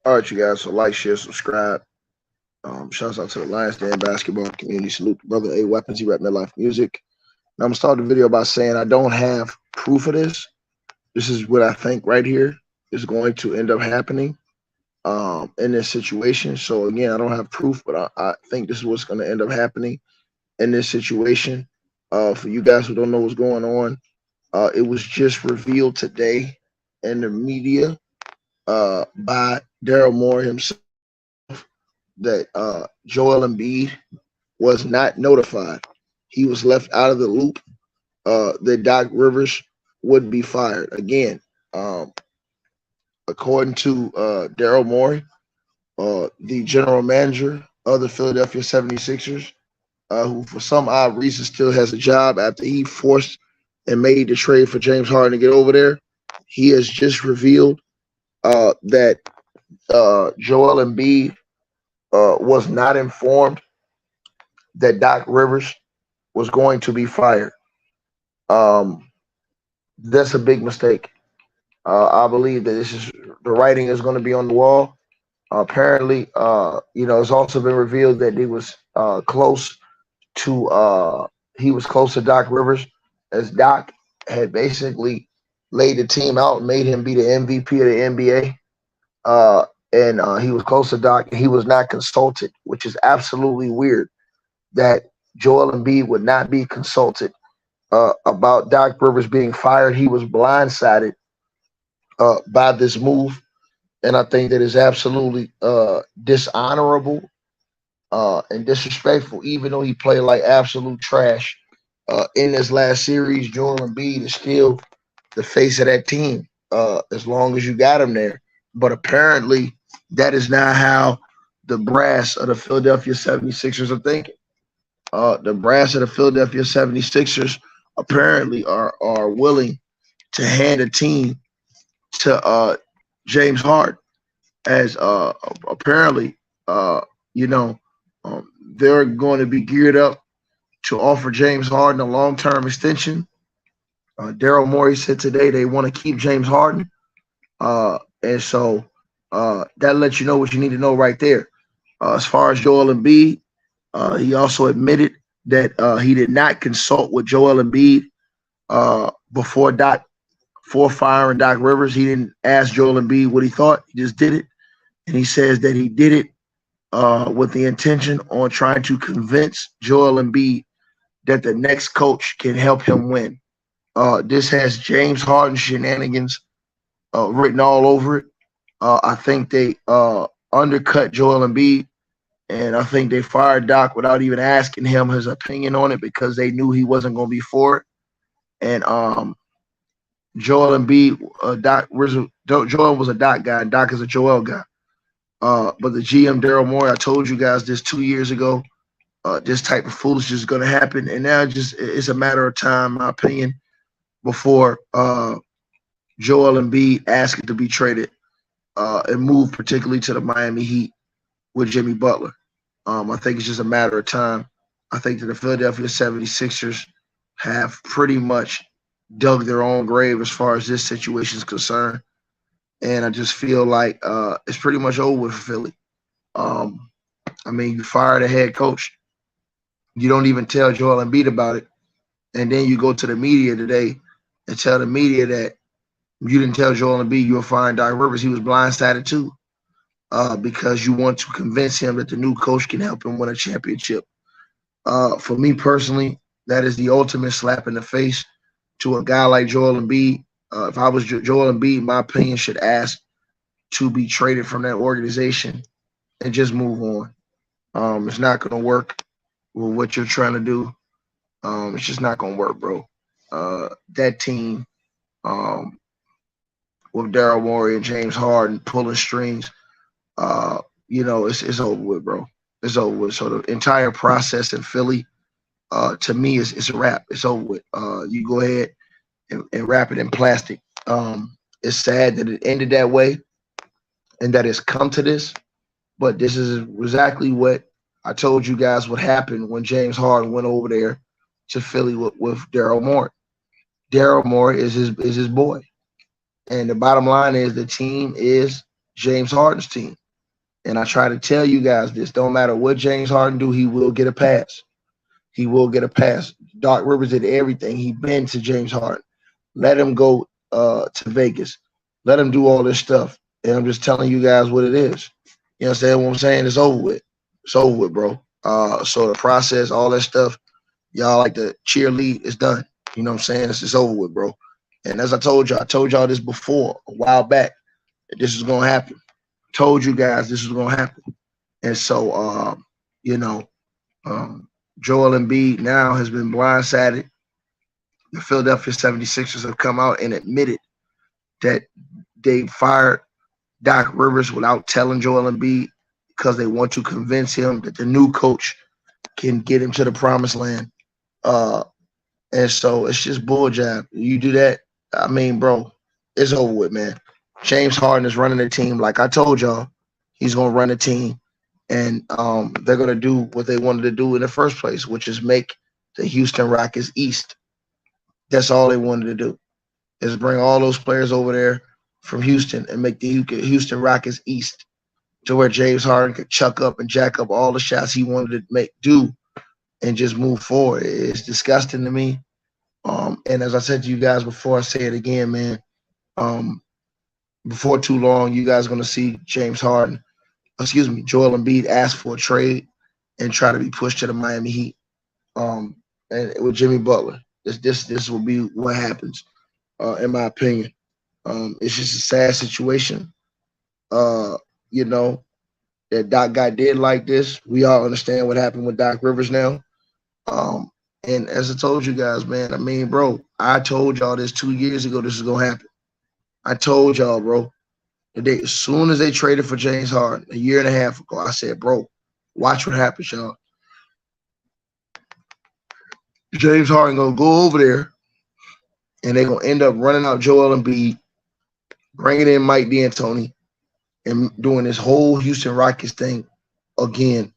All right, you guys. So like, share, subscribe. Shouts out to the Lions Den basketball community. Salute to brother A Weapons. He rap midlife music. Now I'm gonna start the video by saying I don't have proof of this. This is what I think right here is going to end up happening in this situation. So again, I don't have proof, but I think this is what's going to end up happening in this situation. For you guys who don't know what's going on, it was just revealed today in the media by Daryl Moore himself that Joel Embiid was not notified. He was left out of the loop. That Doc Rivers would be fired again. Um, According to Daryl Morey, the general manager of the Philadelphia 76ers, who for some odd reason still has a job after he forced and made the trade for James Harden to get over there. He has just revealed that Joel Embiid was not informed that Doc Rivers was going to be fired. Um, that's a big mistake. I believe that this is the writing is going to be on the wall. Apparently, it's also been revealed that to he was close to Doc Rivers, as Doc had basically laid the team out and made him be the MVP of the NBA. And he was close to Doc, and he was not consulted, which is absolutely weird that Joel Embiid would not be consulted about Doc Rivers being fired. He was blindsided by this move, and I think that is absolutely dishonorable and disrespectful. Even though he played like absolute trash in this last series, Joel Embiid is still the face of that team as long as you got him there. But apparently, that is not how the brass of the Philadelphia 76ers are thinking. The brass of the Philadelphia 76ers apparently are willing to hand a team to James Harden, as apparently, they're going to be geared up to offer James Harden a long-term extension. Daryl Morey said today they want to keep James Harden, and so that lets you know what you need to know right there. As far as Joel Embiid, he also admitted that he did not consult with Joel Embiid before firing Doc Rivers. He didn't ask Joel Embiid what he thought. He just did it, and he says that he did it with the intention on trying to convince Joel Embiid that the next coach can help him win. This has James Harden shenanigans written all over it. I think they undercut Joel Embiid, and I think they fired Doc without even asking him his opinion on it because they knew he wasn't going to be for it. And Joel Embiid, Joel was a Doc guy, and Doc is a Joel guy. But the GM Daryl Morey, I told you guys this 2 years ago. This type of foolishness is going to happen, and now it's a matter of time, in my opinion, before Joel Embiid asking to be traded and move, particularly to the Miami Heat with Jimmy Butler. I think it's just a matter of time. I think that the Philadelphia 76ers have pretty much dug their own grave as far as this situation is concerned. And I just feel like it's pretty much over with for Philly. You fired a head coach. You don't even tell Joel Embiid about it. And then you go to the media today and tell the media that you didn't tell Joel Embiid you were firing Doc Rivers. He was blindsided too because you want to convince him that the new coach can help him win a championship. For me personally, that is the ultimate slap in the face to a guy like Joel Embiid. If I was Joel Embiid, my opinion should ask to be traded from that organization and just move on. It's not going to work with what you're trying to do. It's just not going to work, bro. That team with Daryl Morey and James Harden pulling strings, it's over with, bro. It's over with. So the entire process in Philly, to me, it's a wrap. It's over with. You go ahead and wrap it in plastic. It's sad that it ended that way and that it's come to this, but this is exactly what I told you guys would happen when James Harden went over there to Philly with Daryl Morey. Daryl Morey is his boy. And the bottom line is the team is James Harden's team. And I try to tell you guys this: don't matter what James Harden do, he will get a pass. He will get a pass. Doc Rivers did everything. He been to James Harden. Let him go to Vegas. Let him do all this stuff. And I'm just telling you guys what it is. You understand what I'm saying? It's over with. It's over with, bro. So the process, all that stuff, y'all like to cheerlead, it's done. You know what I'm saying? It's just over with, bro. And as I told y'all this before a while back, that this is gonna happen. I told you guys this was gonna happen. And so you know, Joel Embiid now has been blindsided. The Philadelphia 76ers have come out and admitted that they fired Doc Rivers without telling Joel Embiid because they want to convince him that the new coach can get him to the promised land. And so it's just bull jab. You do that, I mean, bro, it's over with, man. James Harden is running the team. Like I told y'all, he's going to run the team. And they're going to do what they wanted to do in the first place, which is make the Houston Rockets East. That's all they wanted to do, is bring all those players over there from Houston and make the Houston Rockets East, to where James Harden could chuck up and jack up all the shots he wanted to do and just move forward. It's disgusting to me. And as I said to you guys before, I say it again, man. Before too long, you guys are going to see Joel Embiid ask for a trade and try to be pushed to the Miami Heat. And with Jimmy Butler, this will be what happens, in my opinion. It's just a sad situation. You know, that Doc got did like this. We all understand what happened with Doc Rivers now. And as I told you guys, man, I mean, bro, I told y'all this 2 years ago this is going to happen. I told y'all, bro, that as soon as they traded for James Harden a year and a half ago, I said, bro, watch what happens, y'all. James Harden going to go over there, and they're going to end up running out Joel Embiid, bringing in Mike D'Antoni, and doing this whole Houston Rockets thing again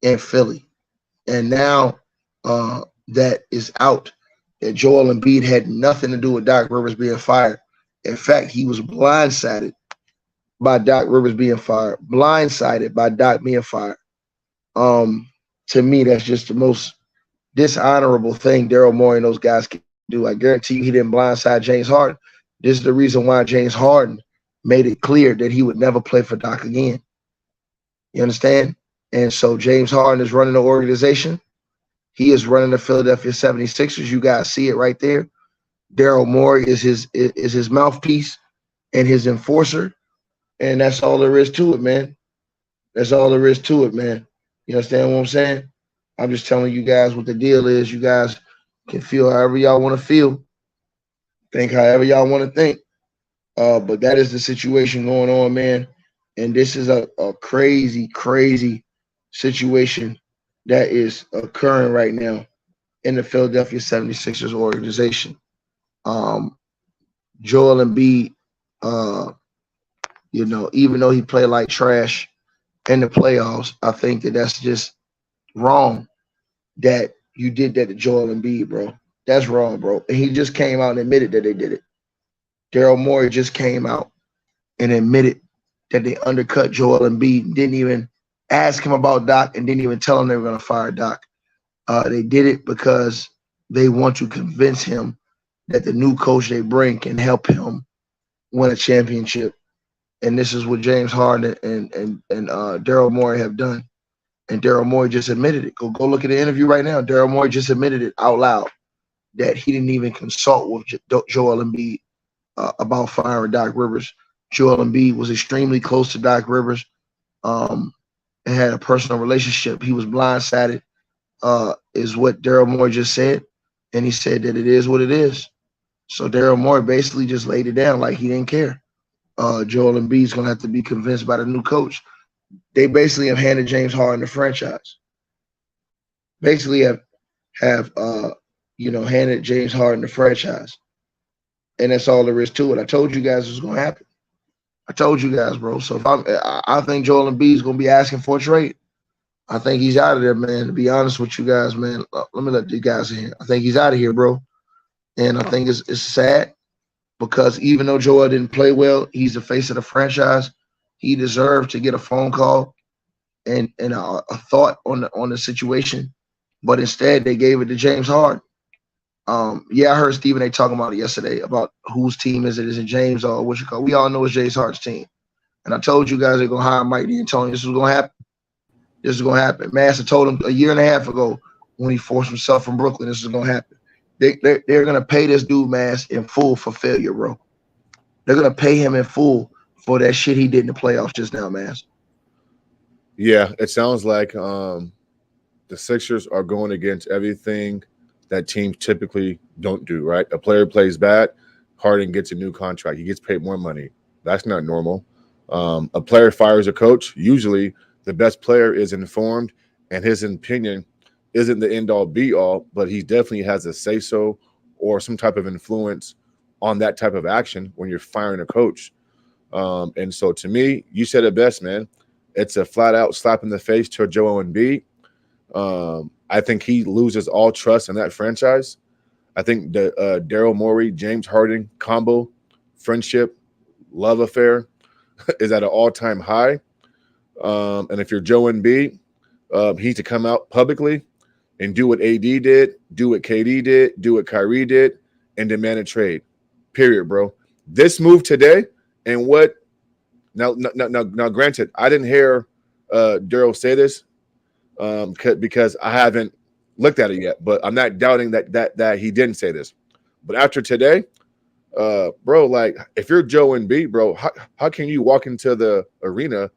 in Philly. And now that is out, that Joel Embiid had nothing to do with Doc Rivers being fired. In fact, he was blindsided by Doc Rivers being fired, blindsided by Doc being fired. To me, that's just the most dishonorable thing Daryl Morey and those guys can do. I guarantee you he didn't blindside James Harden. This is the reason why James Harden made it clear that he would never play for Doc again. You understand? And so James Harden is running the organization. He is running the Philadelphia 76ers. You guys see it right there. Daryl Morey is his mouthpiece and his enforcer. And that's all there is to it, man. That's all there is to it, man. You understand what I'm saying? I'm just telling you guys what the deal is. You guys can feel however y'all want to feel. Think however y'all want to think. But that is the situation going on, man. And this is a crazy, crazy situation that is occurring right now in the Philadelphia 76ers organization. Joel Embiid, you know, even though he played like trash in the playoffs, I think that that's just wrong that you did that to Joel Embiid, bro. That's wrong, bro. And he just came out and admitted that they did it. Daryl Morey just came out and admitted that they undercut Joel Embiid, didn't even ask him about Doc, and didn't even tell him they were going to fire Doc. They did it because they want to convince him that the new coach they bring can help him win a championship. And this is what James Harden and Daryl Morey have done. And Daryl Morey just admitted it. Go look at the interview right now. Daryl Morey just admitted it out loud that he didn't even consult with Joel Embiid about firing Doc Rivers. Joel Embiid was extremely close to Doc Rivers and had a personal relationship. He was blindsided, is what Daryl Morey just said. And he said that it is what it is. So Daryl Morey basically just laid it down like he didn't care. Joel Embiid's going to have to be convinced by the new coach. They basically have handed James Harden the franchise. Basically have handed James Harden the franchise. And that's all there is to it. I told you guys it was going to happen. I told you guys, bro. So if I think Joel Embiid is going to be asking for a trade. I think he's out of there, man. To be honest with you guys, man, let me let you guys in here. I think he's out of here, bro. And I think it's sad because even though Joel didn't play well, he's the face of the franchise. he deserved to get a phone call and a thought on the situation, but instead they gave it to James Harden. Yeah, I heard Stephen A. talking about it yesterday about whose team is it? Is it James or what you call? We all know it's James Harden's team. And I told you guys they're gonna hire Mike D'Antoni. This was gonna happen. This is gonna happen. Massa told him a year and a half ago when he forced himself from Brooklyn. This is gonna happen. They're gonna pay this dude Mass in full for failure, bro. They're gonna pay him in full for that shit he did in the playoffs just now, Mass. Yeah, it sounds like the Sixers are going against everything that teams typically don't do, right? A player plays bad, Harden gets a new contract. He gets paid more money. That's not normal. A player fires a coach. Usually the best player is informed and his opinion isn't the end all be all, but he definitely has a say so or some type of influence on that type of action when you're firing a coach. And so to me, you said it best, man. It's a flat out slap in the face to Joel Embiid. I think he loses all trust in that franchise. I think the Daryl Morey, James Harden combo, friendship, love affair is at an all-time high. And if you're Joe Embiid, he needs to come out publicly and do what AD did, do what KD did, do what Kyrie did, and demand a trade. Period, bro. This move today and what now, granted, I didn't hear Daryl say this because I haven't looked at it yet, but I'm not doubting that he didn't say this. But after today, bro, like if you're Joe Embiid, bro, how can you walk into the arena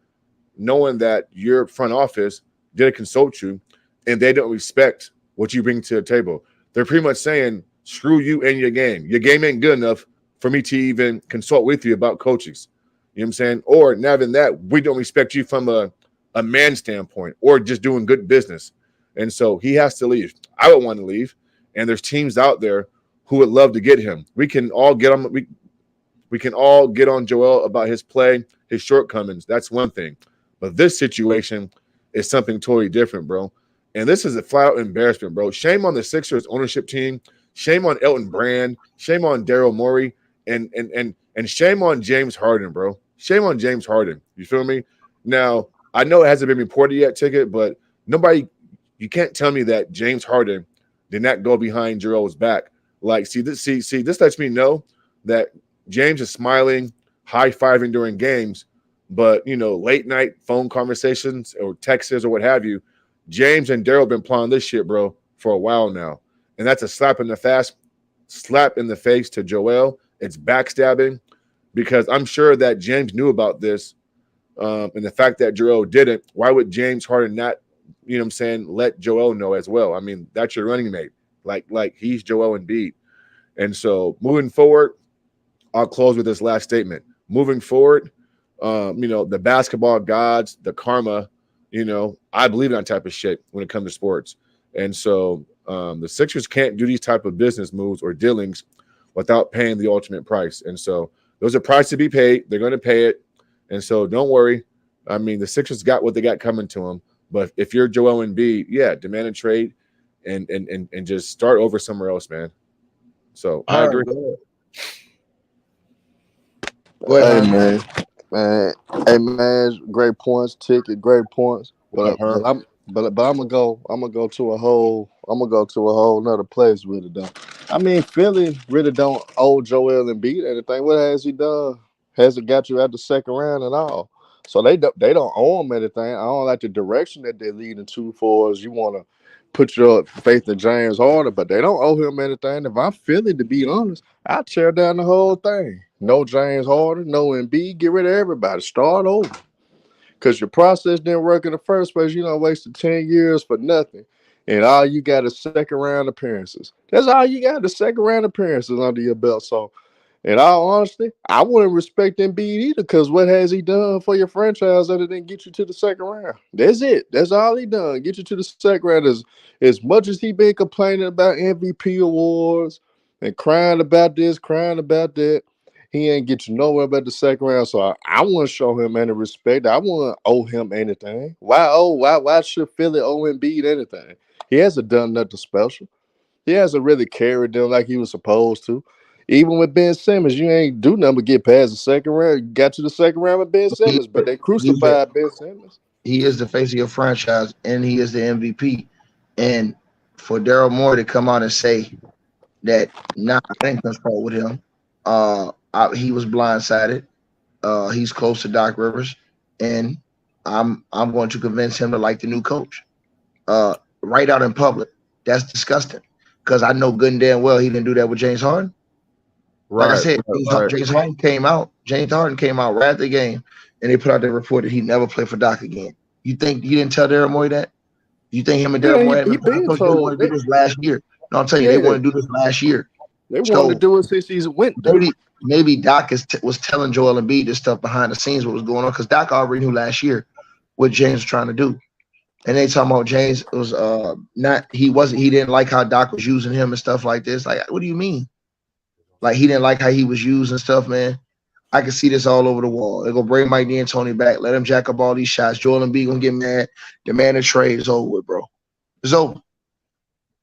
knowing that your front office didn't consult you and they don't respect what you bring to the table? They're pretty much saying, screw you and your game. Your game ain't good enough for me to even consult with you about coaches. You know what I'm saying? Or not even that, we don't respect you from a man standpoint or just doing good business. And so he has to leave. I would want to leave. And there's teams out there who would love to get him. We can all get on we can all get on Joel about his play, his shortcomings. That's one thing. But this situation is something totally different, bro. And this is a flat out embarrassment, bro. Shame on the Sixers ownership team. Shame on Elton Brand. Shame on Daryl Morey. And shame on James Harden, bro. Shame on James Harden. You feel me? Now, I know it hasn't been reported yet, Ticket, but you can't tell me that James Harden did not go behind Joel's back. Like, this lets me know that James is smiling, high-fiving during games, but, late night phone conversations or texts or what have you, James and Daryl been plotting this shit, bro, for a while now. And that's a slap in the face to Joel. It's backstabbing because I'm sure that James knew about this. And the fact that Joel didn't, why would James Harden not, let Joel know as well? I mean, that's your running mate. Like he's Joel Embiid. And so moving forward, I'll close with this last statement. Moving forward, the basketball gods, the karma, I believe in that type of shit when it comes to sports. And so the Sixers can't do these type of business moves or dealings without paying the ultimate price. And so there's a price to be paid. They're going to pay it. And so don't worry. I mean, the Sixers got what they got coming to them. But if you're Joel Embiid, yeah, demand a trade and just start over somewhere else, man. So I agree. Go ahead, Hey man, hey man, great points, Ticket, great points. But I'm gonna go to a whole nother place with it though. I mean, Philly really don't owe Joel Embiid anything. What has he done? Hasn't got you at the second round at all. So they don't owe him anything. I don't like the direction that they're leading to for us. You want to put your faith in James Harden, but they don't owe him anything. If I'm Philly, to be honest, I tear down the whole thing. No James Harden, no Embiid. Get rid of everybody. Start over. Because your process didn't work in the first place. You don't wasted 10 years for nothing. And all you got is second round appearances. That's all you got, the second round appearances under your belt. So, in all honesty, I wouldn't respect Embiid either because what has he done for your franchise other than get you to the second round? That's it. That's all he done. Get you to the second round. As much as he been complaining about MVP awards and crying about this, crying about that, he ain't get you nowhere but the second round. So I wouldn't show him any respect. I wouldn't owe him anything. Why should Philly owe Embiid anything? He hasn't done nothing special. He hasn't really carried them like he was supposed to. Even with Ben Simmons, you ain't do nothing but get past the second round. You got to the second round with Ben He, Simmons, but they he's the, crucified Ben Simmons. he is the face of your franchise, and he is the MVP. And for Daryl Morey to come out and say that, nah, I didn't consult with him. He was blindsided. He's close to Doc Rivers, and I'm going to convince him to like the new coach. Right out in public. That's disgusting. Because I know good and damn well he didn't do that with James Harden. Like I Right, said, right. James Harden came out. James Harden came out right after the game, and they put out the report that he never played for Doc again. You think you didn't tell Daryl Morey that? You think him and Daryl Yeah, Morey? he Remember, I been told you they told wanted to that. do this last year. No, I'm telling you, they Yeah, wanted to do this last year. they wanted to So do it since he went there. maybe Doc was telling Joel Embiid this stuff behind the scenes, what was going on, because Doc already knew last year what James was trying to do. And they talking about James was he didn't like how Doc was using him and stuff like this. Like, what do you mean? Like, he didn't like how he was used and stuff, man. I can see this all over the wall. They're gonna bring Mike D'Antoni back, let him jack up all these shots. Joel Embiid gonna get mad. Demand a trade is over with, bro. It's over.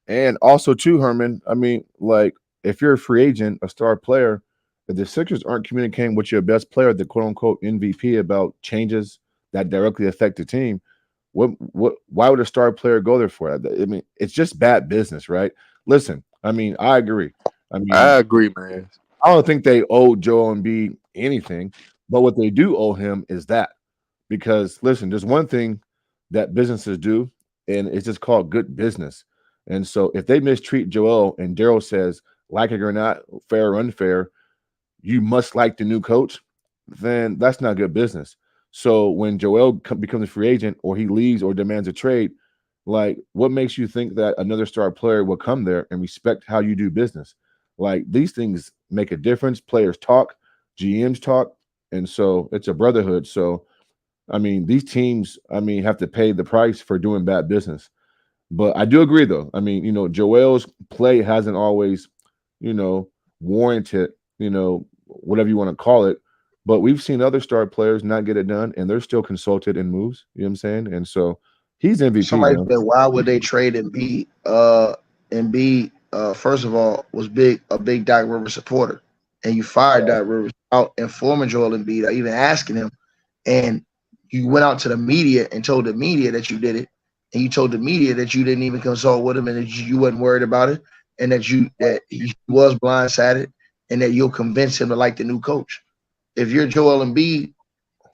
And also, too, Herman, I mean, like, if you're a free agent, a star player, if the Sixers aren't communicating with your best player, the quote unquote MVP, about changes that directly affect the team, why would a star player go there for that? I mean, it's just bad business, right? Listen, I mean, I agree. I agree, man. I don't think they owe Joel Embiid anything, but what they do owe him is that. Because listen, there's one thing that businesses do, and it's just called good business. And so if they mistreat Joel and Daryl says, like it or not, fair or unfair, you must like the new coach, then that's not good business. So when Joel becomes a free agent, or he leaves or demands a trade, like, what makes you think that another star player will come there and respect how you do business? Like, these things make a difference. Players talk, GMs talk, and so it's a brotherhood. So, I mean, these teams, I mean, have to pay the price for doing bad business. But I do agree, though. I mean, Joel's play hasn't always, warranted, whatever you want to call it. But we've seen other star players not get it done, and they're still consulted in moves. You know what I'm saying? And so he's MVP, Somebody man. said, why would they trade Embiid? Embiid, first of all, was a big Doc Rivers supporter, and you fired Doc Rivers out informing Joel Embiid, or even asking him, and you went out to the media and told the media that you did it, and you told the media that you didn't even consult with him, and that you wasn't worried about it, and that he was blindsided, and that you'll convince him to like the new coach. If you're Joel Embiid,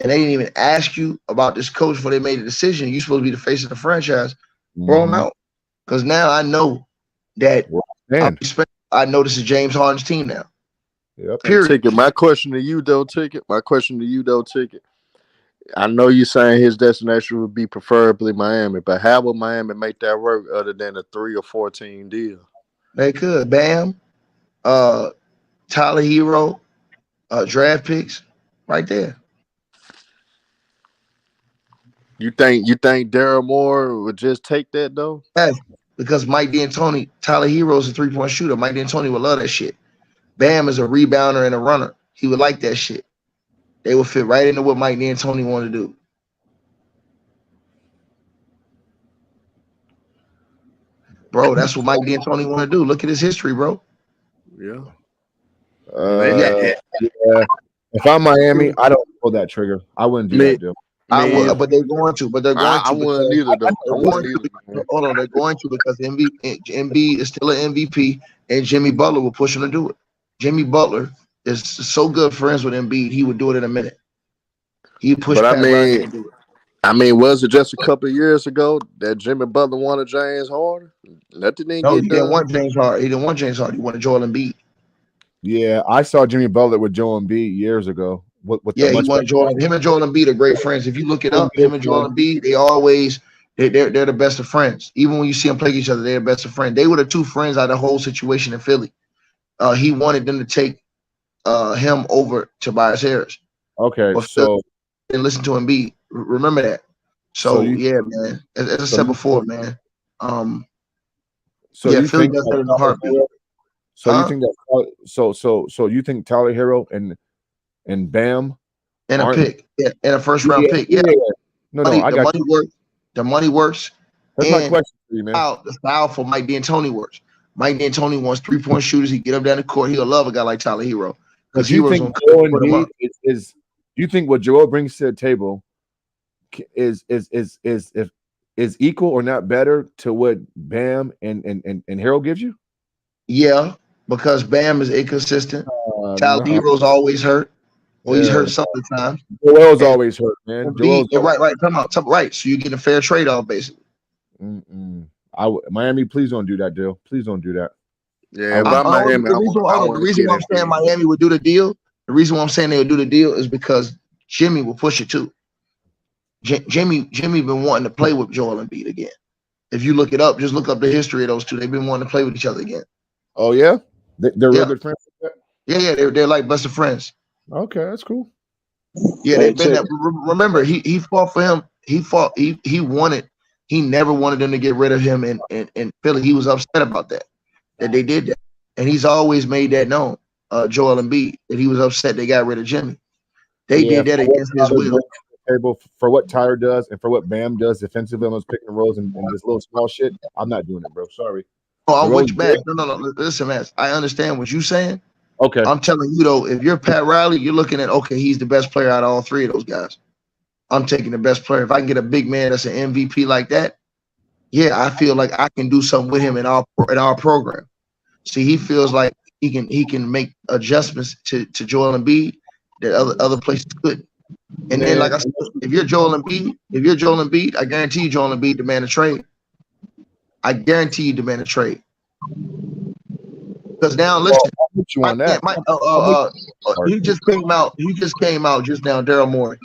and they didn't even ask you about this coach before they made a decision, you're supposed to be the face of the franchise. Throw him out. Because now I know that I know this is James Harden's team now. Yep. Period. Ticket. My question to you, though, Ticket. I know you're saying his destination would be preferably Miami, but how would Miami make that work other than a 3 or 14 deal? They could. Bam, Tyler Hero, draft picks, right there. You think Daryl Moore would just take that, though? Yes, because Mike D'Antoni, Tyler Hero's a 3-point shooter. Mike D'Antoni would love that shit. Bam is a rebounder and a runner. He would like that shit. They would fit right into what Mike D'Antoni wanted to do. Bro, that's what Mike D'Antoni want to do. Look at his history, bro. Yeah. Yeah. If I'm Miami, I don't pull that trigger. I wouldn't do that deal. I would, but they're going to. I wouldn't either, though. Hold on, they're going to, because Embiid is still an MVP, and Jimmy Butler will push him to do it. Jimmy Butler is so good friends with Embiid, he would do it in a minute. He'd push. But I mean, was it just a couple of years ago that Jimmy Butler wanted James Harden? Nothing didn't get done. He didn't want James Harden. He didn't want James Harden. He wanted Joel Embiid. Yeah, I saw Jimmy Butler with Joel Embiid years ago. He wanted Joel. Him and Joel Embiid are great friends. If you look it up, him and Joel Embiid, they're the best of friends. Even when you see them play each other, they're the best of friends. They were the two friends out of the whole situation in Philly. He wanted them to take him over Tobias Harris. Okay, so and listen to Embiid. Remember that. So yeah, man. As I said before, man. Philly does that in a heartbeat. So you think that? So you think Tyler Hero and Bam and a pick, and a first round pick? Yeah. No, I got the money works. That's my question for you, man. The style for Mike D'Antoni works. Mike D'Antoni wants 3-point shooters. He get up down the court. He'll love a guy like Tyler Hero because Do you Hero's think on Joel put him Embiid up. is? Do you think what Joel brings to the table is equal or not better to what Bam and Harold gives you? Yeah, because Bam is inconsistent. Tyler No. Hero's always hurt. Well, he's Yeah. hurt sometimes. Joel's And always hurt, man. Embiid, right. Come on, right. So you're getting a fair trade off, basically. Miami, please don't do that, deal. Please don't do that. Yeah, but Miami, the reason why I'm saying Miami would do the deal, the reason why I'm saying they would do the deal is because Jimmy will push it too. Jimmy been wanting to play with Joel Embiid again. If you look it up, just look up the history of those two. They've been wanting to play with each other again. Oh yeah, they're real good friends. Yeah, they're like best of friends. Okay, that's cool. Yeah, they've been there. Remember, he fought for him. He wanted. He never wanted them to get rid of him in Philly. He was upset about that they did that, and he's always made that known. Joel Embiid, that he was upset they got rid of Jimmy. They did that against his will. For what Tyler does and for what Bam does defensively on those pick and rolls and this little small shit, I'm not doing it, bro. Sorry. Oh, I'm with you, man. No. Listen, man. I understand what you're saying. Okay. I'm telling you though, if you're Pat Riley, you're looking at he's the best player out of all three of those guys. I'm taking the best player. If I can get a big man that's an MVP like that, yeah, I feel like I can do something with him in our program. See, he feels like he can make adjustments to Joel Embiid that other places couldn't. And then, like I said, if you're Joel Embiid, I guarantee you Joel Embiid demand a trade. I guarantee you demand a trade. Because now, listen, he just came out just now, Daryl Morey,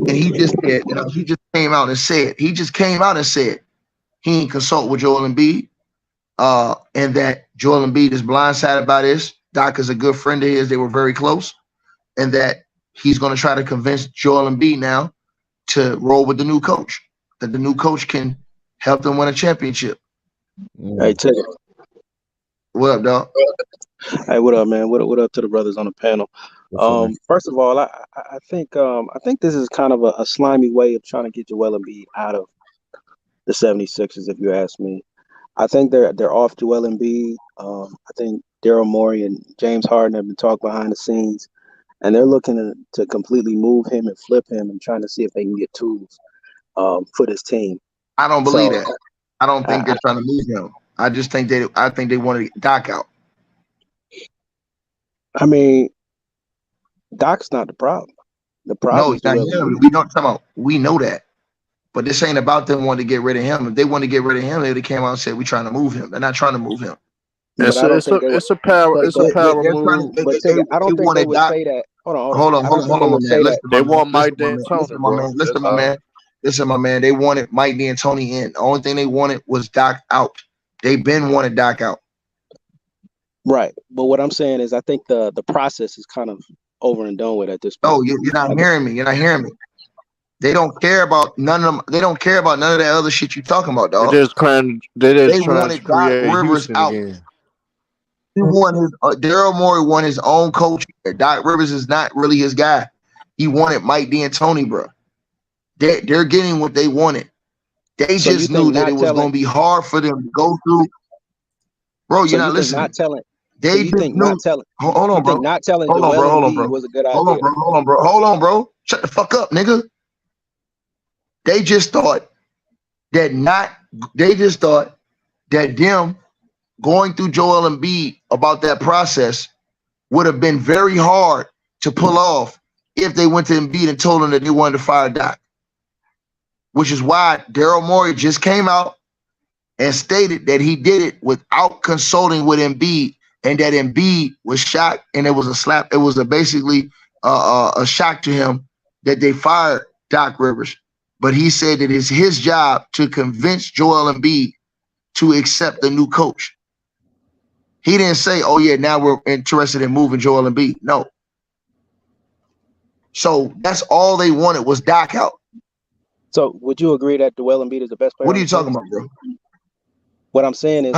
and he just came out and said he ain't consult with Joel Embiid, and that Joel Embiid is blindsided by this. Doc is a good friend of his; they were very close, and that he's going to try to convince Joel Embiid now to roll with the new coach, that the new coach can help them win a championship. Hey, Ted. What up, dog? Hey, what up, man? What up to the brothers on the panel? First of all, I think this is kind of a slimy way of trying to get Joel Embiid out of the 76ers, if you ask me. I think they're off Joel Embiid. I think Daryl Morey and James Harden have been talking behind the scenes, and they're looking to completely move him and flip him and trying to see if they can get tools for this team. I don't believe that. I don't think they're trying to move him. I just think they want to get Doc out. I mean, Doc's not the problem. The problem is not him. We know that. But this ain't about them wanting to get rid of him. If they want to get rid of him, they came out and said we're trying to move him. They're not trying to move him. It's a power move. I don't think they would say that. Hold on, man. They want Mike D'Antoni, Listen, my man. They wanted Mike D'Antoni in. The only thing they wanted was Doc out. They've been wanting Doc out. Right. But what I'm saying is I think the process is kind of over and done with at this point. No, you're not hearing me. You're not hearing me. They don't care about none of them. They don't care about none of that other shit you talking about, dog. They wanted Doc Rivers out. Again. He wanted Daryl Morey wanted his own coach. Doc Rivers is not really his guy. He wanted Mike D'Antoni, bro. They're getting what they wanted. They just knew that it was going to be hard for them to go through. Bro, you're not listening. Not telling. Hold on, bro. Not telling Joel Embiid was a good idea. Hold on, bro. Shut the fuck up, nigga. They just thought that them going through Joel Embiid about that process would have been very hard to pull off if they went to Embiid and told him that they wanted to fire Doc. Which is why Daryl Morey just came out and stated that he did it without consulting with Embiid, and that Embiid was shocked, and it was a slap. It was basically a shock to him that they fired Doc Rivers. But he said that it's his job to convince Joel Embiid to accept the new coach. He didn't say, oh, yeah, now we're interested in moving Joel Embiid. No. So that's all they wanted was Doc out. So would you agree that Joel Embiid is the best player? What are you talking about, bro? What I'm saying is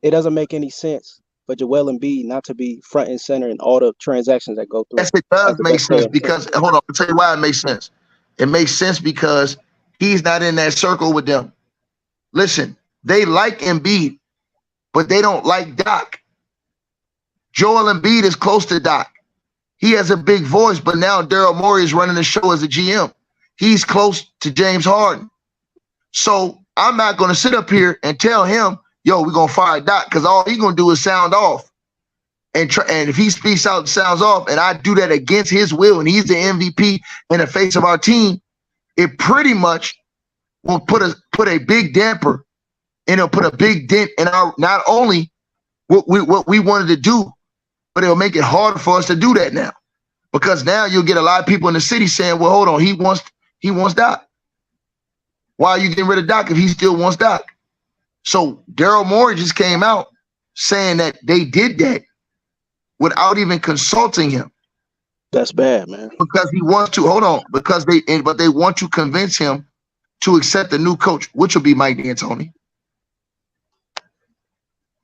it doesn't make any sense for Joel Embiid not to be front and center in all the transactions that go through. Yes, it does make sense because, hold on, I'll tell you why it makes sense. It makes sense because he's not in that circle with them. Listen, they like Embiid. but they don't like Doc. Joel Embiid is close to Doc. He has a big voice, but now Daryl Morey is running the show as a GM. He's close to James Harden. So I'm not going to sit up here and tell him, yo, we're going to fire Doc, because all he's going to do is sound off. And if he speaks out and sounds off, and I do that against his will, and he's the MVP and the face of our team, it pretty much will put a big damper, and it'll put a big dent in our, not only what we wanted to do, but it'll make it harder for us to do that now. Because now you'll get a lot of people in the city saying, well, hold on, he wants Doc. Why are you getting rid of Doc if he still wants Doc? So Daryl Morey just came out saying that they did that without even consulting him. That's bad, man. Because he wants to, hold on, but they want to convince him to accept the new coach, which will be Mike D'Antoni.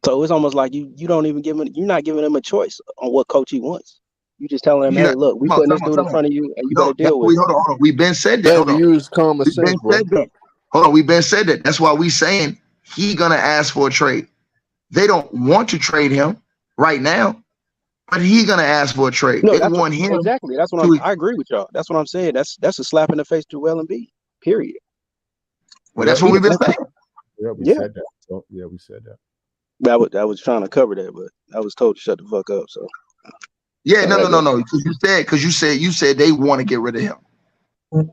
So it's almost like you're not giving him a choice on what coach he wants. You just telling him, hey, look, we putting this dude in front of you, and you better deal with it. Hold on. We've been said that. Hold on. Use common sense, bro. Hold on, we've been said that. That's why we saying he gonna ask for a trade. They don't want to trade him right now, but he gonna ask for a trade. No, they want him exactly. That's what I agree with y'all. That's what I'm saying. That's a slap in the face to Joel Embiid. Period. Well, that's what we've been saying. Yeah, we said that. So, yeah, we said that. I was trying to cover that, but I was told to shut the fuck up. So yeah, no. Because you said they want to get rid of him.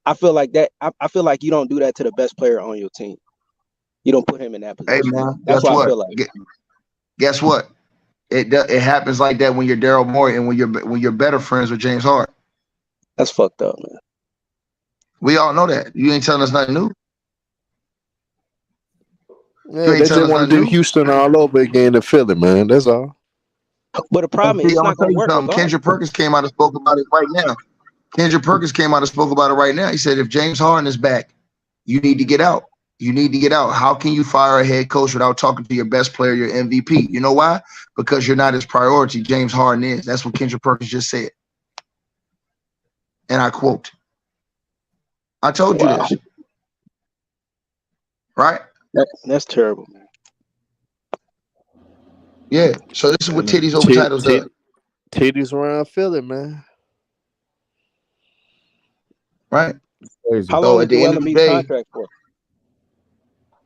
I feel like that. I feel like you don't do that to the best player on your team. You don't put him in that position. Hey man, that's what I feel like. Guess what? It happens like that when you're Daryl Morey and when you're better friends with James Harden. That's fucked up, man. We all know that. You ain't telling us nothing new. Yeah, they just want to do Houston all over again to Philly, man. That's all. But the problem is, it's not going to work. Kendrick Perkins came out and spoke about it right now. He said, if James Harden is back, you need to get out. How can you fire a head coach without talking to your best player, your MVP? You know why? Because you're not his priority. James Harden is. That's what Kendrick Perkins just said. And I quote, I told you this. Right? That's terrible, man. Yeah. So this is what Titties Over Titles does. Titties around Philly, man. Right? How long is the end of the contract for?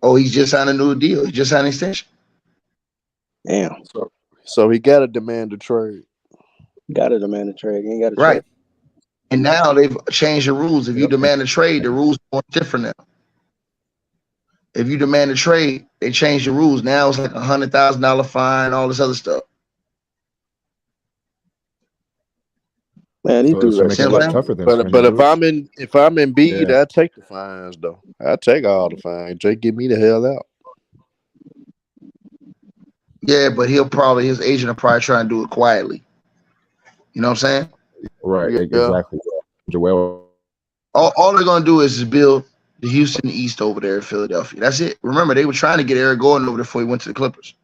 Oh, he's just signed a new deal. He just signed an extension. Damn. So he got to demand a trade. He ain't got to trade. And now they've changed the rules. If you demand a trade, the rules are different now. If you demand a trade, they change the rules. Now it's like $100,000 fine, all this other stuff. Man, he do make it a lot tougher than. But if I'm in Embiid, I take the fines though. I take all the fines. Jay, get me the hell out. Yeah, but his agent will probably try and do it quietly. You know what I'm saying? Right. Yeah. Exactly. Joel. All they're gonna do is build the Houston East over there in Philadelphia. That's it. Remember, they were trying to get Eric Gordon over there before he went to the Clippers.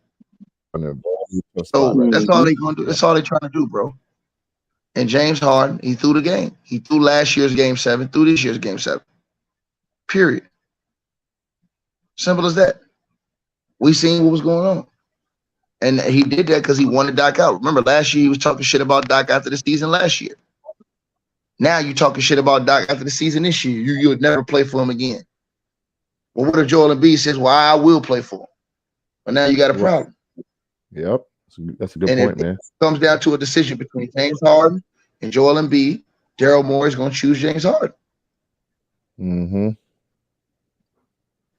So that's all they're gonna do. That's all they're trying to do, bro. And James Harden, he threw the game. He threw last year's Game 7, threw this year's Game 7. Period. Simple as that. We seen what was going on. And he did that because he wanted Doc out. Remember, last year he was talking shit about Doc after the season last year. Now you're talking shit about Doc after the season this year. You would never play for him again. Well, what if Joel Embiid says, well, I will play for him? But now you got a problem. Yep. That's a good point, man. It comes down to a decision between James Harden and Joel Embiid. Daryl Morey is going to choose James Harden. Mm-hmm.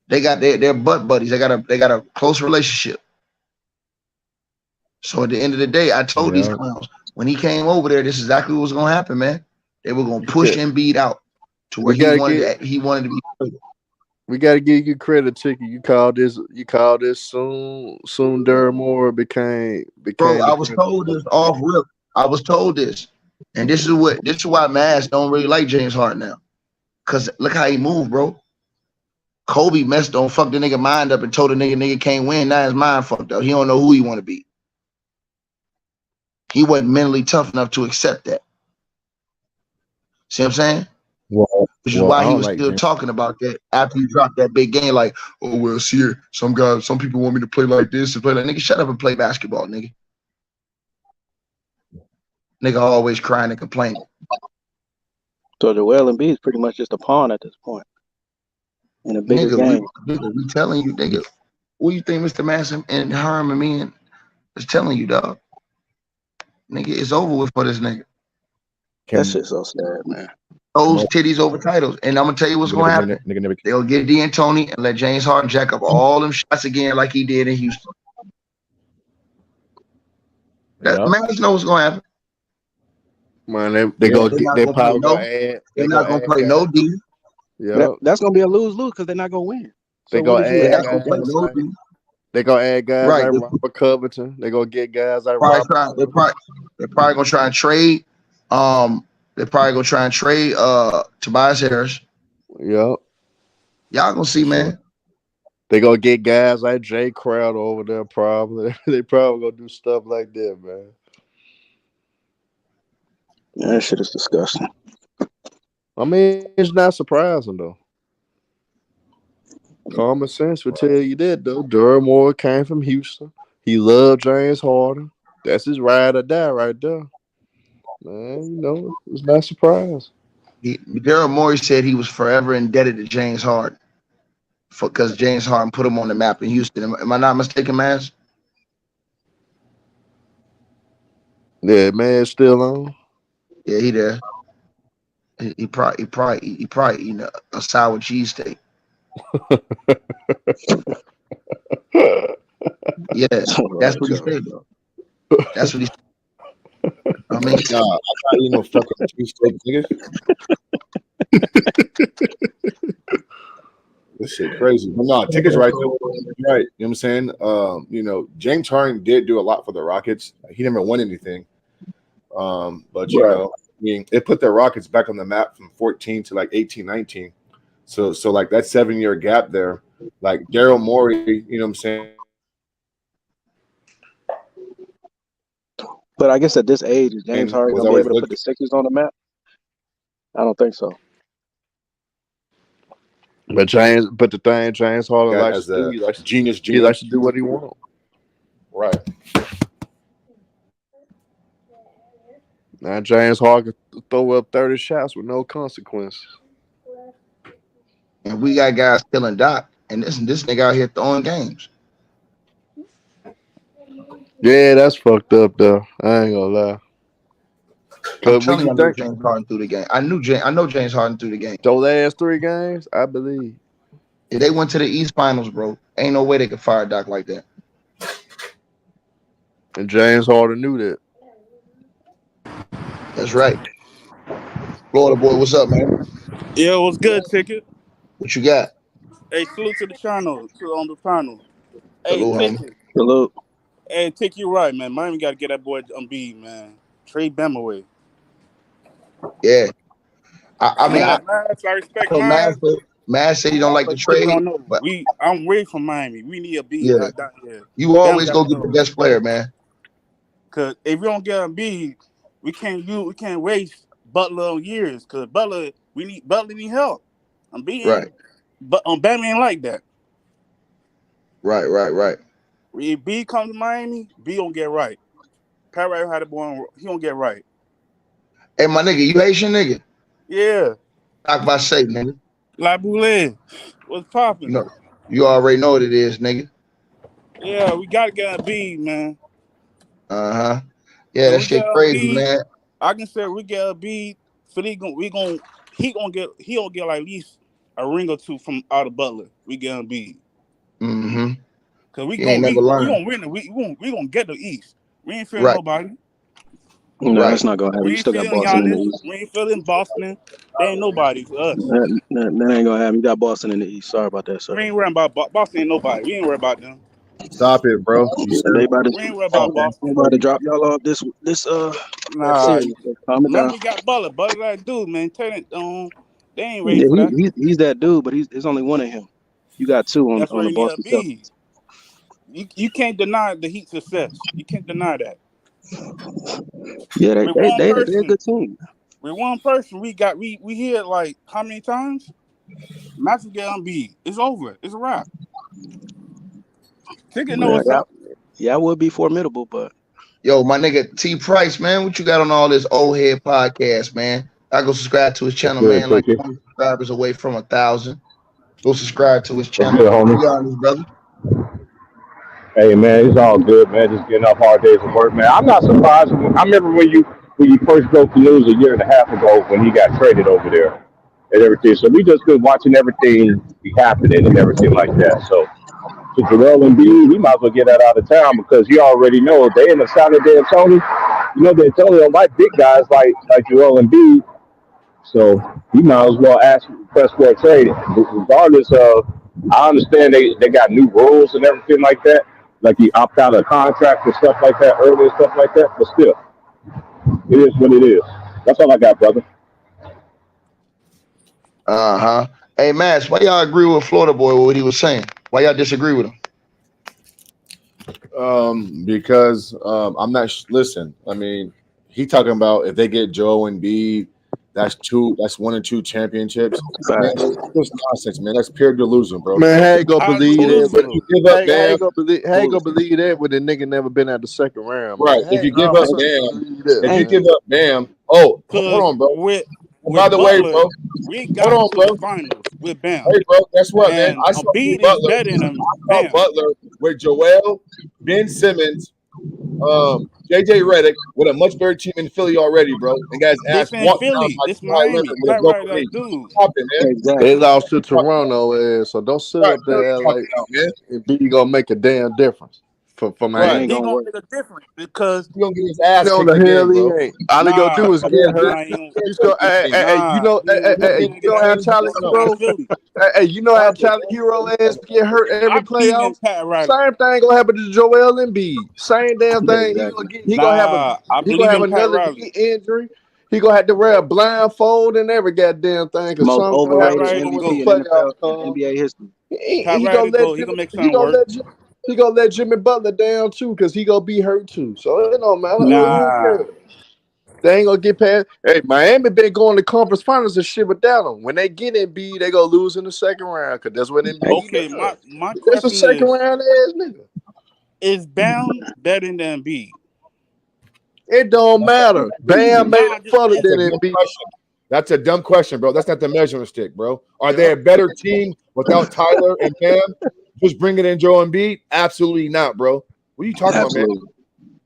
They got their butt buddies. They got a close relationship. So at the end of the day, I told these clowns when he came over there, this is exactly what was going to happen, man. They were going to push Embiid out to where he wanted to be traded. We got to give you credit, Chicky. You called this soon. Soon Daryl Morey became. Bro, I was told this off rip. I was told this, and this is why Mavs don't really like James Harden now, cause look how he moved, bro. Kobe fucked the nigga mind up and told the nigga can't win. Now his mind fucked up. He don't know who he want to be. He wasn't mentally tough enough to accept that. See what I'm saying? Well, which is Well, I why he don't was like still James. talking about that after he dropped that big game. Like, oh well, see here, some people want me to play like this and play like nigga. Shut up and play basketball, nigga. Nigga always crying and complaining. So Joel Embiid is pretty much just a pawn at this point in a bigger game. We telling you, nigga. What you think Mr. Massam and Herm and me is telling you, dog? Nigga, it's over with for this nigga. That shit's so sad, man. Those titties over titles. And I'm gonna tell you what's gonna happen. They'll get D'Antoni and let James Harden jack up all them shots again like he did in Houston. Man, I know what's gonna happen. Man, they probably gonna add. They're not gonna play no D. Yeah, that's gonna be a lose-lose because they're not gonna win. They gonna add guys. They gonna add guys like Robert Covington. They gonna get guys like Robert. They're probably gonna try and trade. They're probably gonna try and trade Tobias Harris. Yep. Y'all gonna see, man. They gonna get guys like Jay Crowder over there. Probably they probably gonna do stuff like that, man. Yeah, that shit is disgusting. I mean, it's not surprising though. Common sense would tell you that though. Daryl Morey came from Houston. He loved James Harden. That's his ride or die right there. Man, it's not a surprise. Daryl Morey said he was forever indebted to James Harden because James Harden put him on the map in Houston. Am I not mistaken, Maz? Yeah, man, still on. Yeah, he there. He probably eating a sour cheesesteak. Yeah, that's what he said, though. That's what he said. I mean, nah, fucking cheesesteak, nigga. This shit crazy. But no, tickets right though. Right. You know what I'm saying? James Harden did do a lot for the Rockets. He never won anything. But it put the Rockets back on the map from 14 to like 18, 19. So like that 7-year gap there, like Daryl Morey, you know what I'm saying? But I guess at this age, is James Harden gonna be able to put the Sixers on the map? I don't think so. But the thing James Harden likes to do, he likes to do what he wants. Right. Now James Harden can throw up 30 shots with no consequences. And we got guys killing Doc, and this nigga out here throwing games. Yeah, that's fucked up though. I ain't gonna lie. I'm telling you, I know James Harden through the game. I know James Harden through the game. Those last 3 games, I believe. If they went to the East Finals, bro, ain't no way they could fire Doc like that. And James Harden knew that. That's right. Florida boy, what's up, man? Yeah, what's good, Ticket? What you got? Hey, salute to the channel, on the panel. Hey, Hello, Ticket. Hello. Hey, Ticket, you right, man. Miami got to get that boy Embiid, man. Trade Bam away. Yeah. I mean, I respect Miami. Matt said he don't like the trade. But I'm away from Miami. We need a beat. Yeah. You always go get the best player, man. Cause if we don't get a beat, we can't waste Butler on years. Cause Butler need help. I'm beating. Right. But Bam ain't like that. Right. If B comes to Miami, B don't get right. Pat Riley had a boy. He don't get right. Hey, my nigga, you Haitian nigga? Yeah. Talk about say, nigga. La Boule. What's popping? No, you already know what it is, nigga. Yeah, we gotta get a B, man. Yeah, that shit crazy, man. I can say we get a B. Philly he gonna get like at least a ring or 2 from out of Butler. We get a B. Mm-hmm. Cause we gonna win it. We gonna get the East. We ain't feeling nobody. No, that's not gonna happen. You still got Boston in the East. We ain't feeling Boston. They ain't nobody for us. That ain't gonna happen. You got Boston in the East. Sorry about that, sir. We ain't worrying about Boston. Ain't nobody. We ain't worried about them. Stop it, bro. We ain't worried about Boston. I'm about to drop y'all off this Nah. series. Calm it down. We got Butler. Butler that dude, man. Tell it, they ain't ready for that. He's that dude, but there's only one of him. You got 2 on the Boston Celtics. You can't deny the Heat success. You can't deny that. Yeah, they're a good team. with one person, we hit like how many times? Max will get Embiid. It's over. It's a wrap. Ticket know what's up. Yeah, I would be formidable, but Yo, my nigga T Price, man, what you got on all this old head podcast, man? I go subscribe to his channel, Good, man. Like Tiki. 20 subscribers away from 1,000. Go subscribe to his What's channel. good, What homie? you got on this, brother? Hey, man, it's all good, man. Just getting off hard days of work, man. I'm not surprised. I remember when you first broke the news a year and a half ago when he got traded over there and everything. So we just been watching everything be happening and everything like that. So to Joel Embiid, he might as well get that out of town because you already know they in the San Antonio. You know, they totally don't like big guys like Joel Embiid. So you might as well ask request for a trade, regardless of. I understand they got new rules and everything like that, like you opt out of contracts and stuff like that, early and stuff like that. But still, it is what it is. That's all I got, brother. Uh-huh. Hey, Max, why y'all agree with Florida boy with what he was saying? Why y'all disagree with him? Because I'm not. Listen, I mean, he talking about if they get Joe and Embiid, that's 1 or 2 championships. Man, that's just nonsense, man. That's pure delusion, bro. Man, how you gonna How believe that? delusional. You give up How you Bam, gonna believe that when the nigga never been out the second round, man? right? If you give up Bam, if you Ain't- give up Bam, hold Cause on, bro. with By the way, Butler, bro, we hold got on, to bro. the finals with Bam. Hey, bro, guess what, man? And I saw Embiid is Butler. better than I saw Bam. Butler with Joel, Ben Simmons, JJ Redick with a much better team in Philly already, bro. And guys This asked in walked down Philly. by This Kawhi Leonard Miami. with a Pat broken Riley, knee. like, dude. Stop it, man. exactly. They lost to Toronto, so don't sit Right, up there talking like about, man. Embiid gonna make a damn difference for It Right. Miami. ain't He gonna gonna work. make a difference because He's gonna get his ass No, kicked the hell again, he bro. ain't. All he gonna do is get hurt. He's gonna, he you ain't know get how hurt Tyler against Hero, Philly. you know how Tyler Hero ass get hurt every I believe in playoffs. Pat Riley. Same thing gonna happen to Joel Embiid. Same damn thing. Exactly. He gonna have I he believe gonna have in Pat another Riley. knee injury. He gonna have to wear a blindfold and every goddamn thing because Most something gonna Pat happen overrated to Riley him when the go. MVP in playoffs NFL and come. NBA history. Pat He Riley gonna let go. He gonna make he something gonna work. let Jimmy Butler down too because he gonna be hurt too. So it don't matter. Who Nah. cares? They ain't gonna get past. Hey, Miami been going to conference finals and shit without them. When they get Embiid, they gonna lose in the second round because that's what Embiid Okay, does. my That's a question second round ass nigga. is Bam better than Embiid? It don't matter. Bam made Nah, it just further That's a than dumb Embiid. question. That's a dumb question, bro. That's not the measuring stick, bro. Are they a better team without Tyler and Bam? Just bringing in Joe Embiid? Absolutely not, bro. What are you talking about, man? Absolutely.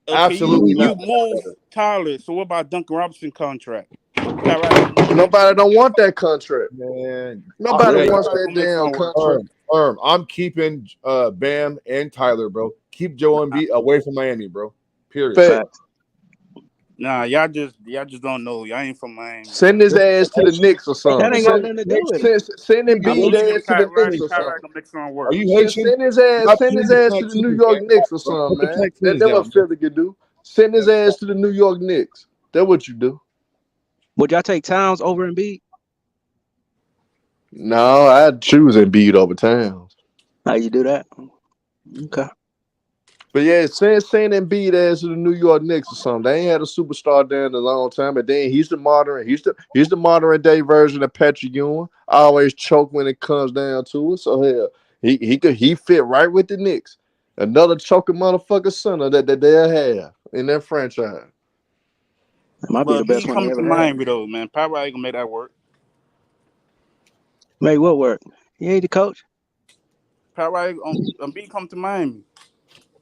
Okay, Absolutely you not. move Tyler. So what about Duncan Robinson contract? Pat Riley gonna move him? Nobody don't want that contract. Man, Nobody Hey, wants Pat that Riley gonna make damn something work. contract. I'm keeping Bam and Tyler, bro. Keep Joe Embiid away from Miami, bro. Period. Fact. Nah, y'all just don't know. Y'all ain't from Miami. Send his ass to the Knicks or That something. ain't got nothing to do with it. Send I Embiid believe in ass to the Pat Knicks Riley. or Pat Riley something. gonna make something Are work. you Haitian? Send his ass to the New York Knicks or something, man. That's what Philly can do. Send his ass to the New York Knicks. That's what you do. Would y'all take Towns over Embiid? No, I'd choose Embiid over Towns. How you do that? Okay. But yeah, send Embiid ass to the New York Knicks or something. They ain't had a superstar there in a long time. But then he's the modern day version of Patrick Ewing. Always choke when it comes down to it. So hell, he fit right with the Knicks. Another choking motherfucker center that they'll have in their franchise. It might be the But best B one they coming to ever had. Miami though, man. Pat Riley gonna make that work. Make what work? He ain't the coach. Pat Riley on B come to Miami.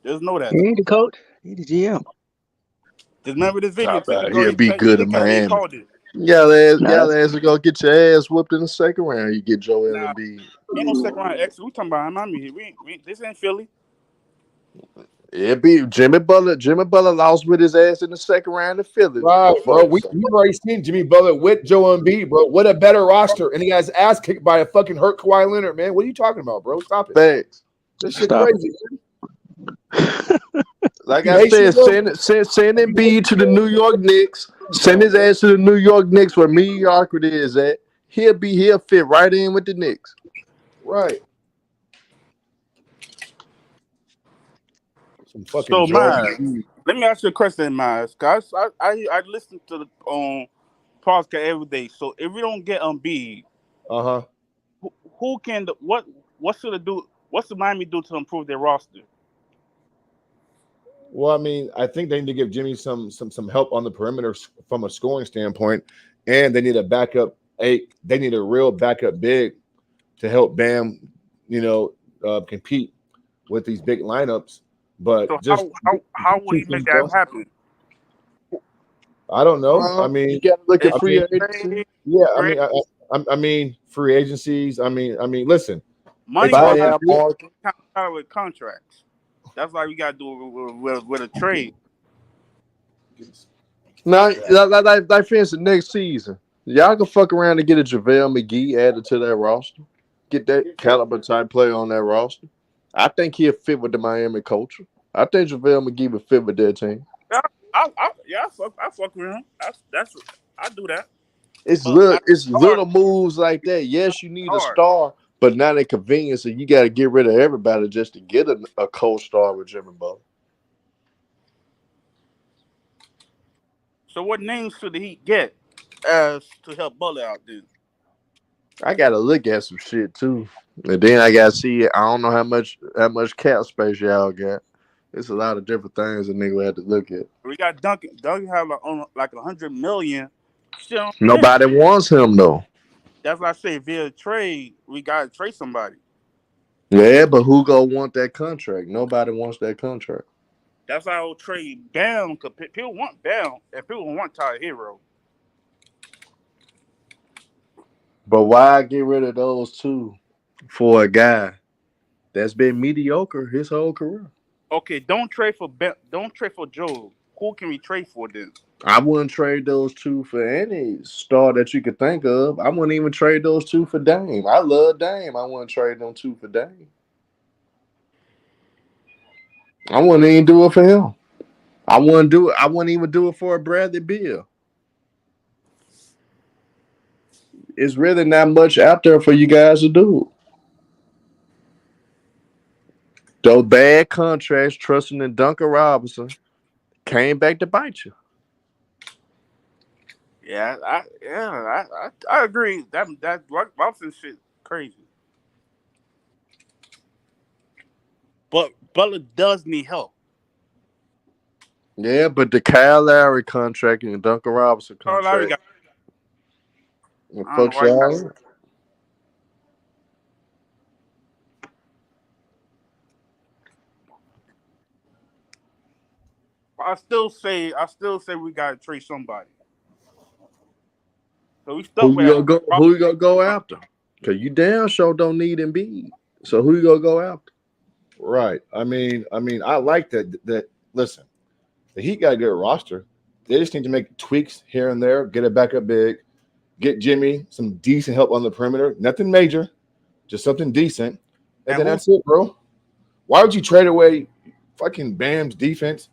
Just know that. He ain't the coach. He the GM. Just remember this video. He'll be good in He Miami. called it. Y'all Nah, ass go get your ass whooped in the second round. You get Joel Nah, Embiid. ain't no second round exit. We talking about Miami. This ain't Philly. It be Jimmy Butler. Jimmy Butler lost with his ass in the second round of Philly. Right, bro. Before, so. We've already seen Jimmy Butler with Joe Embiid, bro. What a better roster. And he got his ass kicked by a fucking hurt Kawhi Leonard, man. What are you talking about, bro? Stop it. Facts. This shit stop crazy. Like You I Haitian, said, bro? send Embiid to the New York Knicks. Send his ass to the New York Knicks where mediocrity is at. He'll fit right in with the Knicks. Right. Some fucking So Joe Miles, Embiid. let me ask you a question, Miles. Cause I listened to the podcast every day. So if we don't get Embiid, Uh-huh. who can what should it do? What's the Miami do to improve their roster? Well, I mean, I think they need to give Jimmy some help on the perimeter from a scoring standpoint, and they need a backup eight. They need a real backup big to help Bam, compete with these big lineups. But So just how will he make that happen? I don't know. I You mean, got to look at I free mean, agency. yeah. Trade I mean, free agencies. I mean, listen, money it's hard to wise, Buyout do. market. out with contracts. That's why we gotta do it with a trade. Now, like for instance, next season, y'all can fuck around and get a JaVale McGee added to that roster. Get that caliber type player on that roster. I think he'll fit with the Miami culture. I think JaVale McGee would fit with their team. Yeah, I fuck with him. That's I do that. It's But little, at it's hard, little moves like that. Yes, you need a hard. star, but not a convenience, and you got to get rid of everybody just to get a co-star with Jimmy Butler. So what names should the Heat get as to help Butler out then? I got to look at some shit too, and then I got to see. I don't know how much cap space y'all got. It's a lot of different things a nigga have to look at. We got Duncan. Duncan have like 100 million shit on the bench. Nobody wants him though. That's why I say via trade, we gotta trade somebody. Yeah, but who go want that contract? Nobody wants that contract. That's why I will trade Bam because people want Bam and people want Tyler Hero. But why get rid of those two for a guy that's been mediocre his whole career? Okay, don't trade for Bam. Don't trade for Joe. Who can we trade for then? I wouldn't trade those two for any star that you could think of. I wouldn't even trade those two for Dame. I love Dame. I wouldn't trade them two for Dame. I wouldn't even do it for him. I wouldn't do it. I wouldn't even do it for a Bradley Beal. It's really not much out there for you guys to do. Those bad contracts, trusting in Duncan Robinson, came back to bite you. Yeah, I agree. That Robinson shit crazy. But Butler does need help. Yeah, but the Kyle Lowry contract and the Duncan Robinson Carl Lowry contract, it I don't know fucks why you got. y'all. I still say we gotta trade somebody. So we stuck Who with you gonna go? Robinson. Who you gonna go after? Cause you damn sure don't need Embiid. So who you gonna go after? Right. I like that. Listen, the Heat got a good roster. They just need to make tweaks here and there, get a backup big, get Jimmy some decent help on the perimeter. Nothing major, just something decent. And then that's it, bro. Why would you trade away fucking Bam's defense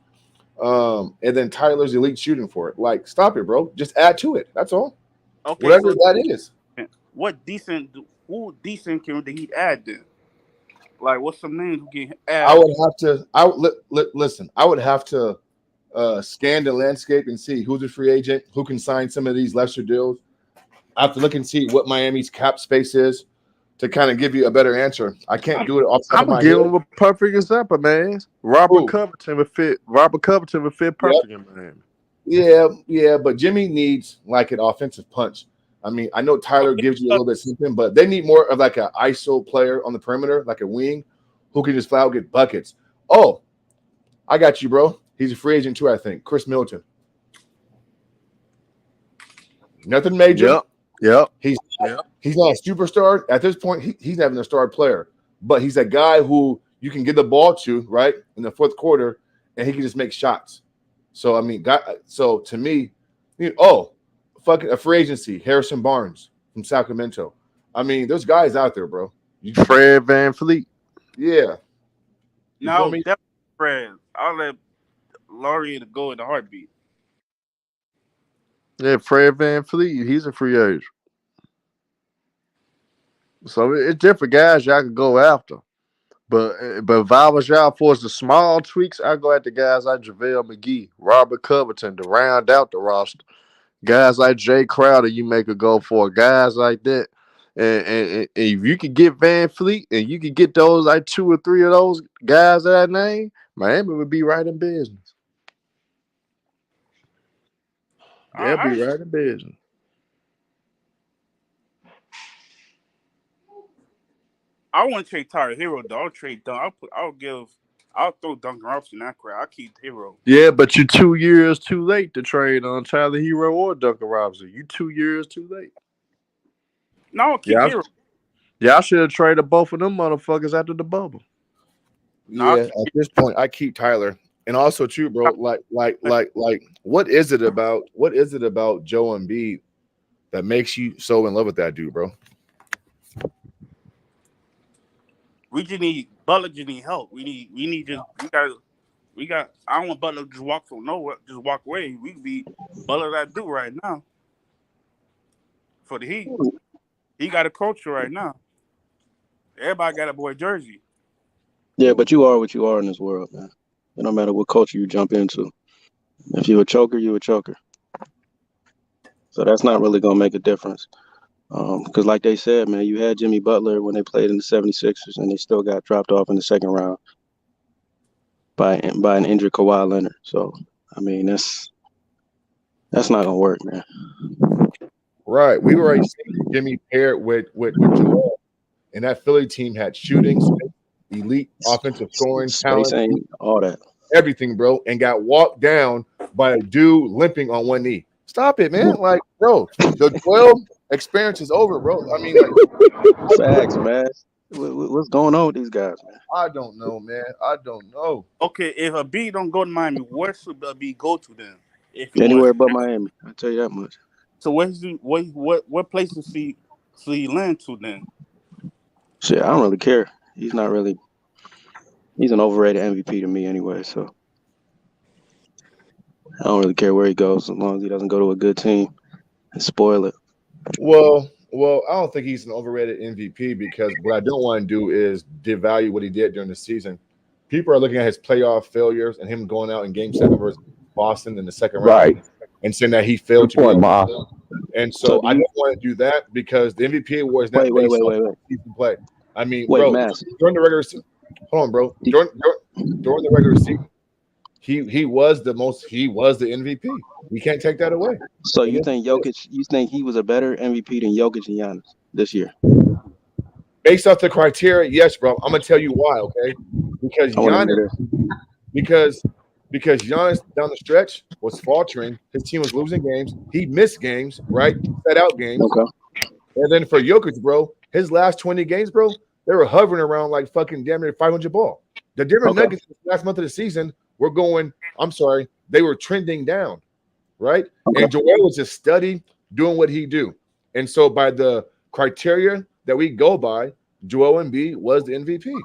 and then Tyler's elite shooting for it? Like, stop it, bro. Just add to it. That's all. Okay, Whatever so that is. who decent can the Heat add then? Like, what's some names we can I add? would have to. Listen. I would have to scan the landscape and see who's a free agent, who can sign some of these lesser deals. I have to look and see what Miami's cap space is to kind of give you a better answer. I can't do it off the top I'm of gonna my give head. him a perfect example, man. Who? Robert Covington would fit Yep. perfect in Miami. Yeah, but Jimmy needs like an offensive punch. I mean, I know Tyler Okay, gives you a little bit something, but they need more of like an ISO player on the perimeter, like a wing, who can just flat out get buckets. Oh, I got you, bro. He's a free agent too, I think. Chris Middleton. Nothing major. Yep. He's not a superstar at this point. He's not even a star player, but he's a guy who you can get the ball to right in the fourth quarter, and he can just make shots. So I mean, to me, fucking a free agency, Harrison Barnes from Sacramento. I mean, there's guys out there, bro. Fred VanVleet. Yeah. You feel no, me? definitely Fred. I'll let Laurie go in the heartbeat. Yeah, Fred VanVleet. He's a free agent. So it's different guys y'all can go after. But if I was y'all for the small tweaks, I go at the guys like JaVale McGee, Robert Covington to round out the roster. Guys like Jay Crowder, you make a go for guys like that. And if you could get Van Fleet and you could get those like 2 or 3 of those guys that I named, Miami would be right in business. They'll be I right in business. want to trade Tyler Hero though. I'll trade Dunk. I'll throw Duncan Robinson in that crowd. I'll keep Hero. Yeah, but you're 2 years too late to trade on Tyler Hero or Duncan Robinson. You 2 years too late. No, I'll keep Hero. Y'all should have traded both of them motherfuckers after the bubble. No, Yeah, at this point, I keep Tyler, and also too, bro. Like, what is it about Joe Embiid that makes you so in love with that dude, bro? we just need Butler. Just need help. We got. I don't want Butler to just walk from nowhere, just walk away. We could be Butler that dude right now for the Heat. He got a culture right now. Everybody got a boy jersey. Yeah, but you are what you are in this world, man. It don't matter what culture you jump into. If you're a choker, you're a choker. So that's not really going to make a difference. Because like they said, man, you had Jimmy Butler when they played in the 76ers, and they still got dropped off in the second round by an injured Kawhi Leonard. So, I mean, that's not going to work, man. Right. We were already seeing Jimmy paired with Joel, and that Philly team had shooting, elite offensive scoring, talent, all that. Everything, bro, and got walked down by a dude limping on one knee. Stop it, man. Like, bro, the 12 experience is over, bro. I mean, like, facts, man. What's going on with these guys, man? I don't know, man. I don't know. Okay, if Embiid don't go to Miami, where should Embiid go to then? Anywhere but Miami. I tell you that much. So what place does he land to then? Shit, I don't really care. He's not really. He's an overrated MVP to me anyway. So I don't really care where he goes as long as he doesn't go to a good team and spoil it. Well, I don't think he's an overrated MVP because what I don't want to do is devalue what he did during the season. People are looking at his playoff failures and him going out in Game 7 versus Boston in the second round, and saying that he failed to be. And so I don't want to do that because the MVP award is not based on season play. I mean, bro, during the regular season, hold on, bro. During the regular season, he was the MVP. We can't take that away. So you think he was a better MVP than Jokic and Giannis this year? Based off the criteria, yes, bro. I'm gonna tell you why, okay? Because Giannis down the stretch was faltering. His team was losing games. He missed games, right? Set out games. Okay. And then for Jokic, bro, his last 20 games, bro, they were hovering around like fucking damn near 500 ball. The Denver Nuggets last month of the season were going, they were trending down, right? Okay. And Joel was just steady doing what he do. And so by the criteria that we go by, Joel Embiid was the MVP.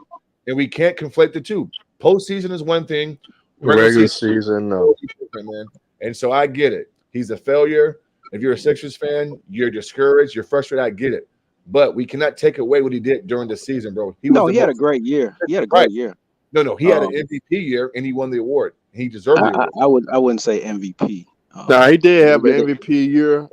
And we can't conflate the two. Postseason is one thing. Regular season, no. Man. And so I get it. He's a failure. If you're a Sixers fan, you're discouraged, you're frustrated. I get it. But we cannot take away what he did during the season, bro. He had a great year. He had a great year. No, he had an MVP year and he won the award. He deserved the award. I wouldn't say MVP. No, he did have an MVP year,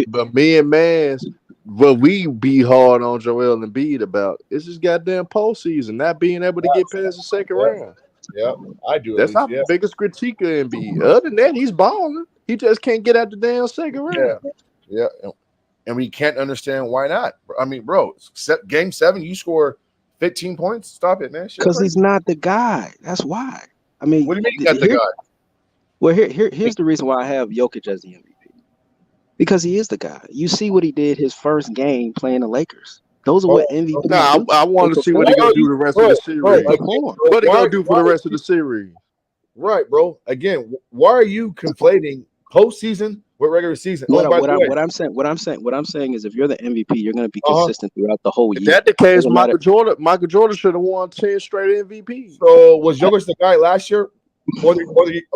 but me and Mans, what we be hard on Joel Embiid about is his goddamn postseason, not being able to get past the second round. Yeah, I do. That's our biggest critique of Embiid. Other than that, he's balling. He just can't get out the damn second round. Yeah. And we can't understand why not. I mean, bro, Game 7, you score 15 points. Stop it, man. Because he's not the guy. That's why. I mean, what do you mean he's not the guy? Well, here's the reason why I have Jokic as the MVP. Because he is the guy. You see what he did his first game playing the Lakers. Those are what MVP. No, I want to see what he's gonna do the rest of the series. What he gonna do for the rest of the series? Right, bro. Again, why are you conflating postseason with regular season? What I'm saying is, if you're the MVP, you're gonna be consistent throughout the whole year. If that's the case, Michael Jordan should have won 10 straight MVP. So was Jokic the guy last year? Come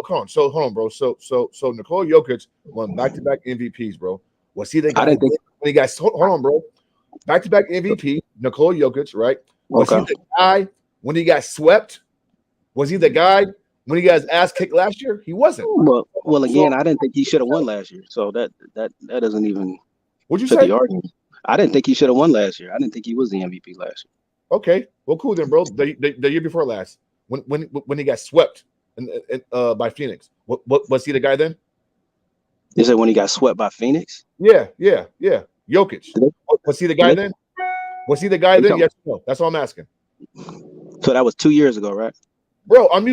on. So hold on, bro. So Nikola Jokic won back-to-back MVPs, bro. Was he the guy when he got? Hold on, bro. Back-to-back MVP, Nikola Jokic, right? Was he the guy when he got swept? Was he the guy when he got his ass kicked last year? He wasn't. Well, again, So, I didn't think he should have won last year. So that doesn't even what'd you fit say? the argument. I didn't think he should have won last year. I didn't think he was the MVP last year. Okay, well, cool then, bro. The year before last, when he got swept by Phoenix, what was he the guy then? You said when he got swept by Phoenix? Yeah. Jokic. Was he the guy then? Was he the guy then? Yes or no? That's all I'm asking. So that was 2 years ago, right? Bro, I'm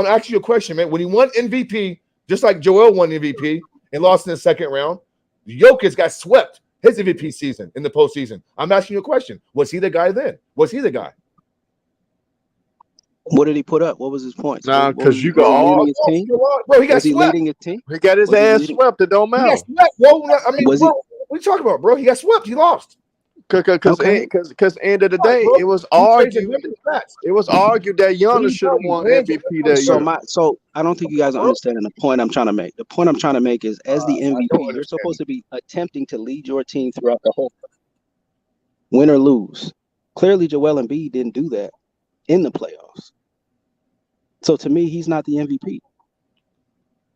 asking you a question, man. When he won MVP, just like Joel won MVP and lost in the second round, Jokic got swept his MVP season in the postseason. I'm asking you a question. Was he the guy then? Was he the guy? What did he put up? What was his points? Nah, because you got all all. his team. Bro, he got Was he swept. leading his team? He got his Was he ass leading? swept. It don't He matter. got swept, bro. I mean, Was bro, he? what are you talking about, bro? He got swept. He lost. Because Okay. end of the day, Bro, it was he plays the argued. Democrats. It was argued that What are Giannis you should have talking, won man? MVP that So year. so I don't think you guys are understanding the point I'm trying to make. The point I'm trying to make is, as the I don't MVP, you're understand. supposed to be attempting to lead your team throughout the whole, win or lose. Clearly, Joel Embiid didn't do that in the playoffs. So to me, he's not the MVP.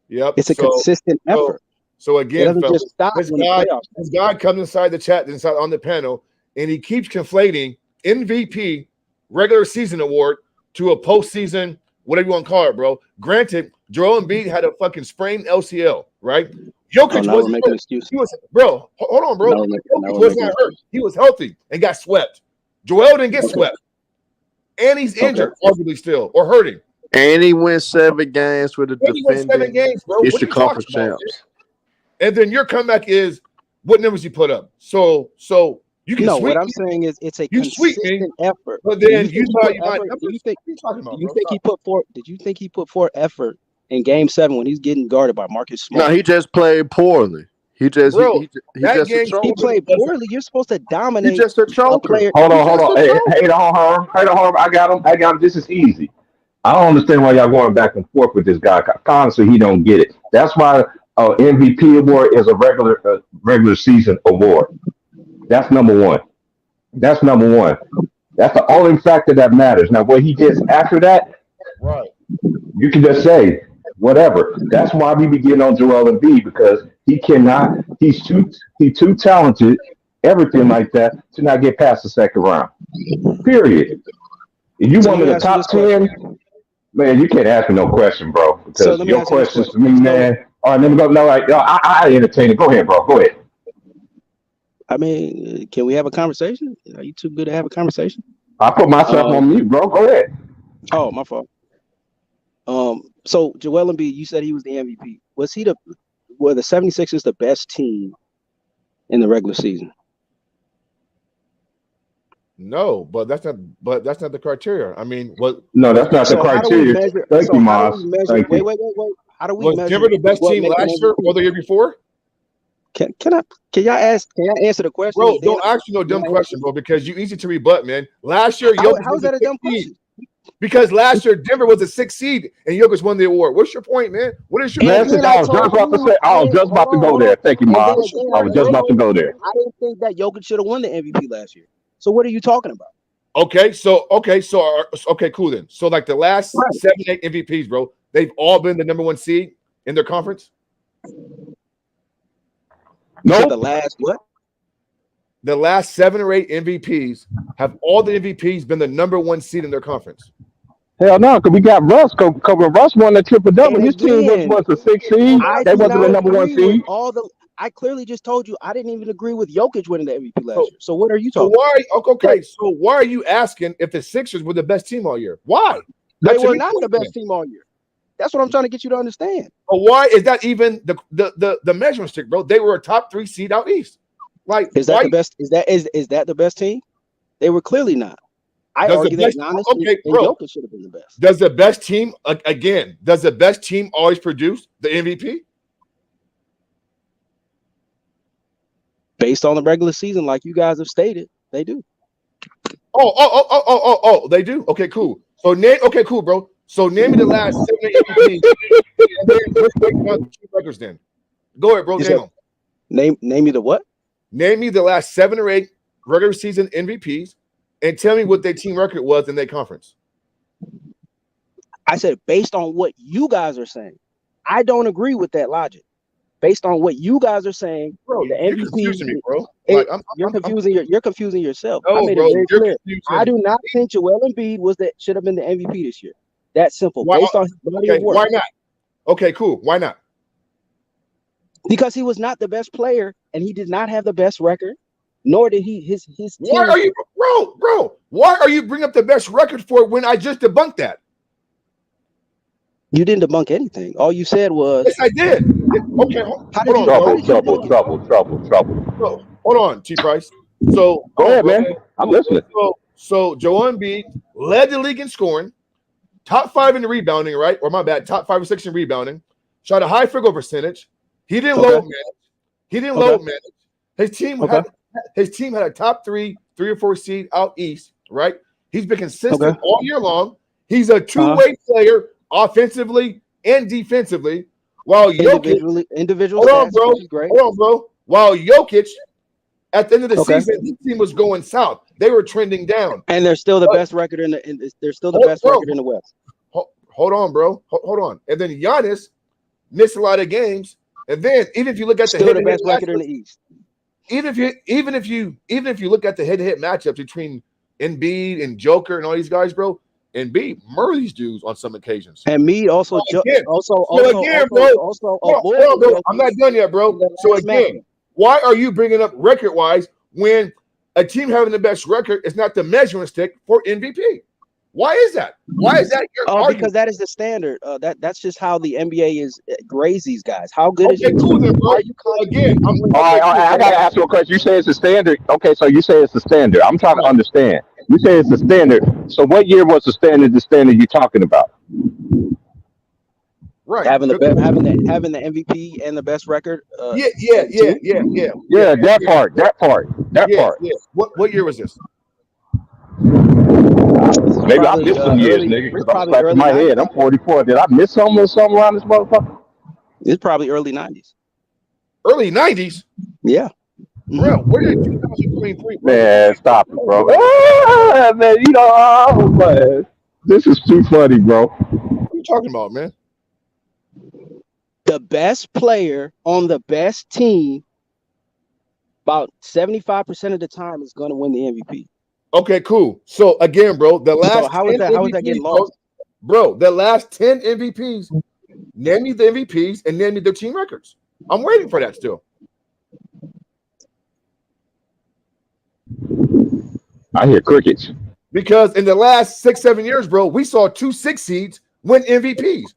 Yep. It's a consistent effort. So It again, doesn't fellas, just stop this when the playoffs. guy comes inside the chat, inside on the panel, and he keeps conflating MVP regular season award to a postseason, whatever you want to call it, bro. Granted, Joel Embiid had a fucking sprained LCL, right? Jokic Now we're wasn't making hurt. excuses. He was, bro. Hold on, bro. Now we're Jokic was making not hurt. He was healthy and got swept. Joel didn't get swept, and he's injured, arguably still, or hurting. And he went 7 games with the And he won 7 defending games, bro. What are Eastern you talking Conference about, man? champs. And then your comeback is what numbers you put up. So you can No, sweep what I'm me, saying is it's a you sweep me, consistent effort. but Do then you you think he thought put you might. effort? Do you think? What are you talking about, Do you bro? think he put forth? Did you think he put forth effort in Game 7 when he's getting guarded by Marcus Smart? No, he just played poorly. He just Bro, he that just game a choker. He played poorly. You're supposed to He dominate just a a choker. player. Hold He on. just a Hey, choker. hold on. I got him. This is easy. I don't understand why y'all going back and forth with this guy. Honestly, he don't get it. That's why MVP award is a regular season award. That's number one. That's the only factor that matters. Now, what he gets after that, right? you can just say whatever. That's why we be getting on Joel Embiid because he cannot. He's too talented, everything like that, to not get past the second round. Period. If you So one let of me the ask you top this question. 10, man, you can't ask me no question, bro. So Because let me your ask you this questions to question. me, So, man. All right, let me go. No, like, I entertain it. Go ahead, bro. Go ahead. I mean, can we have a conversation? Are you too good to have a conversation? I put myself on mute, bro. Go ahead. Oh, my fault. So Joel Embiid, you said he was the MVP. Were the 76ers the best team in the regular season? No, but that's not the criteria. I mean, what? No, that's not the So how do we criteria. measure? Thank So you, how do Maz. we measure? Thank Wait. you. How do we Was measure Denver the best what team makes an last year MVP? or the year before? Can y'all answer the question? Bro, And then don't ask you no dumb answer. question, bro, because you easy to rebut, man. Last year, Jokic How was is that the a dumb 6th seed. question? Because last year Denver was a 6th seed and Jokic won the award. What's your point, man? What is your And point? Listen, then I I was told just about to you, say. I was and just about to go hold there. on. Thank you, And then Maz. again, I was just about to go there. I didn't think that Jokic should have won the MVP last year. So what are you talking about? Okay, cool then. So like the last 7, 8 MVPs, bro, they've all been the number 1 seed in their conference. No, The last what? The last 7 or 8 MVPs have all the MVPs been the number 1 seed in their conference. hell no, because we got Russ. When Russ won the triple double, And his team again, was the 6th seed. I They do wasn't the not number 1 agree with seed. all the. I clearly just told you I didn't even agree with Jokic winning the MVP last So- year. So what are you So talking? why are you asking if the Sixers were the best team all year? Why? They That should were be not the clear. best team all year. That's what I'm trying to get you to understand. But why is that even the measuring stick, bro? They were a top 3 seed out east. Like, Is that why? the best? Is that the best team? They were clearly not. I Does the argue that best- Giannis okay, and bro. Jokic should have been the best. Does the best team does the best team always produce the MVP? Based on the regular season, like you guys have stated, they do. Oh, they do. Okay, cool. So okay, cool, bro. So name me the last 7 MVPs. And then let's break down the 2 records then. Go ahead, bro. You Name them. Name me the what? Name me the last 7 or 8 regular season MVPs and tell me what their team record was in their conference. I said, based on what you guys are saying. I don't agree with that logic. Based on what you guys are saying, Bro, the you're MVP. confusing me, bro. Like You're confusing yourself. I no, made bro, it very you're clear. confusing. I do not think Joel Embiid should have been the MVP this year. That's simple. Why, Based on his body of work. why not? Okay, cool. Why not? Because he was not the best player, and he did not have the best record, nor did he his team. Why are you, bro? Why are you bringing up the best record for it when I just debunked that? You didn't debunk anything. All you said was, Yes, I did. Okay, how did hold on, Trouble. bro. Hold on, T Price. So Go ahead, man. I'm listening. So Joel Embiid led the league in scoring, top 5 in the rebounding, right? Or my bad, top 5 or 6 in rebounding. Shot a high field goal percentage. He didn't load manage. His team had a top 3 or 4 seed out east, right? He's been consistent all year long. He's a two-way player, offensively and defensively. While Jokic, individual hold on, stats, bro. which is great. Hold on, bro. While Jokic, at the end of the season, his team was going south. They were trending down, and they're still the best record in the. They're still the best record in the West. Hold on, bro. Hold on. And then Giannis missed a lot of games. And then even if you look at the best record in the East. Even if you look at the head-to-head matchups between Embiid and Joker and all these guys, bro, Embiid murder these dudes on some occasions. Embiid also, bro, I'm not done yet, bro. So again, why are you bringing up record-wise when a team having the best record is not the measuring stick for MVP? Why is that? Why is that your argument? Because that is the standard. That's just how the NBA grades these guys. How good is your cool then, bro. Again, all right, I gotta ask you a question. You say it's a standard. Okay, so you say it's a standard. I'm trying to understand. You say it's a standard. So what year was the standard you're talking about? Right. Having the MVP and the best record. Yeah. That part. Yeah. What year was this? Maybe I missed some years, nigga, because I'm scratching my head. I'm 44. Did I miss something around this motherfucker? It's probably early 90s. Early 90s? Yeah. Bro, where did 2023? Man, stop it, bro. Man, man. This is too funny, bro. What are you talking about, man? The best player on the best team, about 75% of the time, is going to win the MVP. Okay, cool. So again, bro, the last how is that getting lost? Bro, the last 10 MVPs, name me the MVPs and name me their team records. I'm waiting for that still. I hear crickets. Because in the last 6-7 years, bro, we saw 2 6 seeds win MVPs.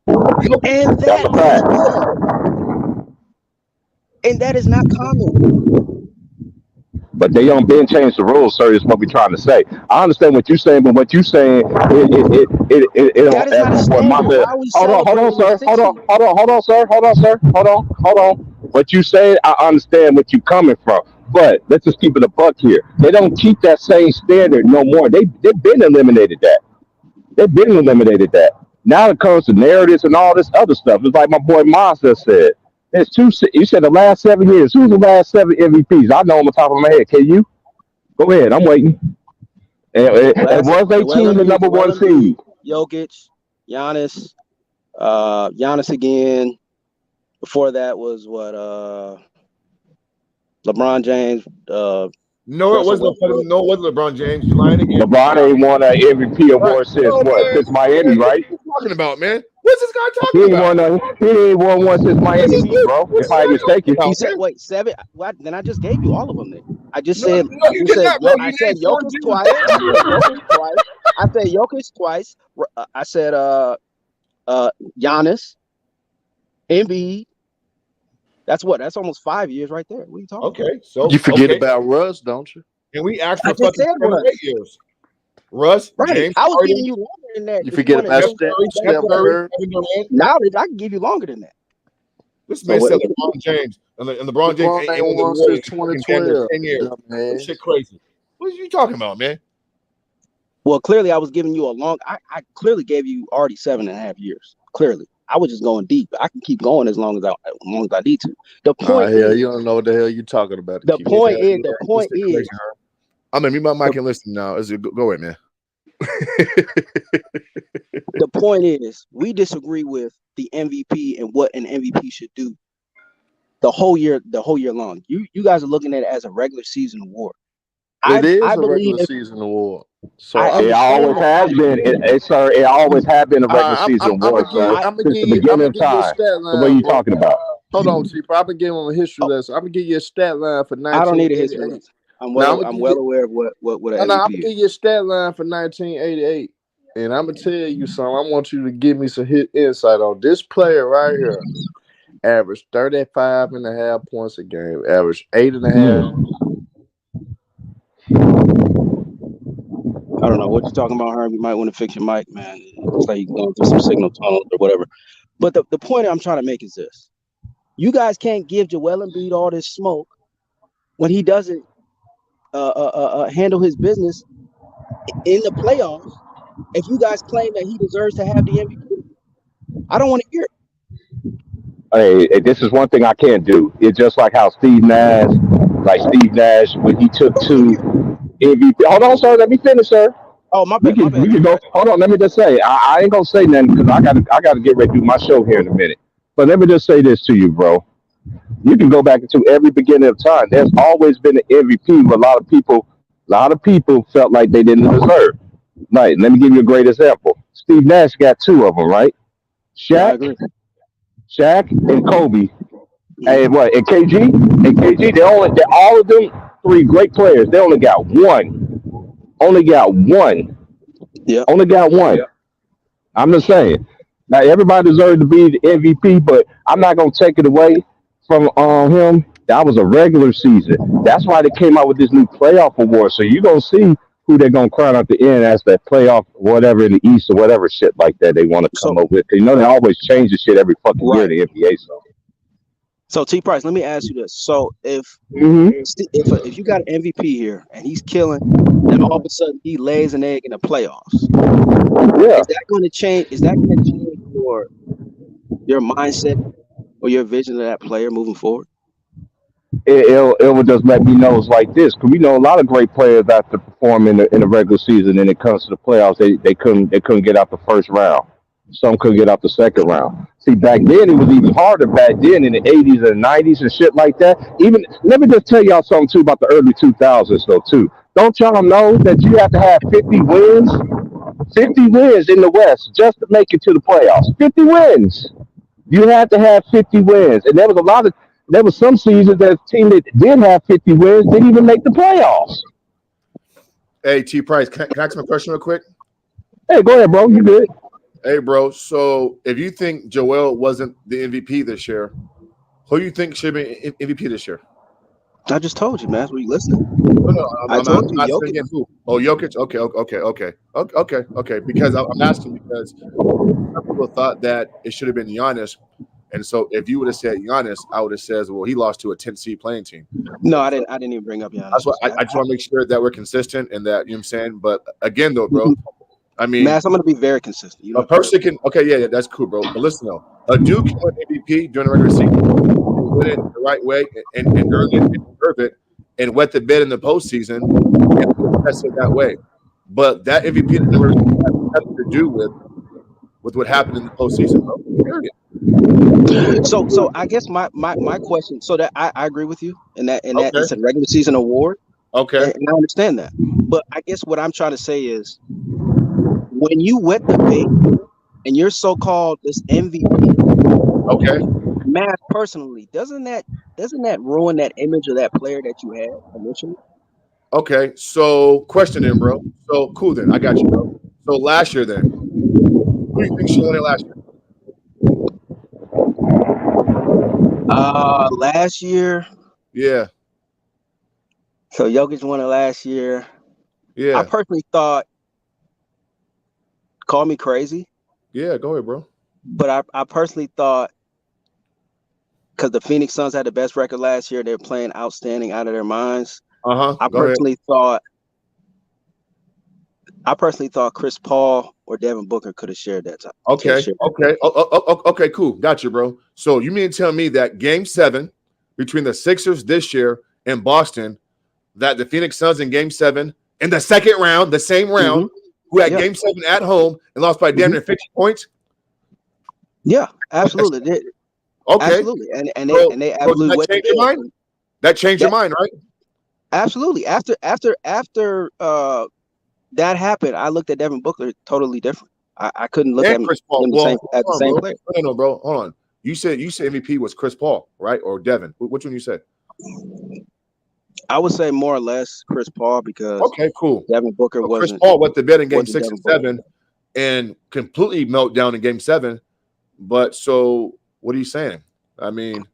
And that is not common. But they don't been change the rules, sir, is what we're trying to say. I understand what you're saying, but what you're saying, that is not a standard. Hold on. What you say, I understand what you're coming from. But let's just keep it a buck here. They don't keep that same standard no more. They've been eliminated that. Now it comes to narratives and all this other stuff. It's like my boy Mazda said. There's 2. You said the last 7 years. Who's the last 7 MVPs? I know on the top of my head. Can you? Go ahead. I'm waiting. It was 18 the number 1 seed. Jokic, Giannis, Giannis again. Before that was what? LeBron James. No, it wasn't LeBron James. You lying again? LeBron ain't won an MVP award since Miami, right? What are you talking about, man? What's this guy talking about? He ain't won one since Miami, bro. If I'm mistaken. You said, wait, 7? What? Then I just gave you all of them. Then I just said, I said Jokic twice. I said Jokic twice. I said Giannis, Embiid. That's almost 5 years right there. What are you talking about? Okay, so you forget about Russ, don't you? And we asked for fucking 7 or 8 years. Russ, right? James I was giving you longer than that. You forget about Steph Curry. Knowledge, I can give you longer than that. This man said LeBron James, and LeBron James ain't won since 2012. 10 years. This shit crazy. What are you talking about, man? Well, clearly, I was giving you I clearly gave you already 7.5 years. Clearly. I was just going deep. I can keep going as long as I need to. The point is, you don't know what the hell you're talking about. The point is. I'm gonna mute my mic and listen now. Go ahead, man. The point is, we disagree with the MVP and what an MVP should do the whole year long. You guys are looking at it as a regular season award. It is I a regular believe if season award. So I I'm It understand always that. has been, sir. It always has been a regular season I'm award, sir, I since the beginning of give you a time. stat So what are line, you bro. talking about? Hold on, Chief. I've been giving him a history oh, lesson. I'm gonna give you a stat line for I don't need a history 1988. lesson. I'm Now well aware of what an I'm gonna MVP give is. you a stat line for 1988, and I'm gonna tell you something. I want you to give me some insight on this player right here. Averaged 35.5 points a game. Averaged 8.5. I don't know what you're talking about, Herb. You might want to fix your mic, man. It looks like you're going through some signal tunnels or whatever. But the point I'm trying to make is this: you guys can't give Joel Embiid all this smoke when he doesn't handle his business in the playoffs. If you guys claim that he deserves to have the MVP, I don't want to hear it. Hey, this is one thing I can't do. It's just like how Steve Nash, when he took Go ahead, two hear it. MVP. Hold on, sir. Let me finish, sir. Oh, my We bad, my can bad. we can go. Hold on. Let me just say, I ain't gonna say nothing because I gotta get ready to do my show here in a minute. But let me just say this to you, bro. You can go back into every beginning of time. There's always been an MVP, but a lot of people felt like they didn't deserve. Right. Let me give you a great example. Steve Nash got two of them, right? Yeah, I Shaq, agree. Shaq, and Kobe. Mhm. And what? And KG. They all of them three great players. They only got one. Only got one. Yep. Only got one. I'm just saying. Now everybody deserves to be the MVP, but I'm not gonna take it away from him. That was a regular season. That's why they came out with this new playoff award. So you're gonna see who they're gonna crown at the end as that playoff, whatever in the East or whatever shit like that they want to So come up with. You know they always change the shit every fucking year right. in the NBA. So So T Price, let me ask you this. So hmm if you got an MVP here and he's killing, and all of a sudden he lays an egg in the playoffs, yeah, is that going to change? Is that going to change your mindset or your vision of that player moving forward? it will just let me know it's like this because we know a lot of great players after perform in the regular season and it comes to the playoffs they couldn't get out the first round. Some couldn't get out the second round. See, back then it was even harder. Back then in the '80s and '90s and shit like that. Even let me just tell y'all something too about the early 2000s though too. Don't y'all know that you have to have 50 wins, 50 wins in the West just to make it to the playoffs? 50 wins. You had to have 50 wins. And there was some seasons that a team that did have 50 wins didn't even make the playoffs. Hey, T Price, can I ask my question real quick? Hey, go ahead, bro. You good? Hey, bro. So if you think Joel wasn't the MVP this year, who do you think should be MVP this year? I just told you, man. Were you listening? No, I I'm told you, asking Jokic. again. Who? Oh, Jokic. Okay. Because I'm asking because some people thought that it should have been Giannis, and so if you would have said Giannis, I would have said, well, he lost to a 10 seed playing team. No, And I so didn't. I didn't even bring up that's Giannis. why I just want to make sure that we're consistent and that you know what I'm saying. But again, though, bro, I mean, Mass, I'm going to be very consistent. You don't a have to worry person about can okay, yeah, that's cool, bro. But listen though, a dude can win MVP during the regular season and win it the right way and earn it and deserve it and wet the bed in the postseason and test it that way. But that MVP in the regular season has nothing to do with what happened in the postseason, bro. Period. it. So I guess my question. So that I agree with you in that Okay. it's a regular season award, Okay. and I understand that. But I guess what I'm trying to say is when you wet the bait and you're so-called this MVP, Okay. Mass personally, doesn't that ruin that image of that player that you had initially? Okay. So question then, bro. So cool then. I got you, bro. So last year then, who do you think should win it last Last year, year? so Jokic won it last year. Yeah. I Yeah. personally thought, call me crazy, Yeah. Go ahead, bro. but I personally thought because the Phoenix Suns had the best record last year, they were playing outstanding out of their minds. Uh-huh. I Go ahead. personally thought Chris Paul or Devin Booker could have shared that time. Okay. Okay. Cool. Got you, bro. So you mean to tell me that Game 7 between the Sixers this year and Boston, that the Phoenix Suns in Game 7 in the second round, the same round, Mm-hmm. who had Game 7 at home and lost by damn near 50 points? Yeah, absolutely. Okay, absolutely, and they absolutely that changed your mind. That changed your mind, right? Absolutely. After that happened, I looked at Devin Booker totally different. I couldn't look at him Chris Paul. as the same player. No, bro. Hold on. You said MVP was Chris Paul, right? Or Devin? Which one you said? I would say more or less Chris Paul because cool. Devin Booker wasn't. Chris Paul went to bed in Game 6 and 7 and completely melt down in Game 7. But so, what are you saying? I mean,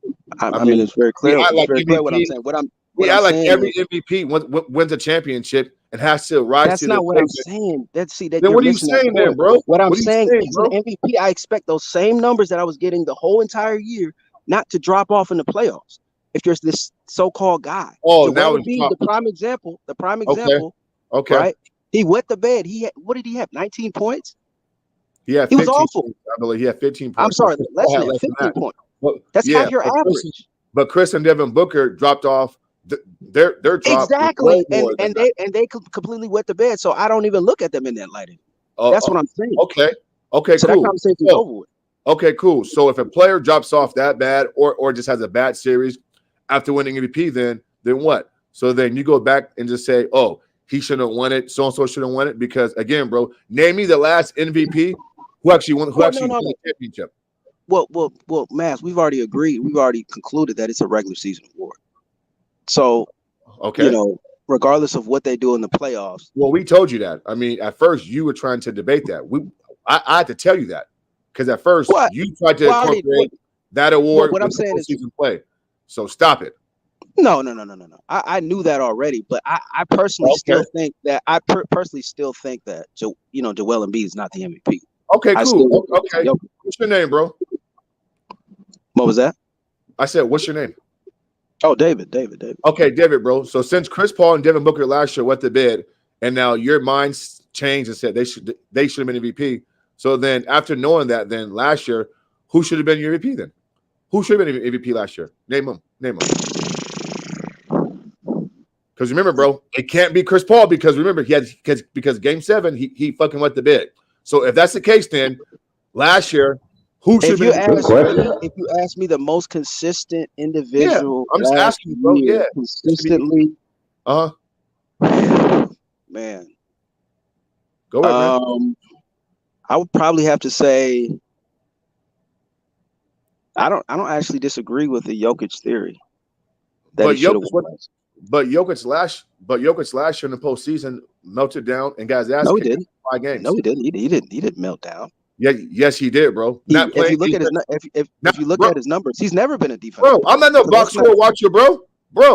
it's very clear. It's very clear what I'm saying. What I'm saying every MVP wins a championship and has to rise. That's not what I'm saying. Then what are you saying, then, bro? What I'm saying is an MVP. I expect those same numbers that I was getting the whole entire year not to drop off in the playoffs. If you're this so-called guy, now the prime example. Okay. Right? He wet the bed. What did he have? 19 points. He was awful. I believe he had 15 points. I'm sorry, less than 15 points. That's half your average. But Chris and Devin Booker dropped off. Their drop exactly, and they completely wet the bed. So I don't even look at them in that light. That's what I'm saying. Okay, so cool. That conversation's over with. Okay, cool. So if a player drops off that bad, or just has a bad series after winning MVP, then what? So then you go back and just say, oh, he shouldn't have won it. So and so should have won it because again, bro, name me the last MVP who actually won the championship. Well, Mass, we've already agreed. We've already concluded that it's a regular season award. So, regardless of what they do in the playoffs. Well, we told you that. I mean, at first you were trying to debate that. I had to tell you that because at first you tried to incorporate that award. What I'm saying is season play. So stop it. No. I knew that already, but I personally still think that Joel Embiid is not the MVP. Okay, cool. Okay, what's your name, bro? What was that? I said, what's your name? Oh, David. Okay, David, bro. So since Chris Paul and Devin Booker last year went to bed, and now your mind's changed and said they should have been MVP. So then, after knowing that, then last year, who should have been your MVP then? Who should have been MVP last year? Name them. Because remember, bro, it can't be Chris Paul because remember because Game 7 he fucking went to bed. So if that's the case, then last year. If you ask me the most consistent individual, I'm just asking you, bro. Yeah, consistently. Man, go ahead, man. I would probably have to say I don't actually disagree with the Jokic theory. But Jokic last year in the postseason melted down and got his ass kicked in 5 games. No, he didn't. He didn't melt down. Yeah, yes, he did, bro. If you look at his numbers, he's never been a defense. Bro, I'm not no box score watcher, bro.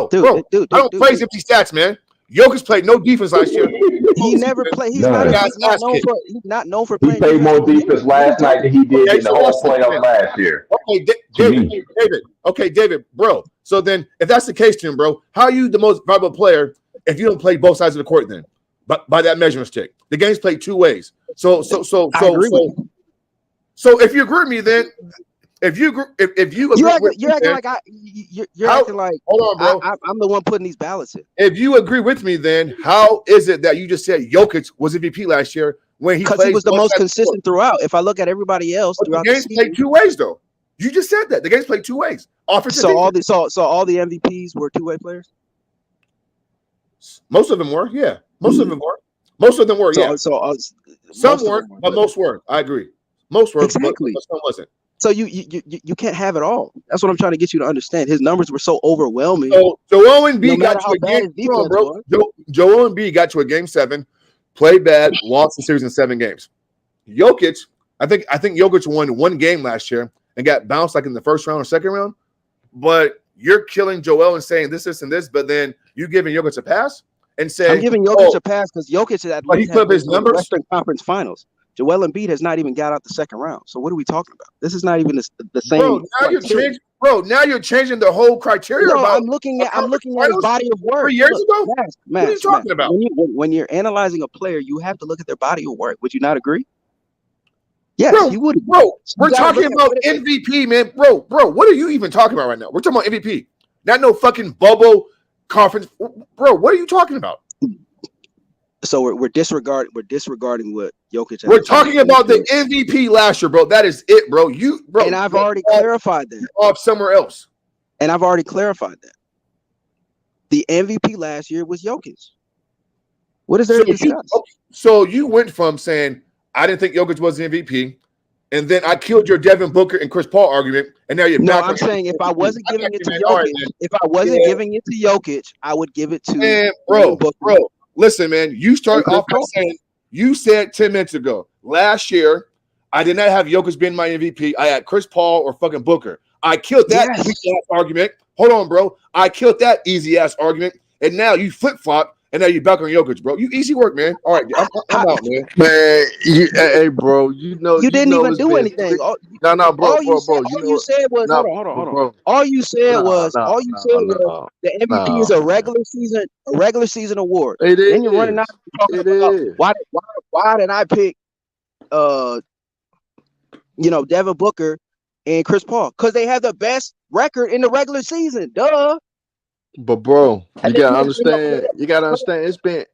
Dude, I don't praise empty stats, man. Jokic played no defense last year. He never played. He's not known for playing. He played more defense last night than he did in the whole playoff last year. Okay, David, bro. So then, if that's the case, then, bro, how are you the most valuable player if you don't play both sides of the court? Then, but by that measurement stick, the game's played 2 ways. So if you agree with me, then you're acting like hold on, bro. I'm the one putting these ballots in. If you agree with me, then how is it that you just said Jokic was MVP last year when he was the most consistent throughout? If I look at everybody else throughout the game's played 2 ways, though. You just said that the game's played 2 ways. So all the MVPs were 2-way players. Most of them were, yeah. Most of them were, yeah. Some weren't, but most were. I agree. Most were, exactly. But some wasn't. So you can't have it all. That's what I'm trying to get you to understand. His numbers were so overwhelming. So Joel Embiid got to a game, bro. Joel Embiid got to a Game 7, played bad, lost the series in 7 games. Jokic, I think Jokic won 1 game last year and got bounced like in the first round or second round. But you're killing Joel and saying this, and this, but then you giving Jokic a pass and say I'm giving Jokic a pass because Jokic at he put up his numbers. Western Conference Finals. Joel Embiid has not even got out the second round. So what are we talking about? This is not even the same. Now you're changing the whole criteria. No, I'm looking at his body of work. 3 years ago. What are you talking about? When you're analyzing a player, you have to look at their body of work. Would you not agree? Yes, you would. Bro, we're talking about MVP, man. Bro, what are you even talking about right now? We're talking about MVP, not no fucking bubble conference. Bro, what are you talking about? So we're disregarding what Jokic has We're achieved. talking about the MVP last year, bro. That is it, bro. And I've already clarified that. Off somewhere else. And I've already clarified that. The MVP last year was Jokic. What is there to discuss? So you went from saying I didn't think Jokic was the MVP, and then I killed your Devin Booker and Chris Paul argument, and now you're back. No, I'm saying if I wasn't giving it to Jokic, I would give it to bro. Listen, man, you started off by saying you said 10 minutes ago, last year, I did not have Jokic being my MVP. I had Chris Paul or fucking Booker. I killed that easy ass argument. Hold on, bro. I killed that easy ass argument. And now you flip flop, and now you're back on Jokic, bro. You easy work, man. All right, I'm out, man. Man, hey, bro, you didn't even do anything. Bro. All you said was hold on. All you said was the MVP is a regular season award. It is. Then you're running out talking about why did I pick Devin Booker and Chris Paul? Because they have the best record in the regular season. Duh. But bro, you gotta understand.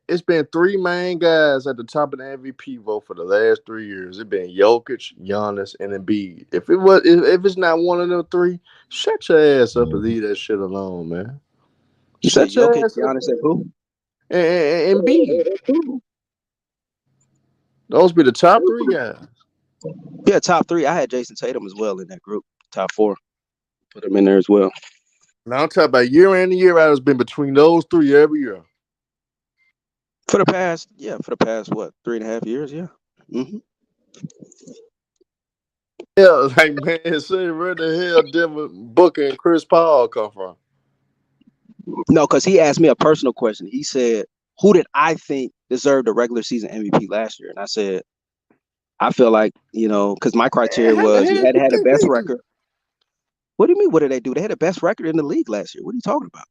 It's been three main guys at the top of the MVP vote for the last 3 years. It's been Jokic, Giannis, and Embiid. If it's not one of them three, shut your ass up and leave that shit alone, man. Shut your ass up. Giannis and who? And Embiid. Those be the top three guys. Yeah, top three. I had Jason Tatum as well in that group. Top four. Put him in there as well. Now I'm talking about year in and year out. It's been between those three every year. For the past, what, 3.5 years? Yeah. Mm-hmm. Yeah, like man, say where the hell Devin Booker and Chris Paul come from? No, because he asked me a personal question. He said, "Who did I think deserved the regular season MVP last year?" And I said, "I feel like because my criteria was you had to have the best record." What do you mean? What did they do? They had the best record in the league last year. What are you talking about?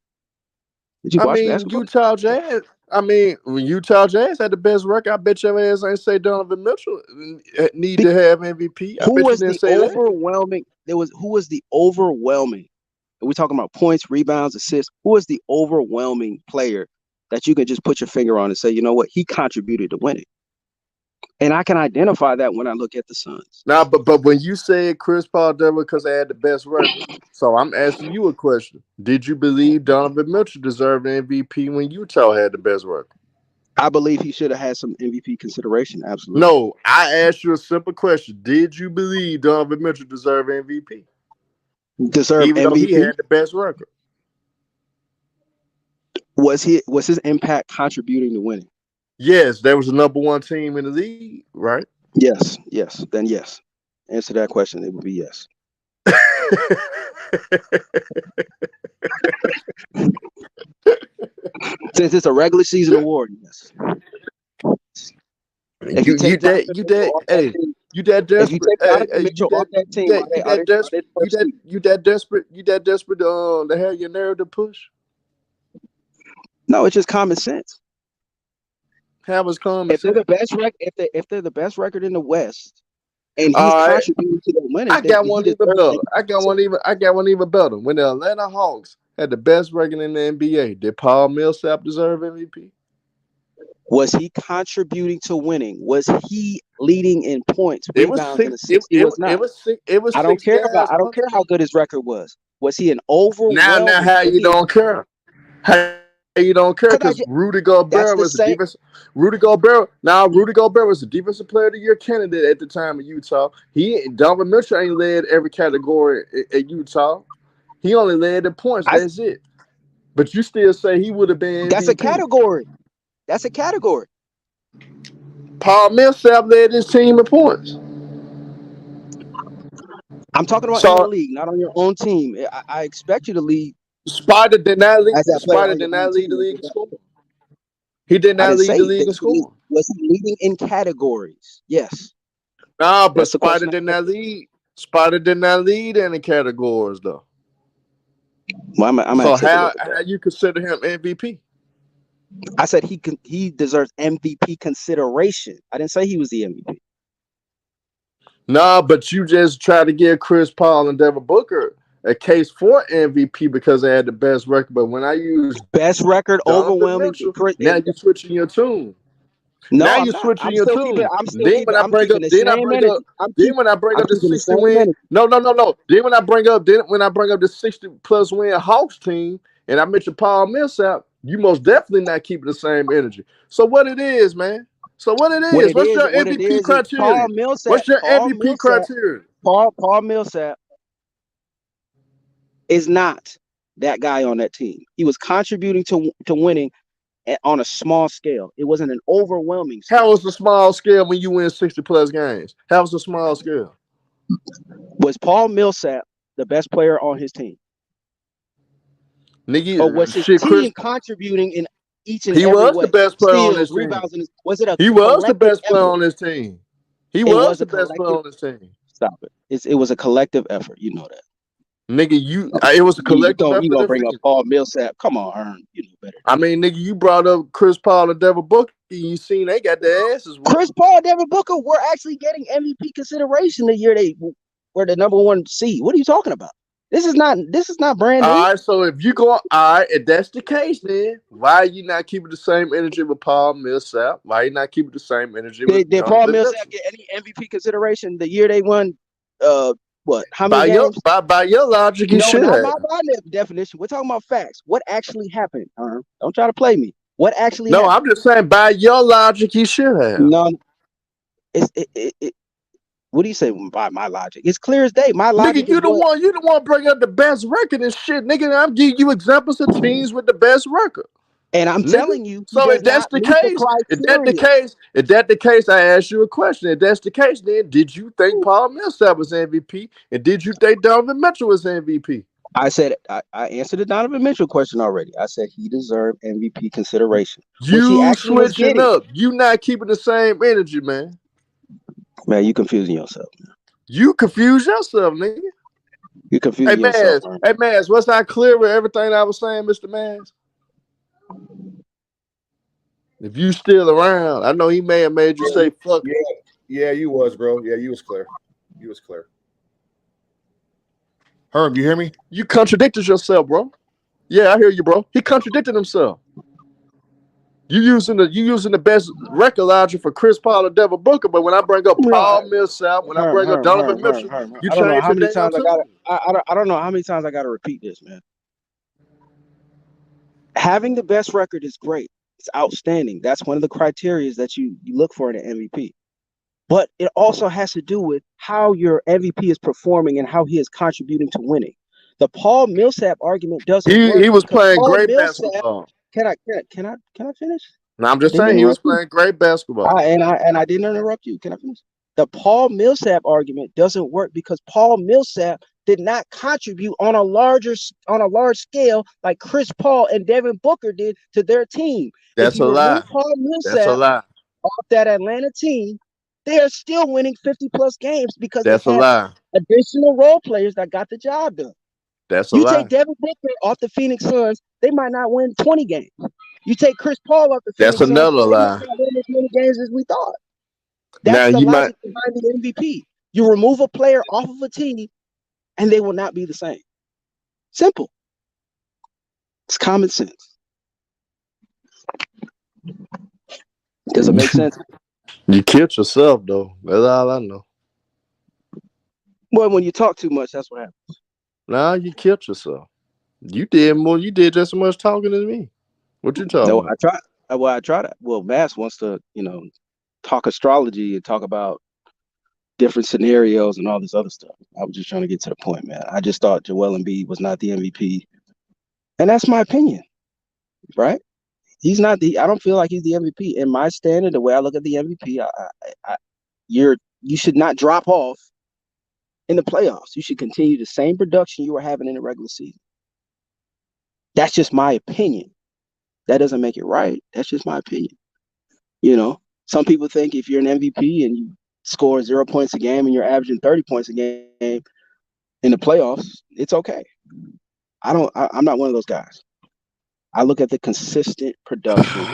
Did you watch basketball? Utah Jazz. When Utah Jazz had the best record, I bet your ass ain't say Donovan Mitchell need to have MVP. Who was the overwhelming? Who was the overwhelming? We're talking about points, rebounds, assists. Who was the overwhelming player that you can just put your finger on and say, you know what, he contributed to winning? And I can identify that when I look at the Suns. Now, but when you said Chris Paul Denver because they had the best record, so I'm asking you a question. Did you believe Donovan Mitchell deserved an MVP when Utah had the best record? I believe he should have had some MVP consideration. Absolutely. No, I asked you a simple question. Did you believe Donovan Mitchell deserved MVP? Even though he had the best record. Was his impact contributing to winning? Yes, there was the number one team in the league, right? Yes. Then yes. Answer that question, it would be yes. Since it's a regular season award, yes. You that desperate to have your narrative push? No, it's just common sense. Have us common sense. If they're the best record in the West, and he's contributing to the winning, I got one even better. I got one even better. When the Atlanta Hawks had the best record in the NBA, did Paul Millsap deserve MVP? Was he contributing to winning? Was he leading in points, rebounds, and assists? He was not. I don't care how good his record was. Was he an overwhelming? Now how you don't care? You don't care because Rudy Gobert was the defense. Rudy Gobert was the defensive player of the year candidate at the time in Utah. Donovan Mitchell ain't led every category at Utah. He only led the points. That's it. But you still say he would have been. That's MVP. That's a category. Paul Millsap led his team in points. I'm talking about in the league, not on your own team. I expect you to lead. Spider did not lead the league in scoring. He did not lead the league in scoring. Was he leading in categories? Yes. No, but Spider did not lead. Spider did not lead any categories though. Well, so how you consider him MVP? I said he deserves MVP consideration. I didn't say he was the MVP. No, but you just try to give Chris Paul and Devin Booker a case for MVP because they had the best record. But when I use best record overwhelming, now you're switching your tune. No, Now I'm you're not. switching your tune. I'm keeping the same energy. Then when I bring I'm up the keeping the 60 same win, energy. no. Then when I bring up the 60+ win Hawks team, and I mention Paul Millsap, you most definitely not keeping the same energy. So what it is, man? So what it What is? it What's is, your MVP is Paul criteria? Millsap. What's your MVP criteria? Paul Millsap is not that guy on that team. He was contributing to winning on a small scale. It wasn't an overwhelming scale. How was the small scale when you win 60+ games? How was the small scale? Was Paul Millsap the best player on his team? Nigga, Or was his team contributing in each and he every was the way? best player on Steals, his team. rebounds, and was it a He was the collective best player effort? on his team. He It was was the a best player collective. on his team. Stop it. It was a collective effort. You know that. Nigga, it was a collective effort. You gonna bring up Paul Millsap? Come on, Ern. You know better. I mean, nigga, you brought up Chris Paul and Devin Booker. You seen they got their asses whooped. Chris Paul, Devin Booker were actually getting MVP consideration the year they were the #1 seed. What are you talking about? This is not brand new. All right, so if if that's the case, then why are you not keeping the same energy with Paul Millsap? Why are you not keeping the same energy with Did Paul Donovan Millsap Mitchell? get any MVP consideration the year they won? What? How many games? By your logic, he should have. Not by definition. We're talking about facts. What actually happened? Don't try to play me. What actually happened? No, I'm just saying by your logic, he should have. No, what do you say by my logic? It's clear as day. My logic Nigga, you the one bring up the best record and shit, nigga. I'm giving you examples of teams with the best record. And I'm telling you, so if that's the case, I ask you a question. If that's the case, then did you think Paul Millsap was MVP, and did you think Donovan Mitchell was MVP? I said I answered the Donovan Mitchell question already. I said he deserved MVP consideration. You switching up. You not keeping the same energy, man. Man, you confusing yourself. You confuse yourself, nigga. You confusing yourself. Hey, Maz, was I clear with everything I was saying, Mr. Maz? If you still around, I know he may have made you say fuck. Yeah, you was, bro. Yeah, you was clear. You was clear. Herb, you hear me? You contradicted yourself, bro. Yeah, I hear you, bro. He contradicted himself. You using the best record logic for Chris Paul and Devin Booker, but when I bring up Paul Millsap, when I bring up Donovan Mitchell, you change your damn tune. I don't know how many times I got to repeat this, man. Having the best record is great. It's outstanding. That's one of the criteria that you look for in an MVP. But it also has to do with how your MVP is performing and how he is contributing to winning. The Paul Millsap argument doesn't work. He was playing great basketball. Can I finish? No, I'm just saying he was playing great basketball. And I didn't interrupt you. Can I finish? The Paul Millsap argument doesn't work because Paul Millsap did not contribute on a large scale like Chris Paul and Devin Booker did to their team. That's a lie. Paul Millsap That's a lie. Off that Atlanta team, they are still winning 50+ games because that's a lie. Additional role players that got the job done. That's a lie. You take Devin Booker off the Phoenix Suns, they might not win 20 games. You take Chris Paul off the Phoenix Suns, lie. They might not win as many games as we thought. That's the logic behind the MVP. You remove a player off of a team, and they will not be the same. Simple. It's common sense. Does it make sense? You killed yourself, though. That's all I know. Well, when you talk too much, that's what happens. Nah, you killed yourself. You did more. You did just as much talking as me. What you talking about? I tried. Well, Mass wants to, talk astrology and talk about different scenarios and all this other stuff. I was just trying to get to the point, man. I just thought Joel Embiid was not the MVP. And that's my opinion, right? He's not I don't feel like he's the MVP. In my standard, the way I look at the MVP, you should not drop off in the playoffs. You should continue the same production you were having in the regular season. That's just my opinion. That doesn't make it right. That's just my opinion. Some people think if you're an MVP and you score 0 points a game and you're averaging 30 points a game in the playoffs, it's okay. I'm not one of those guys. I look at the consistent production.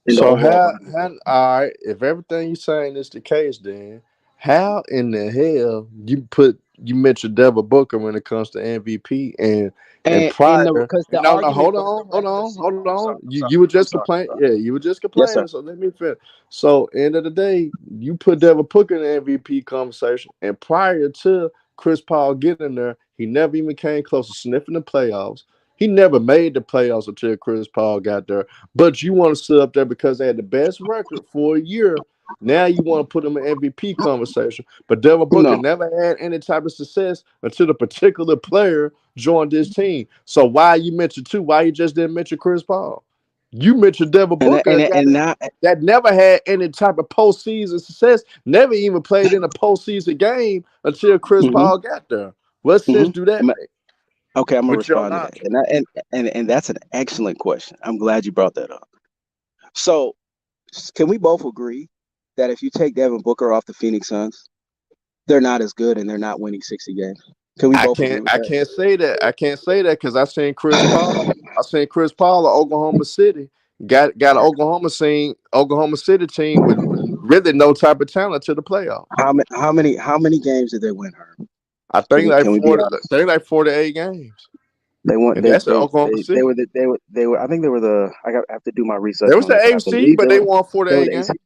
So all right, if everything you're saying is the case, then how in the hell you put you mentioned Devin Booker when it comes to MVP and And prior. because the No, argument hold for on, the hold regular on, season. hold I'm sorry. on. You were I'm just sorry. complaining. Yeah, you were just Yes, sir. complaining. So let me finish. So end of the day, you put Devin Booker in the MVP conversation, and prior to Chris Paul getting there, he never even came close to sniffing the playoffs. He never made the playoffs until Chris Paul got there. But you want to sit up there because they had the best record for a year. Now you want to put them in MVP conversation. But Devin Booker No. never had any type of success until the particular player joined this team. So why you mentioned two? Why you just didn't mention Chris Paul? You mentioned Devin And that, Booker, a guy and now, that never had any type of postseason success, never even played in a postseason game until Chris hmm Paul got there. What sense do that make okay, I'm gonna with your respond to that. logic? And that's an excellent question. I'm glad you brought that up. So, can we both agree that if you take Devin Booker off the Phoenix Suns, they're not as good and they're not winning 60 games? Can we both agree with I that? can't say that. I can't say that because I seen Chris Paul. I seen Chris Paul at Oklahoma City. Got an Oklahoma City team with really no type of talent to the playoffs. How many games did they win, Herb? I Can think we like can we be 40, honest? 48 games. They won. And that's in Oklahoma They City. were they were. I think they were the. I have to do my They research was on the this. I eighth seed, believe but they they were. won They were 48 the games. AC.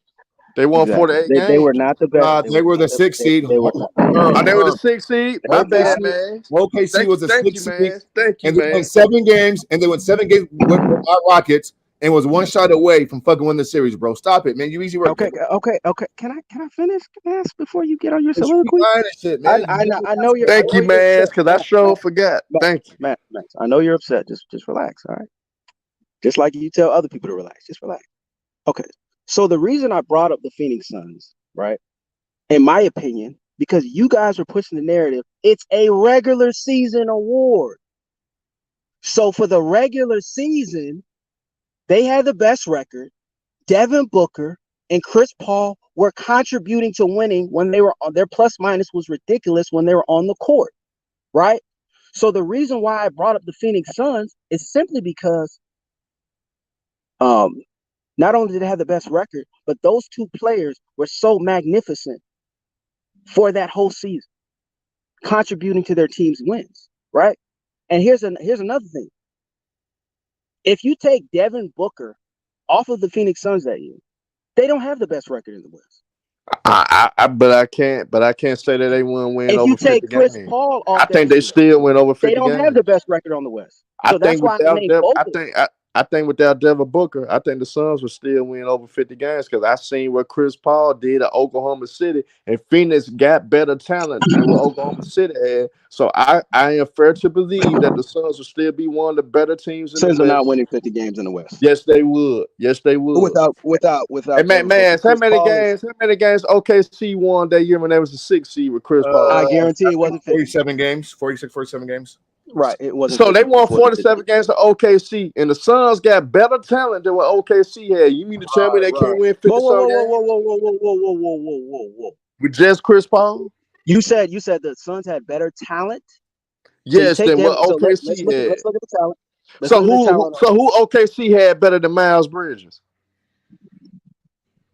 They won Exactly. 48 They were games. not the best. Nah, They they were were not the the. sixth seed. They were Oh, Herm, they were the Herm. sixth seed. My bad, OKC, man. OKC was the Thank you, sixth seed, man. Thank you, and they won man. 7 games, and they won 7 games with our Rockets, and was one shot away from fucking winning the series, bro. Stop it, man. You easy work. Okay. Can I finish? Can I ask before you get on your You be soliloquy? lying and shit, man. You never I know answer you're. I Thank know you, you're man. upset. Because I sure forgot. Thank you. Max. I know you're upset. Just relax. All right. Just like you tell other people to relax. Just relax. Okay. So the reason I brought up the Phoenix Suns, right? In my opinion, because you guys are pushing the narrative, it's a regular season award. So for the regular season, they had the best record. Devin Booker and Chris Paul were contributing to winning when they were on their plus minus was ridiculous when they were on the court, right? So the reason why I brought up the Phoenix Suns is simply because um not only did they have the best record, but those two players were so magnificent for that whole season, contributing to their team's wins, right? And here's another thing. If you take Devin Booker off of the Phoenix Suns that year, they don't have the best record in the West. But I can't say that they wouldn't win If you over take 50 Chris games. Paul I off that think they year, still win over they 50 don't have the games. best record on the West. I So that's think why I without named Dev, both of them. I think without Devin Booker, I think the Suns would still win over 50 games because I seen what Chris Paul did at Oklahoma City, and Phoenix got better talent than what Oklahoma City had. So I am fair to believe that the Suns will still be one of the better teams in the Suns are not West. winning 50 games in the West Yes, they would. Yes, they would. without And Devin Booker. man, Chris Paul is. how many games OKC won that year when they was the sixth seed with Chris Paul? I guarantee I it think wasn't 50. 47 games, 46, 47 games. Right, it wasn't So they 50. won It wasn't 50. 47 games to OKC, and the Suns got better talent than what OKC had. You mean to tell me they Right. can't win Whoa, 50 whoa, some whoa, whoa, games whoa, whoa, whoa, whoa, whoa, whoa, whoa, whoa, whoa, whoa. with just Chris Paul? You said the Suns had better talent. So you Yes, take than Devin. what So OKC had. let's look at the talent. Let's So look at the talent. who OKC had better than Miles Bridges?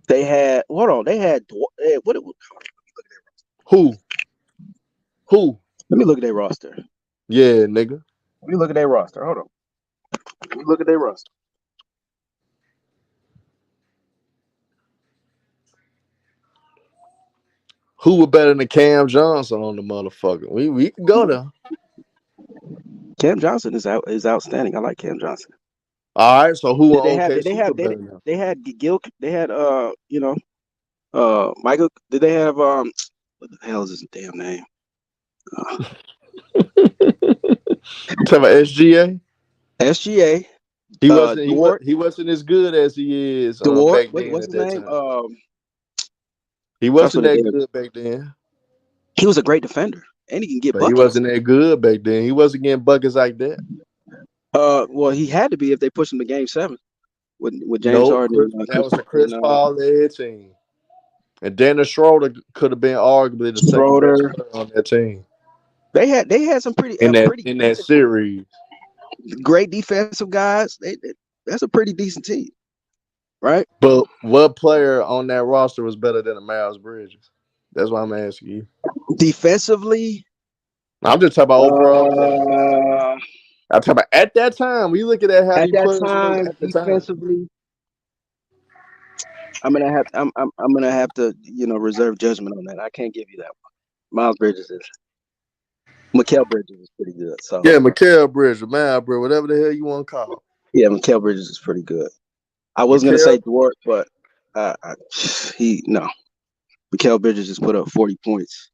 They had. Hold on. They had what? Who? Who? Let me look at their roster. Yeah, nigga. Let me look at their roster. Hold on. Let me look at their roster. Who was better than Cam Johnson on the motherfucker? We can go there. Cam Johnson is outstanding. I like Cam Johnson. All right, so who Did on they have? Did they OKC have? was better than him? They had Gil. They had Michael. Did they have what the hell is his damn name? Tell me SGA. SGA. Dort. He wasn't as good as he is Dort. back then What's at his that name? time. He Starts wasn't with an that M. good back then. He was a great defender, and he can get But he buckets. wasn't that good back then. He wasn't getting buckets like that. Well, he had to be if they pushed him to Game 7 with James No, Harden and that Chris was a and Chris Paul led team. And Dennis Schroeder could have been arguably the second best Schroeder. player on that team They had some pretty in that series. great defensive guys. That's a pretty decent team, right? But what player on that roster was better than a Miles Bridges? That's why I'm asking you. Defensively, I'm just talking about overall though. Uh, I'm talking about at that time. We look at how at these that players was time, at the time. defensively, I'm gonna have to reserve judgment on that. I can't give you that one. Mikal Bridges is pretty good. So Yeah, Mikal Bridges, Mal Bridges, whatever the hell you want to call. yeah, Mikal Bridges is pretty good. I was gonna Mikal. say Dwart, but Mikal Bridges just put up 40 points,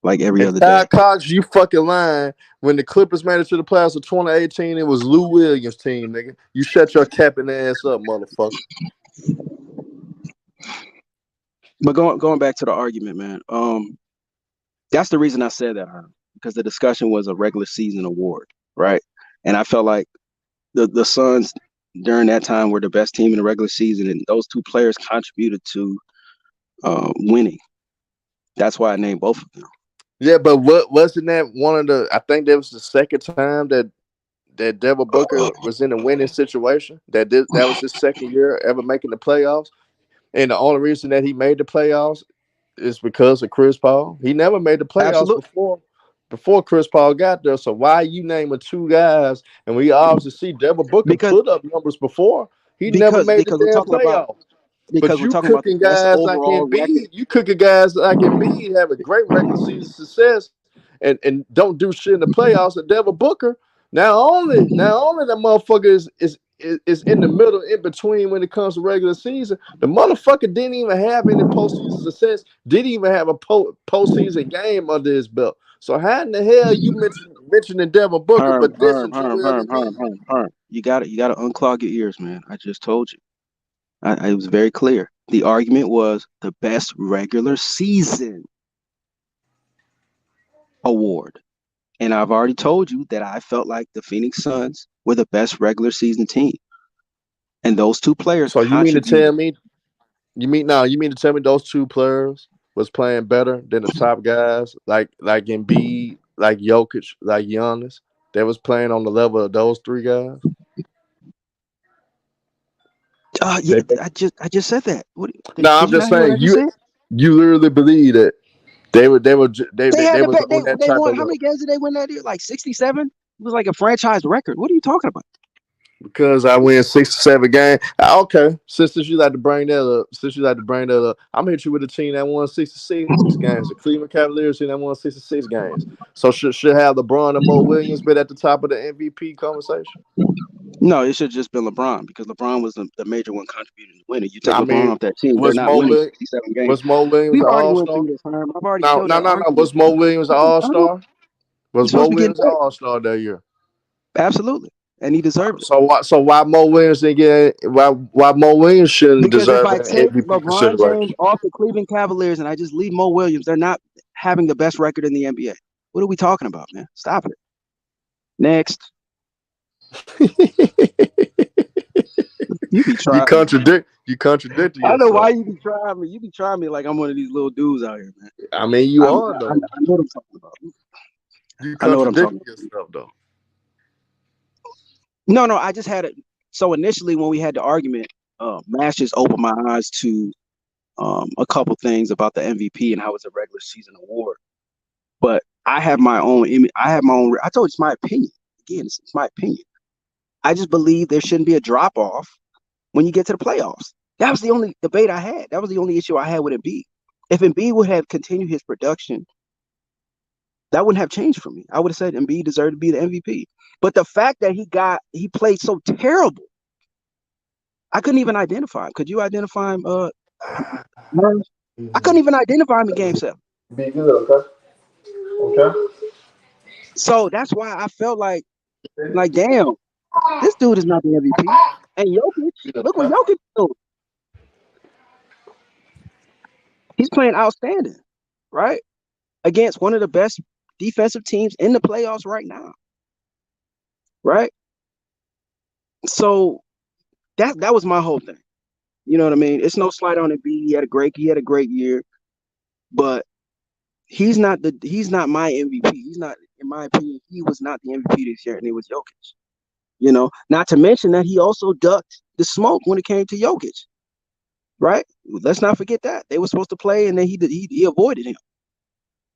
like every And other Ty day. Cox, you fucking lying. When the Clippers made it to the playoffs of 2018, it was Lou Williams' team, nigga. You shut your capping ass up, motherfucker. But going back to the argument, man. That's the reason I said that, Herm, because the discussion was a regular season award, right? And I felt like the Suns during that time were the best team in the regular season, and those two players contributed to winning. That's why I named both of them. Yeah, but what wasn't that one of the? I think that was the second time that Devin Booker was in a winning situation. That was his second year ever making the playoffs, and the only reason that he made the playoffs is because of Chris Paul. He never made the playoffs Absolutely, before Chris Paul got there. So why you naming two guys? And we obviously see Devin Booker because put up numbers before. He never because made the because we're damn talking about playoffs. But because we're you talking about the cooking best guys like overall record. Embiid, you cooking guys like Embiid have a great regular season success and don't do shit in the playoffs. And Devin Booker, now only the motherfucker is in the middle, in between when it comes to regular season. The motherfucker didn't even have any postseason success. Didn't even have a postseason game under his belt. So how in the hell you mentioning Devin Booker Herm, but Herm, dissing Herm, Joel Herm, Herm, Embiid? Herm, Herm. You gotta unclog your ears, man. I just told you. I was very clear. The argument was the best regular season award. And I've already told you that I felt like the Phoenix Suns were the best regular season team. And those two players So you mean to tell contributed. me you mean to tell me those two players was playing better than the top guys like Embiid, like Jokic, like Giannis? That was playing on the level of those three guys. Yeah, They, I just said that. What no, did I'm you not just hear what I saying just said? you literally believe that They had they the was best. on that They type won. of How level. many games did they win that year? Like 67. It was like a franchise record. What are you talking about? Because I win 6 or 7 games. Okay, since you like to bring that up, I'm gonna hit you with a team that won 66 games. The Cleveland Cavaliers team that won 66 games. So should have LeBron and Mo Williams been at the top of the MVP conversation? No, it should have just been LeBron because LeBron was the major one contributing to winning. You take I LeBron mean, off that team, they're was not Mo winning Williams 67 games. was Mo Williams We've an already All went Star? through this, Herm. I've already No, killed no, that no, no. argument. Was Mo Williams an All Herm, Star? he's Was supposed Mo to be getting Williams an paid. All Star that year? Absolutely. And he deserved it. So why Mo Williams didn't get why Mo Williams shouldn't Because if deserve I an take MVP LeBron James consideration? off the Cleveland Cavaliers and I just leave Mo Williams, they're not having the best record in the NBA. What are we talking about, man? Stop it. Next. You be You trying me, man. contradicting I know why yourself. you be trying me. You be trying me like I'm one of these little dudes out here, man. I mean, you are I though. know what I'm talking about. You I know what I'm talking contradicting about. yourself though. No, I just had it. So initially, when we had the argument, Mash just opened my eyes to a couple things about the MVP and how it's a regular season award. But I have my own image. I have my own. I told you it's my opinion. Again, it's my opinion. I just believe there shouldn't be a drop off when you get to the playoffs. That was the only debate I had. That was the only issue I had with Embiid. If Embiid would have continued his production, that wouldn't have changed for me. I would have said Embiid deserved to be the MVP. But the fact that he played so terrible, I couldn't even identify him. Could you identify him? Merv? I couldn't even identify him in Game 7. Be good, okay? Okay. So that's why I felt like damn, this dude is not the MVP. And Jokic, look what Jokic doing. He's playing outstanding, right? Against one of the best defensive teams in the playoffs right now, right? So that was my whole thing. You know what I mean? It's no slight on Embiid. He had a great year, but he's not my MVP. He's not, in my opinion, he was not the MVP this year, and it was Jokic. You know, not to mention that he also ducked the smoke when it came to Jokic, right? Let's not forget that they were supposed to play, and then he avoided him.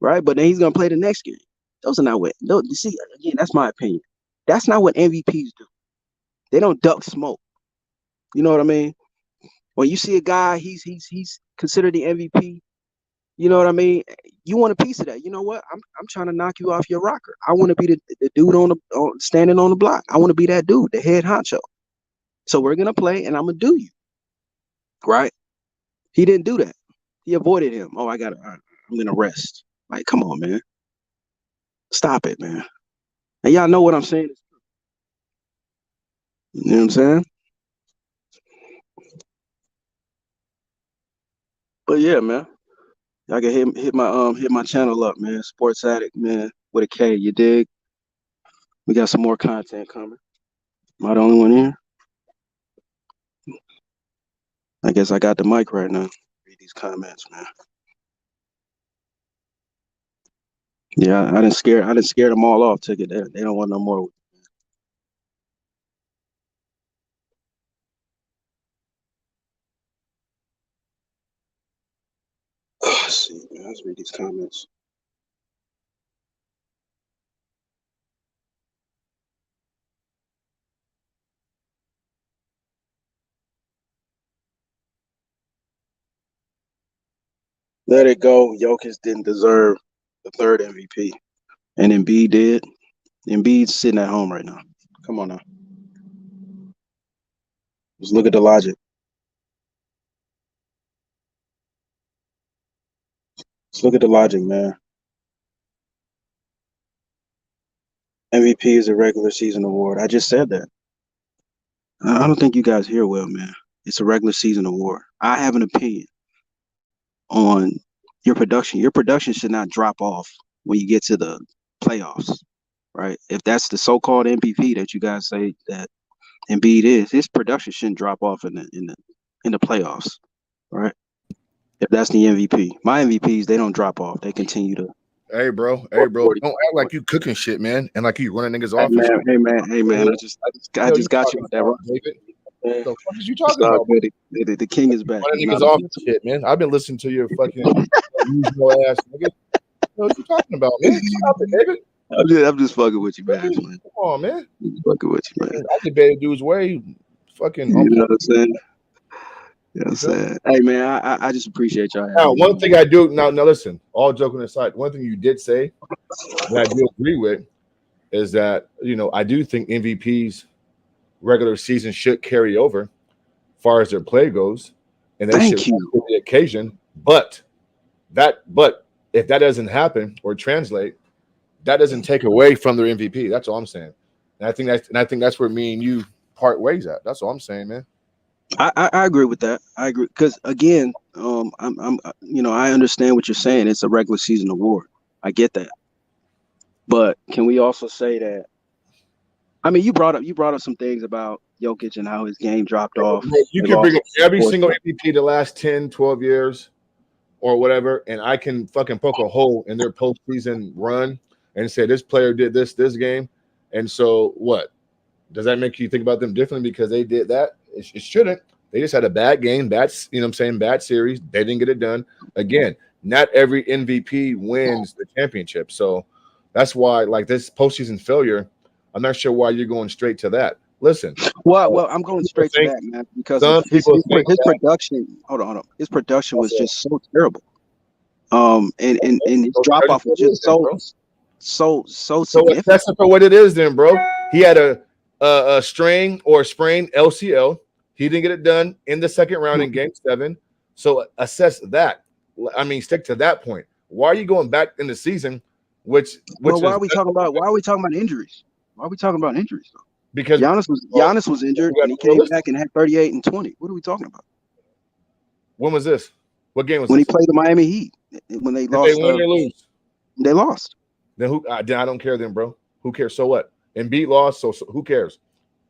right? But then he's gonna play the next game. Those are not what. No, you see, again, that's my opinion. That's not what MVPs do. They don't duck smoke. You know what I mean? When you see a guy, he's considered the MVP. You know what I mean? You want a piece of that. You know what? I'm trying to knock you off your rocker. I want to be the dude standing on the block. I want to be that dude, the head honcho. So we're gonna play, and I'm gonna do you. Right? He didn't do that. He avoided him. Oh, I'm gonna rest. Like, come on, man. Stop it, man. And y'all know what I'm saying. You know what I'm saying? But yeah, man. Y'all can hit my channel up, man. Sports Addict, man, with a K. You dig? We got some more content coming. Am I the only one here? I guess I got the mic right now. Read these comments, man. Yeah, I didn't scare them all off. Ticket. They don't want no more. Let's see, man. Let's read these comments. Let it go. Jokic didn't deserve the third MVP, and Embiid did. Embiid's sitting at home right now. Come on now. Just look at the logic. Let's look at the logic, man. MVP is a regular season award. I just said that. I don't think you guys hear well, man. It's a regular season award. I have an opinion on your production. Your production should not drop off when you get to the playoffs, right? If that's the so-called MVP that you guys say that Embiid is, his production shouldn't drop off in the playoffs, right? If that's the MVP, my MVPs, they don't drop off. They continue to. Hey, bro. Don't act like you cooking shit, man, and like you running niggas off. Hey, man. I just got you with that, right? The fuck is you talking about? The king is back. Running niggas off shit, man. I've been listening to your fucking usual ass nigga. What you talking about, man? Stop it, David. I'm just fucking with you, man. Come on, man. I'm fucking with you, man. I debated dude's way. Fucking. You know what I'm saying? You know what I'm saying? Hey, man, I just appreciate y'all. Now, one thing I do now, listen. All joking aside, one thing you did say that I do agree with is that I do think MVPs regular season should carry over, as far as their play goes, and they should for the occasion. But if that doesn't happen or translate, that doesn't take away from their MVP. That's all I'm saying. And I think that's where me and you part ways at. That's all I'm saying, man. I agree with that. I agree because again, I understand what you're saying. It's a regular season award. I get that. But can we also say that? I mean, you brought up some things about Jokic and how his game dropped off. You can bring up every single MVP the last 10, 12 years or whatever, and I can fucking poke a hole in their postseason run and say this player did this game. And so what? Does that make you think about them differently because they did that? It shouldn't. They just had a bad game, bad series. They didn't get it done. Again, not every MVP wins the championship. So that's why, like this postseason failure, I'm not sure why you're going straight to that. Listen. Well, I'm going straight to that, man, because his production. Hold on. His production was just so terrible. And his drop off was just so significant. That's for what it is, then, bro. He had a strain or a sprain LCL. He didn't get it done in the second round in Game 7. So assess that. I mean, stick to that point. Why are you going back in the season? Why are we talking about injuries? Why are we talking about injuries though? Because Giannis was injured and he came back and had 38 and 20. What are we talking about? When was this? What game was when this? He played the Miami Heat when they lost? Did they win or lose? They lost. Then who? I don't care then, bro. Who cares? So what? Embiid lost, so who cares?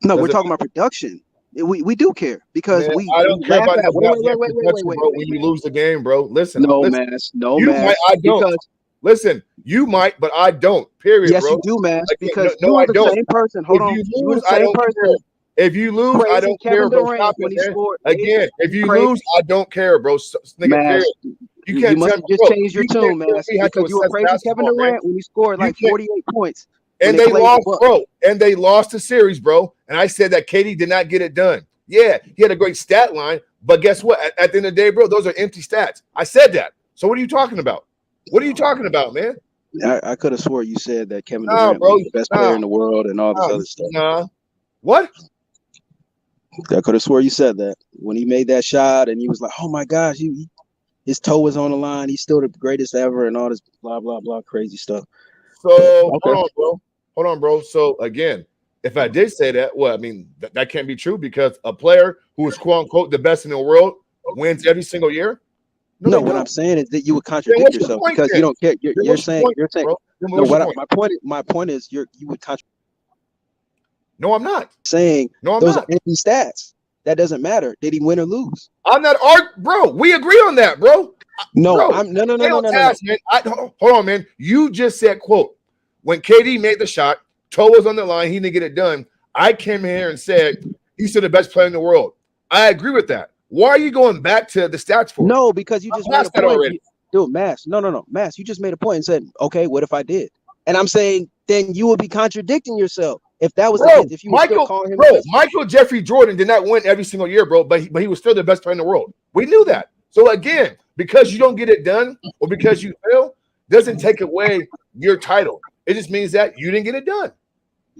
No, we're talking about production. We do care because I don't care about wait. When you lose the game, bro. Listen. No, I don't. Listen, you might, but I don't. Period, yes, bro. You do, man. Because I don't. Same person. Hold on. If you lose, I don't care. If you lose, I don't care, bro. Stop it, man. Again, if you lose, I don't care, bro. Nigga, You can't must tell have me, just bro. changed your You can't tune, tell man, me how to because you were assess praising Kevin basketball, man. Durant when he scored You like can't. 48 points. When And they they played the lost, Bucks. bro. And they lost the series, bro. And I said that KD did not get it done. Yeah, he had a great stat line, but guess what? At the end of the day, bro, those are empty stats. I said that. So what are you talking about? What are you talking about, man? I could have swore you said that Kevin Nah, Durant bro. was the best player in the world and all this other stuff. Nah. What? I could have swore you said that when he made that shot and he was like, "Oh my gosh, his toe was on the line. He's still the greatest ever," and all this blah blah blah crazy stuff. So Okay. hold on, bro. So again, if I did say that, well, I mean that can't be true because a player who is quote unquote the best in the world wins every single year. No, what I'm saying is that you would Then contradict what's your yourself point because then? you don't care. Then You're what's your saying point, bro? Then no. what's your point? My point is you would contradict No, I'm not. saying No, I'm those not. are empty stats. That doesn't matter. Did he win or lose? I'm not bro. We agree on that, bro. No, Bro, I'm no. stay on task, man. Hold on, man. You just said, quote, when KD made the shot, toe was on the line, he didn't get it done. I came here and said he's still the best player in the world. I agree with that. Why are you going back to the stats for? No, because you just made a that point. already. Dude, Mass. No. Mass, you just made a point and said, okay, what if I did? And I'm saying then you would be contradicting yourself. If that was the case, if you were still calling him Michael Jeffrey Jordan did not win every single year, bro, but he was still the best player in the world. We knew that. So again, because you don't get it done or because you fail, doesn't take away your title. It just means that you didn't get it done.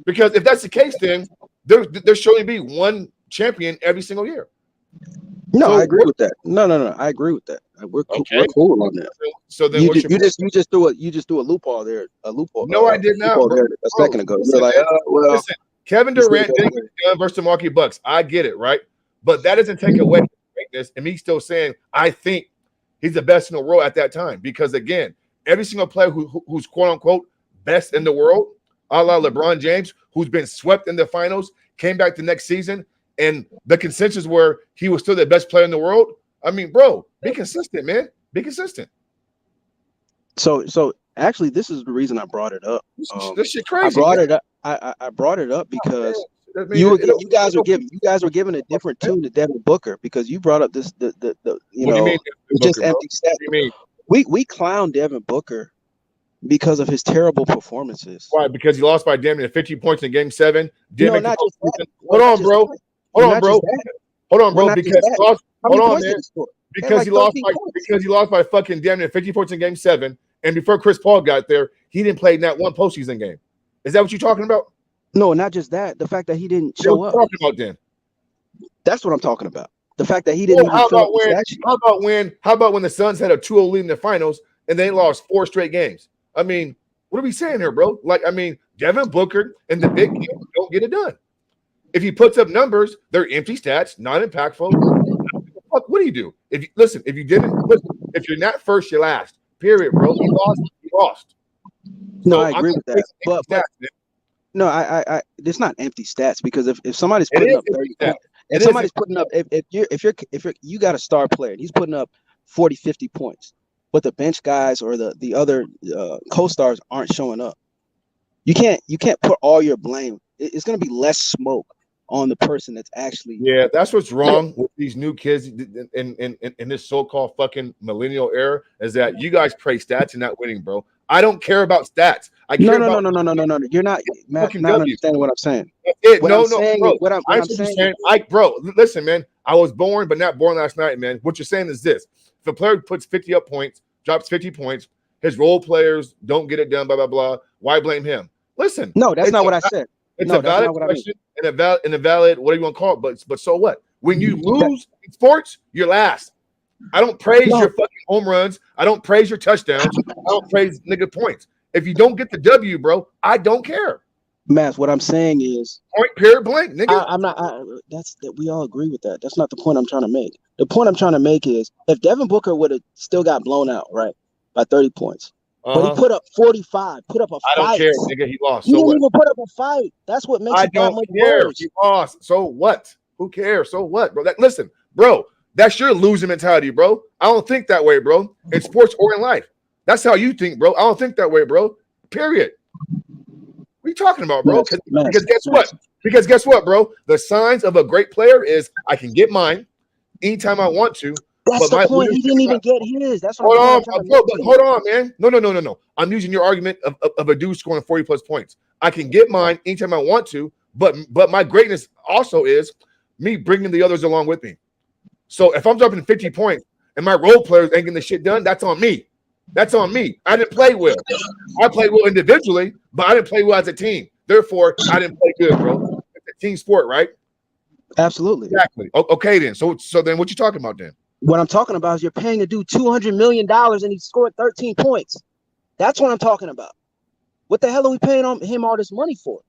Because if that's the case, then there should only be one champion every single year. No, I agree with that. No. I agree with that. We're cool on that. So then you just threw a loophole there. A loophole. No, I did not. There a second ago. You're like, well, listen, Kevin Durant didn't get it done versus the Milwaukee Bucks. I get it, right? But that doesn't take away from greatness. And me still saying I think he's the best in the world at that time. Because again, every single player who's quote unquote best in the world, a la LeBron James, who's been swept in the finals, came back the next season, and the consensus were he was still the best player in the world. I mean, bro, be consistent, man. Be consistent. So actually, this is the reason I brought it up. This shit crazy. I brought it up. I brought it up because you guys were giving a different tune to Devin Booker because you brought up this just empty stats. We clown Devin Booker because of his terrible performances. Why? Because he lost by damn near 50 points in Game 7. No, not just that. Hold on, bro. Because he lost. Hold on, man. Because he lost by fucking damn near 50 points in Game 7, and before Chris Paul got there, he didn't play that one postseason game. Is that what you're talking about? No, not just that. The fact that he didn't show up. What are you talking about then? That's what I'm talking about. The fact that he didn't even fill up the statue. How about when the Suns had a 2-0 lead in the finals and they lost 4 straight games? I mean, what are we saying here, bro? Like, I mean, Devin Booker and the big games don't get it done. If he puts up numbers, they're empty stats, not impactful. What do you do? If you're not first, you're last. Period, bro. You lost. No, I agree with that. But no, I it's not empty stats because if somebody's putting up 30, if somebody's putting up if you got a star player and he's putting up 40, 50 points, but the bench guys or the other co-stars aren't showing up, you can't put all your blame. It's going to be less smoke on the person that's actually. Yeah, that's what's wrong with these new kids in this so-called fucking millennial era is that you guys praise stats and not winning, bro. I don't care about stats. I care No. You're not understanding what I'm saying. Bro, listen, man. I was born, but not born last night, man. What you're saying is this: if a player puts 50 up points, drops 50 points, his role players don't get it done, blah blah blah. Why blame him? Listen, no, that's not what I said. It's a valid question and a valid what do you want to call it? But so what? When you lose in sports, you're last. I don't praise your fucking home runs. I don't praise your touchdowns. I don't praise nigga points. If you don't get the W, bro, I don't care. Mass, what I'm saying is point period blank, nigga. I'm not. That's that we all agree with that. That's not the point I'm trying to make. The point I'm trying to make is if Devin Booker would have still got blown out, right, by 30 points. But he put up 45, put up a fight. I don't care, nigga. He lost. He didn't even put up a fight. That's what makes it that much worse. He lost. So what? Who cares? So what, bro? Listen, bro, that's your losing mentality, bro. I don't think that way, bro. In sports or in life. That's how you think, bro. I don't think that way, bro. Period. What are you talking about, bro? Because guess what? Because guess what, bro? The signs of a great player is I can get mine anytime I want to. That's But the my point. He leadership didn't is even not. get his. That's what Hold I'm on, trying to bro. make But to hold you. on, man. No. I'm using your argument of a dude scoring 40 plus points. I can get mine anytime I want to, but my greatness also is me bringing the others along with me. So if I'm dropping 50 points and my role players ain't getting the shit done, that's on me. That's on me. I didn't play well. I played well individually, but I didn't play well as a team. Therefore, I didn't play good, bro. It's a team sport, right? Absolutely. Exactly. Okay, then. So then, what you talking about then? What I'm talking about is you're paying a dude $200 million and he scored 13 points. That's what I'm talking about. What the hell are we paying him all this money for?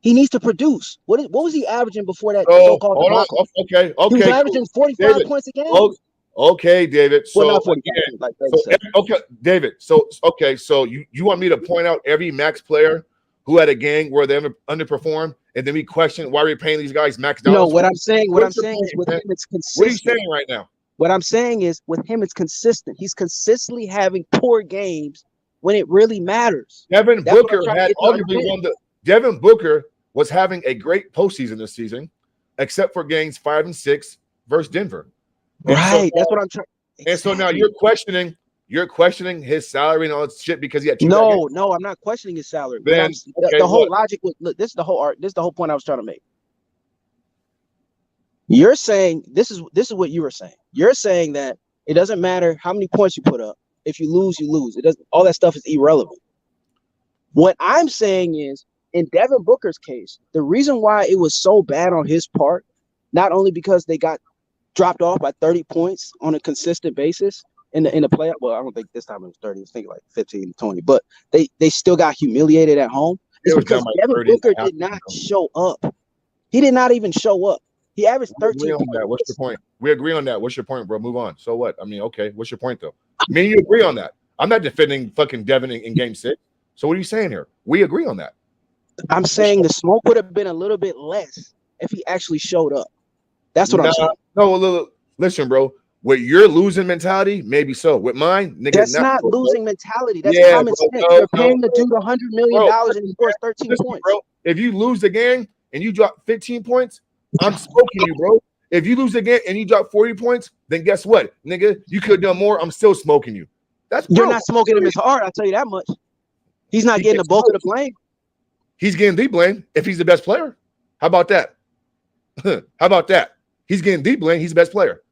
He needs to produce. What was he averaging before that So so-called hold on. debacle? Okay. He was Cool. averaging 45 David. points a game. Oh, okay, David. Well, So not 45, again, like so 37. okay, David. So okay, so you want me to point out every max player who had a game where they underperformed, and then we question why we're paying these guys max No, dollars? what I'm saying What's is your point, with man? him, it's What are you consistent. saying right now? What I'm saying is with him, it's consistent. He's consistently having poor games when it really matters. Devin That's what I'm Booker trying to had get you to arguably understand. one the Devin Booker was having a great postseason this season, except for games 5 and 6 versus Denver. And Right. so That's what I'm trying. and so now Exactly. you're questioning his salary and all that shit because he had 2 bad games. No, I'm not questioning his salary. But Then okay, the whole what? logic was look. This is the whole art. This is the whole point I was trying to make. You're saying this is what you were saying. You're saying that it doesn't matter how many points you put up. If you lose, you lose. It doesn't. All that stuff is irrelevant. What I'm saying is, in Devin Booker's case, the reason why it was so bad on his part, not only because they got dropped off by 30 points on a consistent basis in the playoff. Well, I don't think this time it was 30. I was thinking like 15 to 20. But they still got humiliated at home. It's It was down because by Devin 30 Booker and a did not half. show up. He did not even show up. He averaged We agree 13 on that. points. What's your point? We agree on that. What's your point, bro? Move on. So what? I mean, okay. What's your point though? Me and you agree on that. I'm not defending fucking Devin in game 6. So what are you saying here? We agree on that. I'm saying the smoke would have been a little bit less if he actually showed up. That's what I'm saying. No, listen, bro. With your losing mentality, maybe so. With mine, nigga, That's not not so, losing mentality. That's yeah, common bro. sense. No, You're paying the dude $100 million bro, and he scores 13 listen, points. bro. If you lose the game and you drop 15 points, I'm smoking you, bro. If you lose the game and you drop 40 points, then guess what, nigga? You could have done more. I'm still smoking you. That's You're bro. not smoking him as hard. I'll tell you that much. He's not getting the bulk of the blame. He's getting the blame if he's the best player. How about that? How about that? He's getting the blame. He's the best player.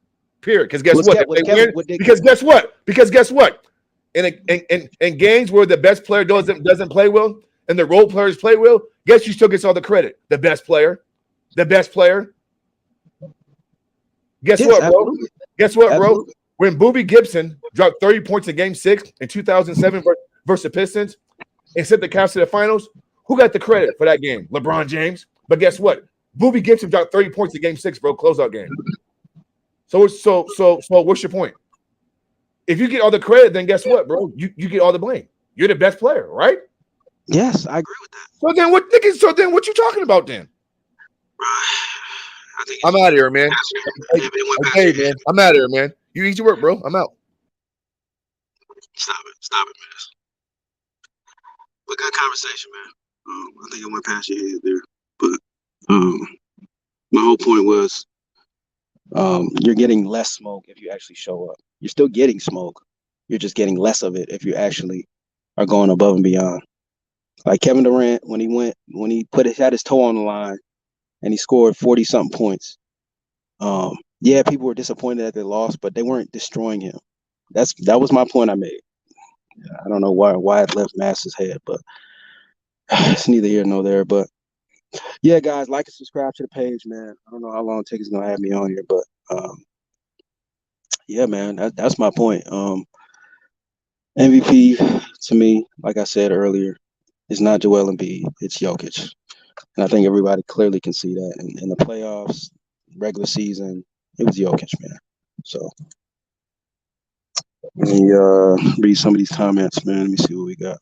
Period. Because guess what? If they win, because guess what? Because guess what? In games where the best player doesn't play well and the role players play well, guess who still gets all the credit? The best player. The best player. Guess what, bro? Absolutely. Guess what, bro? Absolutely. When Boobie Gibson dropped 30 points in game 6 in 2007 versus the Pistons and sent the Cavs to the finals, who got the credit for that game? LeBron James. But guess what? Boobie Gibson dropped 30 points in game 6, bro. Closeout game. So what's your point? If you get all the credit, then guess what, bro? You get all the blame. You're the best player, right? Yes, I agree with that. So then what you talking about then? I'm out of here, man. Okay, man. I'm out of here, man. You easy work, bro. I'm out. Stop it, man. But good conversation, man. I think I went past your head there, but my whole point was you're getting less smoke if you actually show up. You're still getting smoke. You're just getting less of it if you actually are going above and beyond. Like Kevin Durant, when he had his toe on the line and he scored 40-something points. Yeah, people were disappointed that they lost, but they weren't destroying him. That was my point I made. I don't know why it left Mass's head, but it's neither here nor there. But yeah, guys, like and subscribe to the page, man. I don't know how long Ticket's gonna have me on here, but yeah, man, that's my point. MVP to me, like I said earlier, is not Joel Embiid, it's Jokic. And I think everybody clearly can see that. In the playoffs, regular season, it was Jokic, man. So let me read some of these comments, man. Let me see what we got.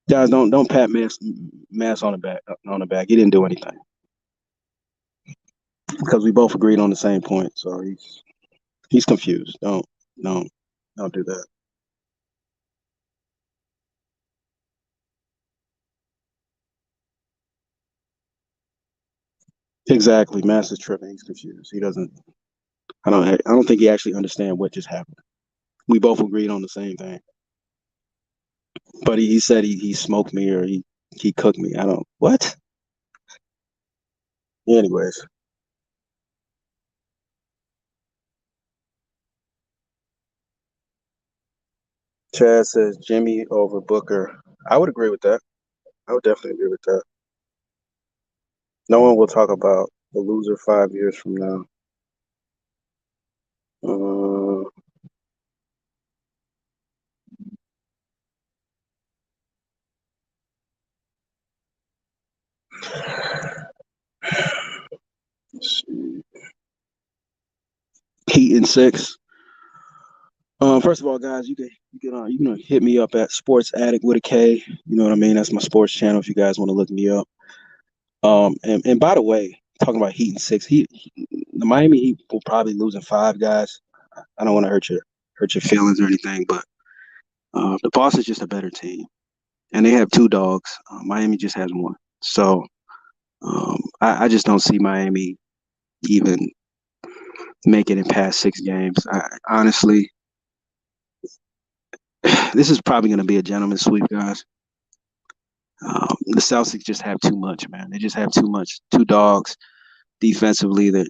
Guys, don't pat Mass on the back. He didn't do anything because we both agreed on the same point. So he's confused. Don't do that. Exactly. Master's tripping. He's confused. He doesn't. I don't think he actually understands what just happened. We both agreed on the same thing. But he said he smoked me or he cooked me. I don't. What? Anyways, Chad says Jimmy over Booker. I would agree with that. I would definitely agree with that. No one will talk about the loser 5 years from now. Uh, let's see. Heat in 6. First of all, guys, you can hit me up at Sports Addict with a K. You know what I mean? That's my sports channel if you guys want to look me up. And by the way, talking about Heat in 6, the Miami Heat will probably lose in 5, guys. I don't want to hurt your feelings or anything, but the Boston's just a better team, and they have 2 dogs. Miami just has 1, so I just don't see Miami even making it past 6 games. Honestly, this is probably going to be a gentleman's sweep, guys. The Celtics just have too much, man. They just have too much. 2 dogs defensively that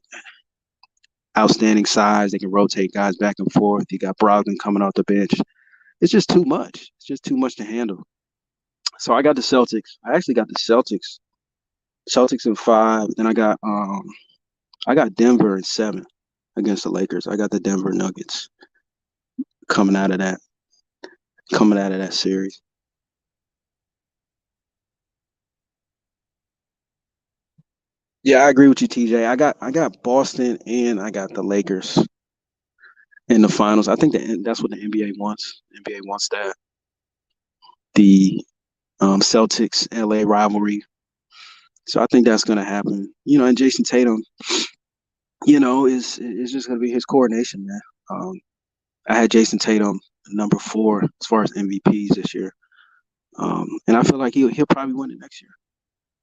outstanding size. They can rotate guys back and forth. You got Brogdon coming off the bench. It's just too much. It's just too much to handle. So I got the Celtics. I actually got the Celtics. Celtics in 5. Then I got Denver in 7 against the Lakers. I got the Denver Nuggets coming out of that series. Yeah, I agree with you, TJ. I got Boston and I got the Lakers in the finals. I think that's what the NBA wants. The NBA wants that. The Celtics LA rivalry. So I think that's going to happen. And Jason Tatum, is just going to be his coordination, man. I had Jason Tatum number 4 as far as MVPs this year, and I feel like he'll probably win it next year.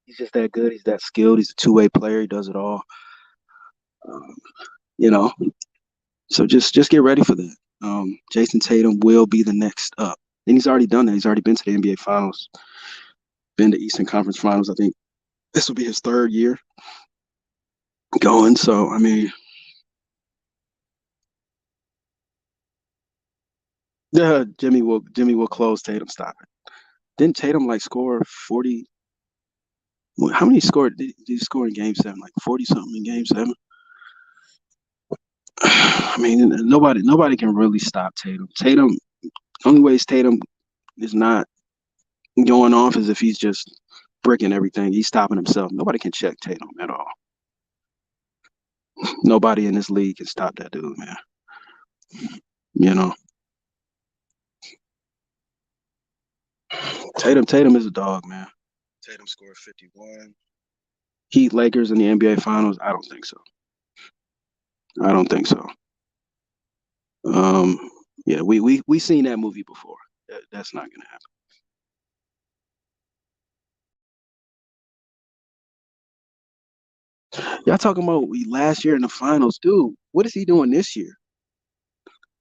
He's just that good. He's that skilled. He's a 2-way player. He does it all. Um, you know, so just get ready for that. Jason Tatum will be the next up, and he's already done that. He's already been to the NBA Finals, been to Eastern Conference Finals. I think this will be his 3rd year going. So I mean, yeah, Jimmy will close Tatum. Stop it. Didn't Tatum score 40? How many scored did he score in Game 7? Like 40 something in Game 7. I mean, nobody can really stop Tatum. Only ways Tatum is not going off is if he's just bricking everything. He's stopping himself. Nobody can check Tatum at all. Nobody in this league can stop that dude, man. You know, Tatum is a dog, man. Tatum scored 51. Heat Lakers in the NBA Finals? I don't think so. I don't think so. Yeah, we seen that movie before. That's not gonna happen. Y'all talking about last year in the finals, dude? What is he doing this year?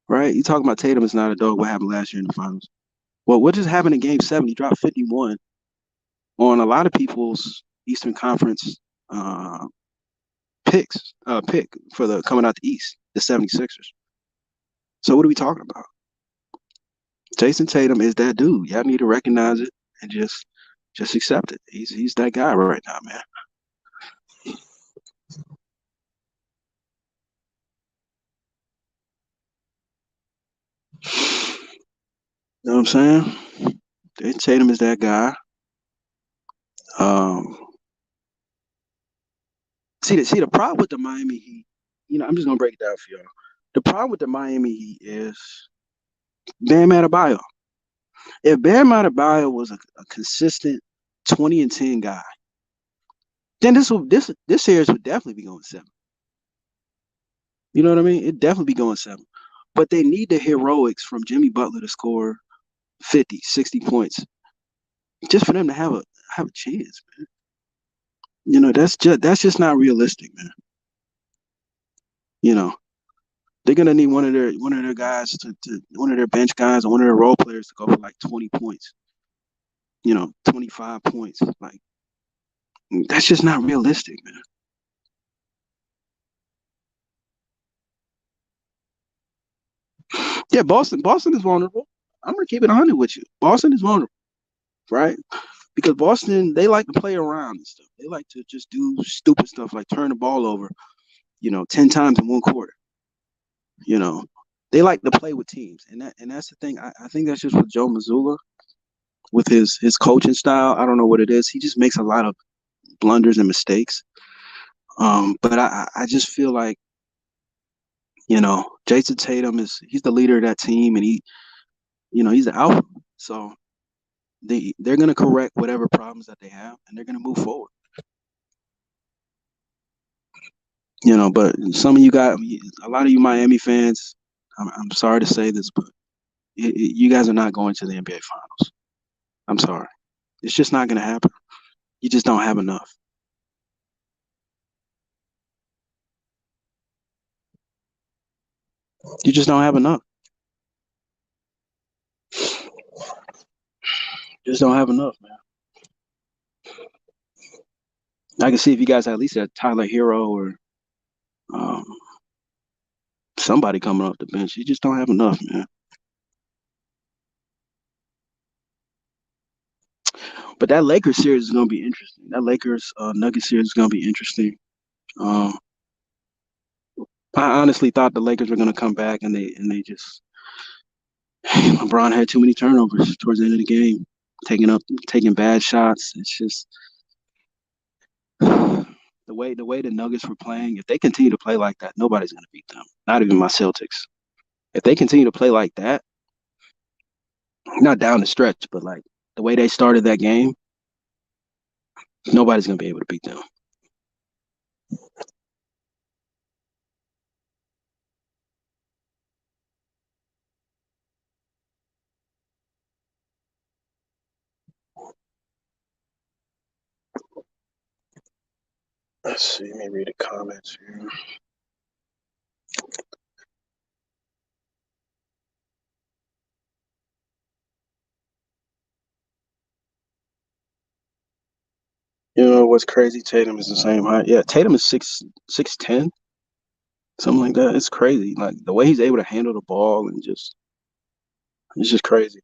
Right? You talking about Tatum is not a dog? What happened last year in the finals? Well, what just happened in Game 7? He dropped 51 on a lot of people's Eastern Conference pick for the coming out the East, the 76ers. So what are we talking about? Jason Tatum is that dude. Y'all need to recognize it and just accept it. He's that guy right now, man. You know what I'm saying? Jason Tatum is that guy. See the problem with the Miami Heat. I'm just gonna break it down for y'all. The problem with the Miami Heat is Bam Adebayo. If Bam Adebayo was a consistent 20-10 guy, then this series would definitely be going 7. You know what I mean? It'd definitely be going 7. But they need the heroics from Jimmy Butler to score 50, 60 points just for them to have a chance, man. That's just not realistic, man. You know, they're gonna need one of their guys to one of their bench guys or one of their role players to go for like 20 points. 25 points. Like that's just not realistic, man. Yeah, Boston is vulnerable. I'm gonna keep it 100 with you. Boston is vulnerable, right? Because Boston, they like to play around and stuff. They like to just do stupid stuff like turn the ball over, 10 times in one quarter. You know, they like to play with teams, and that's the thing. I think that's just with Joe Mazzulla with his coaching style. I don't know what it is. He just makes a lot of blunders and mistakes. But I just feel like Jason Tatum he's the leader of that team, and he's the alpha. So they're gonna correct whatever problems that they have, and they're gonna move forward. But some of you got a lot of you Miami fans. I'm sorry to say this, but you guys are not going to the NBA Finals. I'm sorry, it's just not gonna happen. You just don't have enough. You just don't have enough. Just don't have enough, man. I can see if you guys at least had Tyler Hero or um, somebody coming off the bench. You just don't have enough, man. But that Lakers series is going to be interesting. That Lakers Nuggets series is going to be interesting. Um, I honestly thought the Lakers were going to come back, and they just LeBron had too many turnovers towards the end of the game, taking bad shots. It's just the way the Nuggets were playing. If they continue to play like that, nobody's going to beat them. Not even my Celtics. If they continue to play like that, not down the stretch, but like the way they started that game, nobody's going to be able to beat them. Let's see. Let me read the comments here. What's crazy? Tatum is the same height. Yeah, Tatum is 6'10", something like that. It's crazy. Like the way he's able to handle the ball and it's just crazy.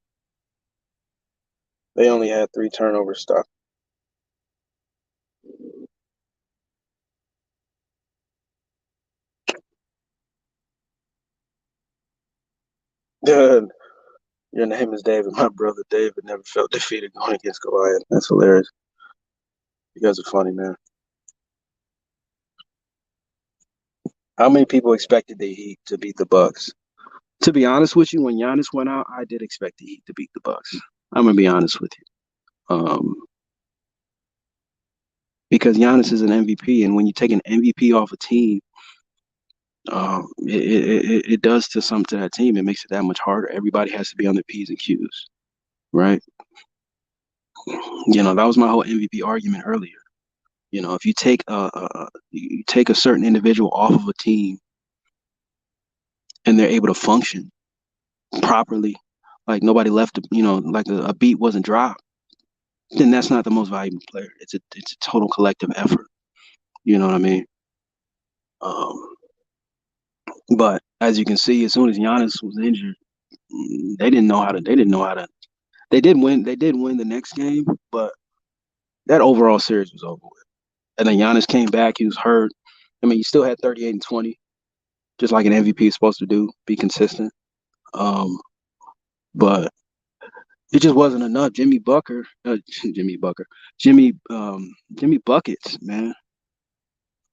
They only had 3 turnovers. Stop. Dude, your name is David. My brother David never felt defeated going against Goliath. That's hilarious. You guys are funny, man. How many people expected the Heat to beat the Bucks? To be honest with you, when Giannis went out, I did expect the Heat to beat the Bucks. I'm gonna be honest with you, because Giannis is an MVP, and when you take an MVP off a team, it does to that team. It makes it that much harder. Everybody has to be on their P's and Q's, right? That was my whole MVP argument earlier. If you take a certain individual off of a team and they're able to function properly, like nobody left, like a beat wasn't dropped, then that's not the most valuable player. It's a total collective effort. You know what I mean? Um, but as you can see, as soon as Giannis was injured, they didn't know how to. They didn't know how to. They did win. They did win the next game, but that overall series was over with. And then Giannis came back. He was hurt. I mean, he still had 38 and 20, just like an MVP is supposed to do, be consistent. Um, but it just wasn't enough. Jimmy buckets, man.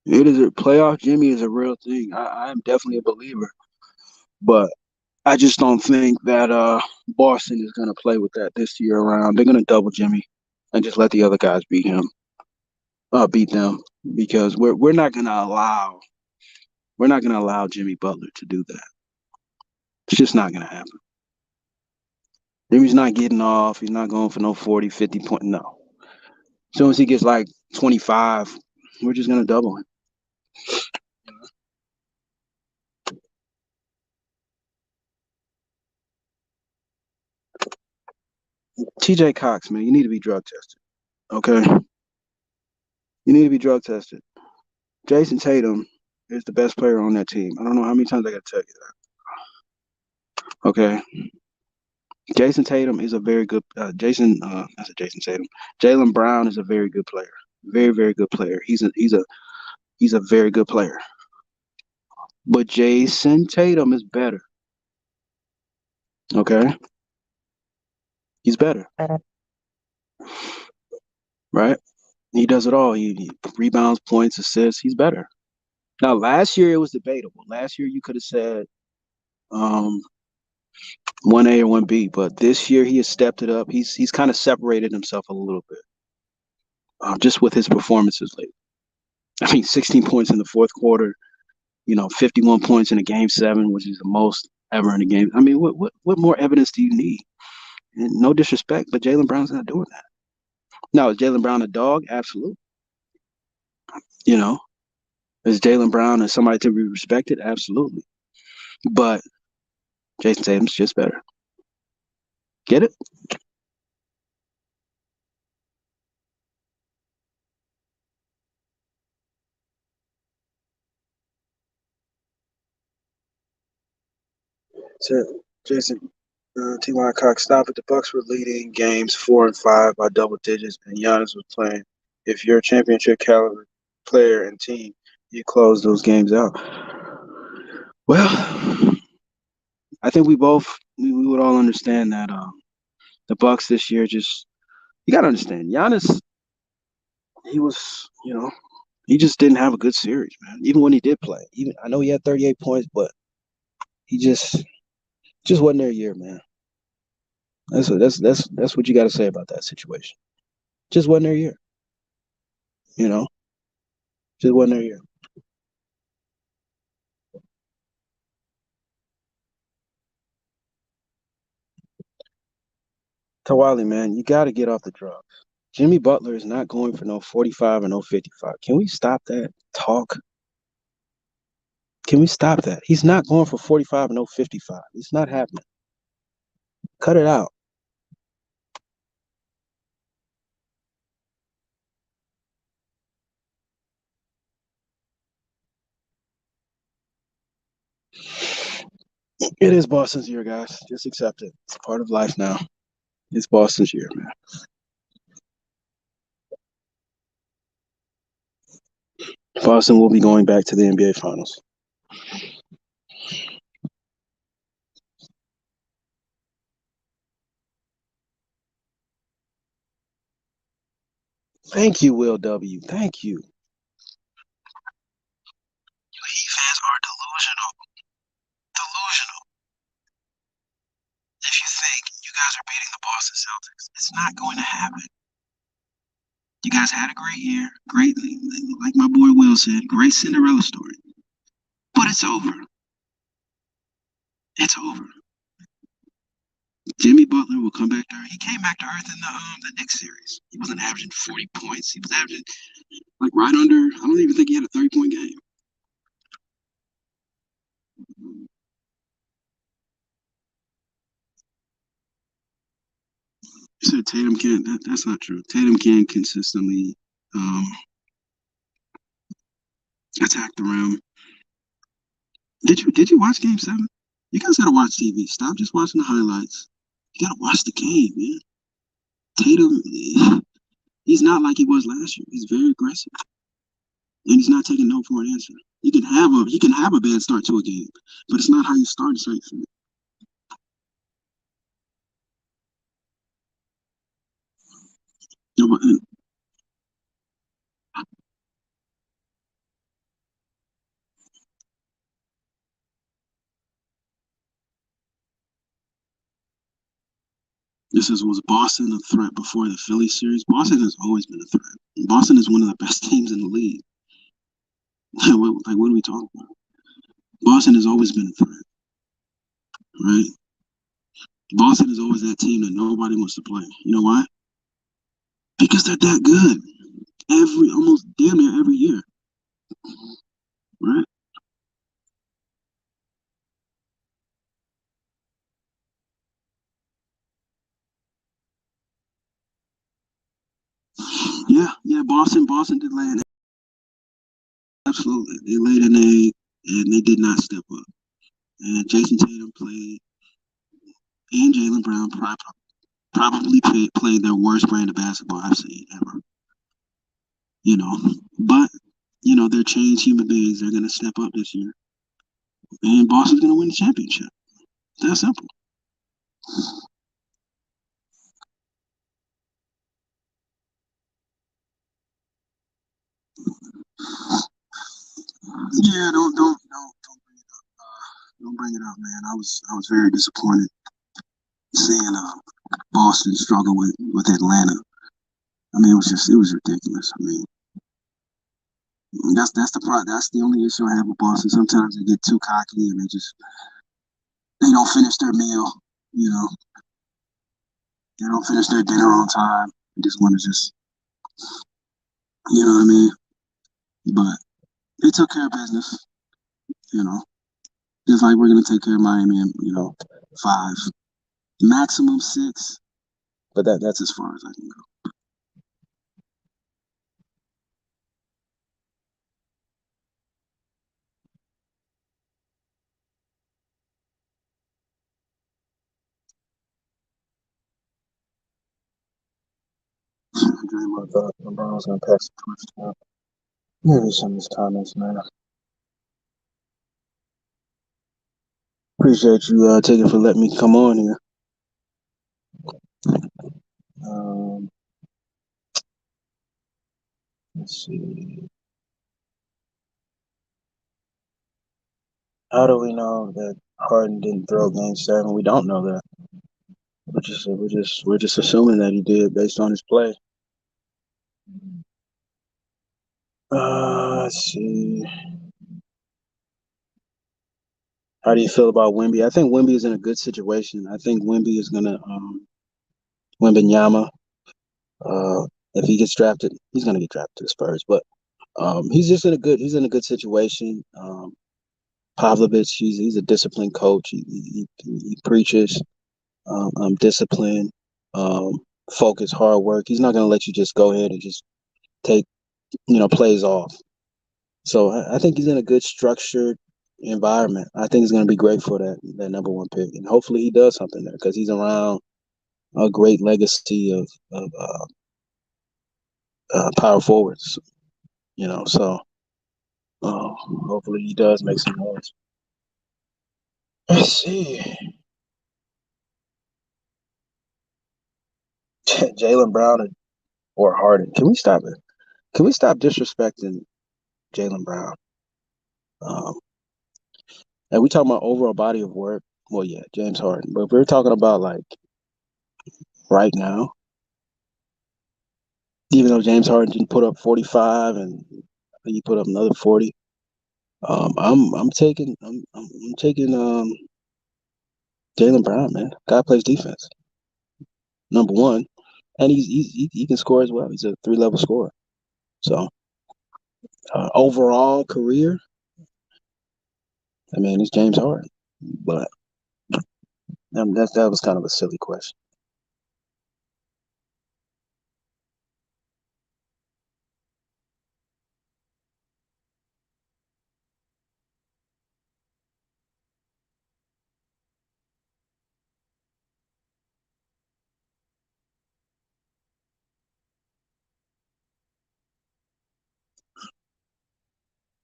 It is a playoff. Jimmy is a real thing. I am definitely a believer, but I just don't think that Boston is going to play with that this year around. They're going to double Jimmy and just let the other guys beat them, because we're not going to allow Jimmy Butler to do that. It's just not going to happen. Jimmy's not getting off. He's not going for no 40, 50 point. No. As soon as he gets like 25, we're just going to double him. TJ Cox, man, you need to be drug tested. Okay? You need to be drug tested. Jason Tatum is the best player on that team. I don't know how many times I got to tell you that. Okay? Jason Tatum is a very good I said Jason Tatum. Jaylen Brown is a very good player. Very, very good player. He's a very good player. But Jason Tatum is better. Okay? He's better. Right? He does it all. He rebounds, points, assists. He's better. Now, last year it was debatable. Last year you could have said 1A or 1B, but this year he has stepped it up. He's kind of separated himself a little bit, just with his performances lately. I mean, 16 points in the fourth quarter, 51 points in a game 7, which is the most ever in a game. I mean, what more evidence do you need? And no disrespect, but Jaylen Brown's not doing that. Now, is Jaylen Brown a dog? Absolutely. Is Jaylen Brown and somebody to be respected? Absolutely. But Jason Tatum's just better. Get it? So, Jason, T.Y. Cox, stop it. The Bucks were leading games 4 and 5 by double digits, and Giannis was playing. If you're a championship caliber player and team, you close those games out. Well, I think we would all understand that the Bucks this year you got to understand, Giannis, he just didn't have a good series, man. Even when he did play, I know he had 38 points, but he just wasn't their year, man. That's what you got to say about that situation. Just wasn't their year, Just wasn't their year. Tawali, man, you got to get off the drugs. Jimmy Butler is not going for no 45 or no 55. Can we stop that talk? Can we stop that? He's not going for 45 or no 55. It's not happening. Cut it out. It is Boston's year, guys. Just accept it. It's part of life now. It's Boston's year, man. Boston will be going back to the NBA Finals. Thank you, Will W. Thank you. You Heat fans are delusional. Delusional. If you think you guys are beating the Boston Celtics, it's not going to happen. You guys had a great year. Great, like my boy Will said, great Cinderella story. But it's over. It's over. Jimmy Butler will come back to earth. He came back to earth in the Knicks series. He wasn't averaging 40 points. He was averaging right under. I don't even think he had a 30-point game. You said Tatum can't. That's not true. Tatum can't consistently attack the rim. Did you watch Game 7? You guys gotta watch TV. Stop just watching the highlights. You gotta watch the game, man. Tatum, he's not like he was last year. He's very aggressive, and he's not taking no for an answer. You can have a bad start to a game, but it's not how you start a straight field. Was Boston a threat before the Philly series? Boston has always been a threat. Boston is one of the best teams in the league. What are we talking about? Boston has always been a threat, right? Boston is always that team that nobody wants to play. You know why? Because they're that good. almost damn near every year, right? Yeah. Boston did lay an absolutely. They laid an egg, and they did not step up. And Jason Tatum played, and Jaylen Brown probably played their worst brand of basketball I've seen ever. You know, but they're changed human beings. They're gonna step up this year, and Boston's gonna win the championship. That simple. Yeah, don't bring it up, man. I was very disappointed seeing Boston struggle with Atlanta. I mean, it was ridiculous. I mean, that's the only issue I have with Boston. Sometimes they get too cocky and they don't finish their meal. You know, they don't finish their dinner on time. They just want to you know what I mean. But they took care of business. You know, just like we're gonna take care of Miami in 5, maximum 6. But that's as far as I can go. Draymond thought LeBron was gonna pass the torch to him. Maybe some of his comments, man. Appreciate you taking for letting me come on here. Um, let's see. How do we know that Harden didn't throw Game 7? We don't know that. We're just assuming that he did based on his play. Let's see. How do you feel about Wemby? I think Wemby is in a good situation. I think Wemby is gonna Wembenyama. If he gets drafted, he's gonna get drafted to the Spurs. But he's in a good situation. Pavlovich, he's a disciplined coach. He preaches discipline, focus, hard work. He's not gonna let you just go ahead and just take plays off. So I think he's in a good structured environment. I think he's going to be great for that number 1 pick, and hopefully he does something there because he's around a great legacy of power forwards. So hopefully he does make some noise. Let's see, Jaylen Brown or Harden. Can we stop it? Can we stop disrespecting Jaylen Brown? And we talking about overall body of work. Well, yeah, James Harden, but if we're talking about like right now, even though James Harden didn't put up 45 and I think he put up another 40. I'm taking Jaylen Brown, man. Guy plays defense. Number 1, and he can score as well. He's a 3-level scorer. So overall career, I mean, it's James Harden, but that was kind of a silly question.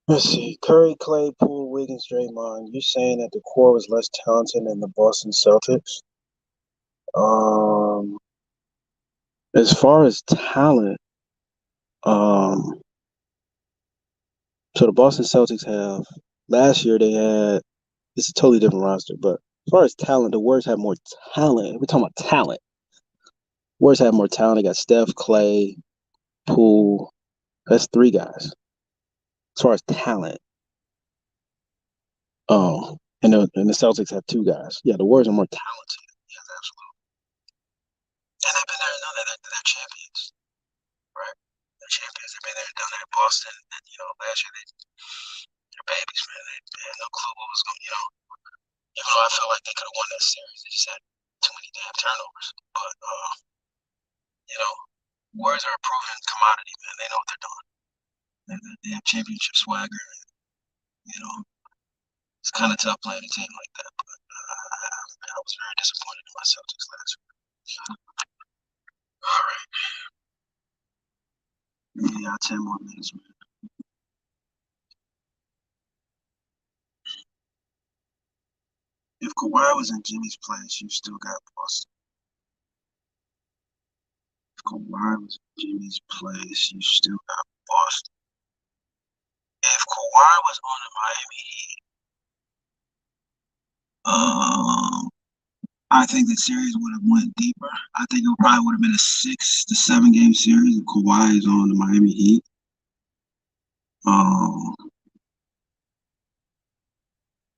Let's see. Curry, Clay, Poole, Wiggins, Draymond. You're saying that the core was less talented than the Boston Celtics? As far as talent, um, so the Boston Celtics have last year they had it's a totally different roster, but as far as talent, the Warriors have more talent. We're talking about talent. Warriors have more talent. They got Steph, Clay, Poole. That's 3 guys. As far as talent, and the Celtics have 2 guys. Yeah, the Warriors are more talented. Yes, absolutely. And they've been there. No, they're champions, right? They're champions. They've been there and done that. Boston, and, last year they're babies, man. They had no clue what was going. Even though I felt like they could have won that series, they just had too many damn turnovers. But Warriors are a proven commodity, man. They know what they're doing. They have championship swagger. It's kind of tough playing a team like that. But I was very disappointed in my Celtics last week. All right. Yeah, 10 more minutes, man. If Kawhi was in Jimmy's place, you still got Boston. If Kawhi was in Jimmy's place, you still got Boston. If Kawhi was on the Miami Heat, I think the series would have went deeper. I think it probably would have been a 6 to 7 game series if Kawhi is on the Miami Heat.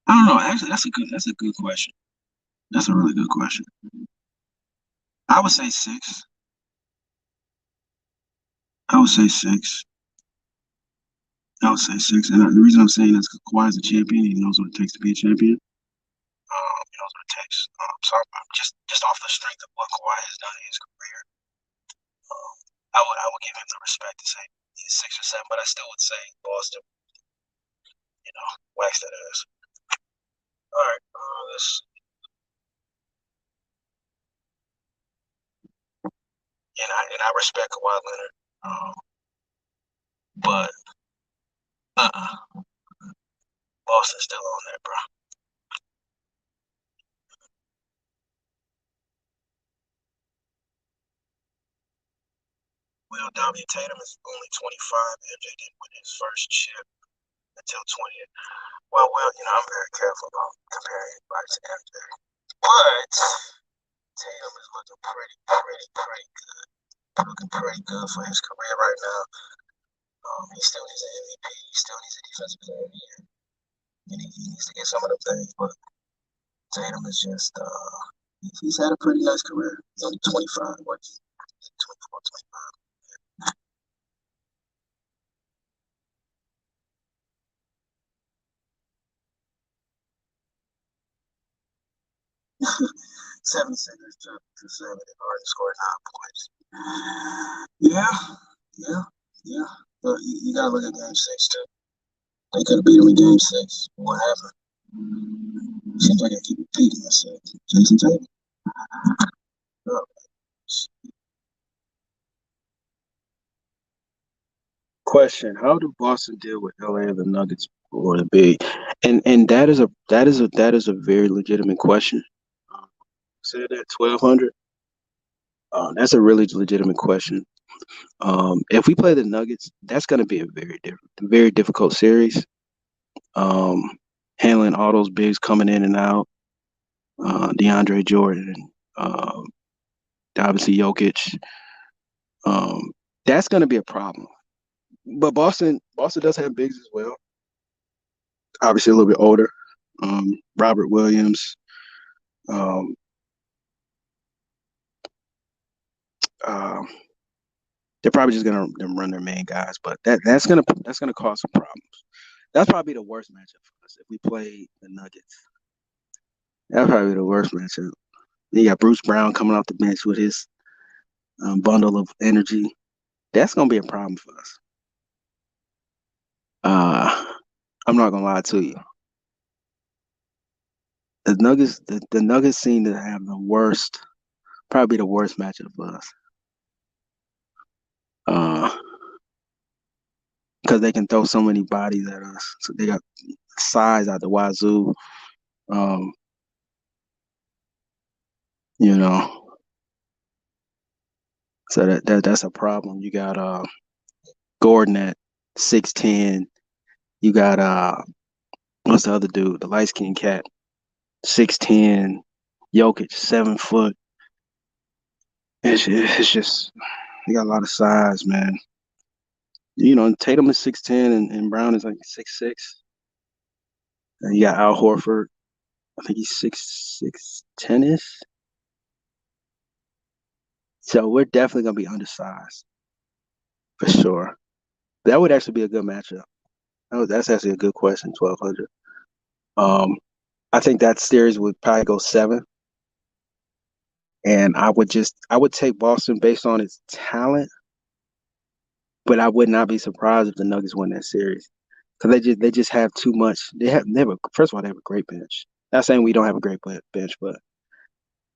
I don't know. Actually, that's a good question. That's a really good question. I would say 6. I would say 6. And the reason I'm saying that is because Kawhi is a champion. He knows what it takes to be a champion. He knows what it takes. So I'm just off the strength of what Kawhi has done in his career, I would give him the respect to say he's 6 or 7, but I still would say Boston. Wax that ass. All right, and I respect Kawhi Leonard, but Boston's still on there, bro. Will Damian Tatum is only 25. MJ didn't win his first chip until 20th. Well, I'm very careful about comparing anybody to MJ, but Tatum is looking pretty good. Looking pretty good for his career right now. He still needs an MVP. He still needs a defensive player of the year. And he needs to get some of them things, but Tatum is just, he's had a pretty nice career. He's only 25. What? 24, 25. 7 seconds to 7 in order to score 9 points. Yeah. But you gotta look at game 6 too. They could have beat him in game 6. What happened? Seems like I keep repeating myself. Jason Tatum. Question: how do Boston deal with LA and the Nuggets or the Big? And that is a very legitimate question. Said that 1,200. That's a really legitimate question. If we play the Nuggets, that's going to be a very difficult series. Handling all those bigs coming in and out, DeAndre Jordan, obviously Jokic. That's going to be a problem. But Boston does have bigs as well. Obviously a little bit older. Robert Williams. They're probably just gonna run their main guys, but that's gonna cause some problems. That's probably the worst matchup for us if we play the Nuggets. That's probably the worst matchup. You got Bruce Brown coming off the bench with his bundle of energy. That's gonna be a problem for us. I'm not gonna lie to you. The Nuggets seem to have probably the worst matchup for us. Because they can throw so many bodies at us. So they got size out the wazoo. So that's a problem. You got Gordon at 6'10". You got what's the other dude? The light skinned cat, 6'10". Jokic, 7 foot. It's just they got a lot of size, man. Tatum is 6'10" and Brown is like 6'6". And you got Al Horford. I think he's 6'10"-ish. So we're definitely gonna be undersized. for sure. That would actually be a good matchup. That's actually a good question. 1,200. I think that series would probably go 7, and I would take Boston based on its talent, but I would not be surprised if the Nuggets win that series because they just have too much. First of all, they have a great bench. Not saying we don't have a great bench, but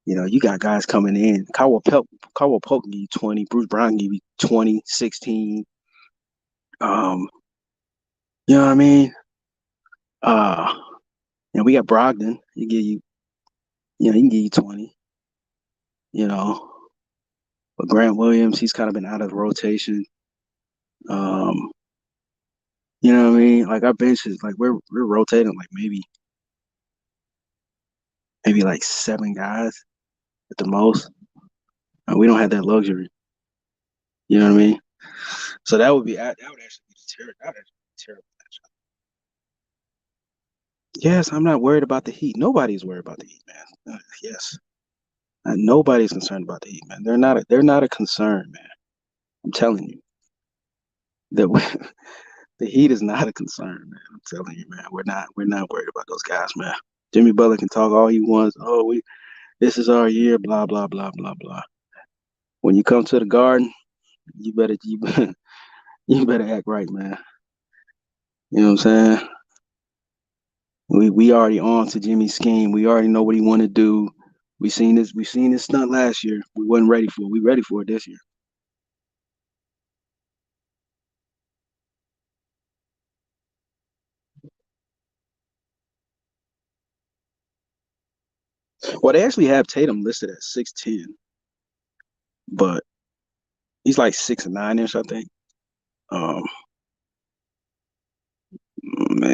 you got guys coming in. Caldwell Pope can give you 20. Bruce Brown can give you 20, 16. You know what I mean? Uh, we got Brogdon. He can give you 20. You know, but Grant Williams, he's kind of been out of the rotation. Um, you know what I mean? Like our bench is like we're rotating like maybe like 7 guys at the most. And we don't have that luxury. You know what I mean? So that would actually be terrible. That would actually be terrible matchup. Yes, I'm not worried about the Heat. Nobody's worried about the Heat, man. Yes, nobody's concerned about the Heat, man. They're not a concern, man. I'm telling you, the the Heat is not a concern, man. I'm telling you, man. We're not worried about those guys, man. Jimmy Butler can talk all he wants. Oh, this is our year. Blah blah blah blah blah. When you come to the Garden, you better you better act right, man. You know what I'm saying? We already on to Jimmy's scheme. We already know what he want to do. We seen this stunt last year. We wasn't ready for it. We ready for it this year. Well, they actually have Tatum listed at 6'10", but he's like 6'9" I think. Um,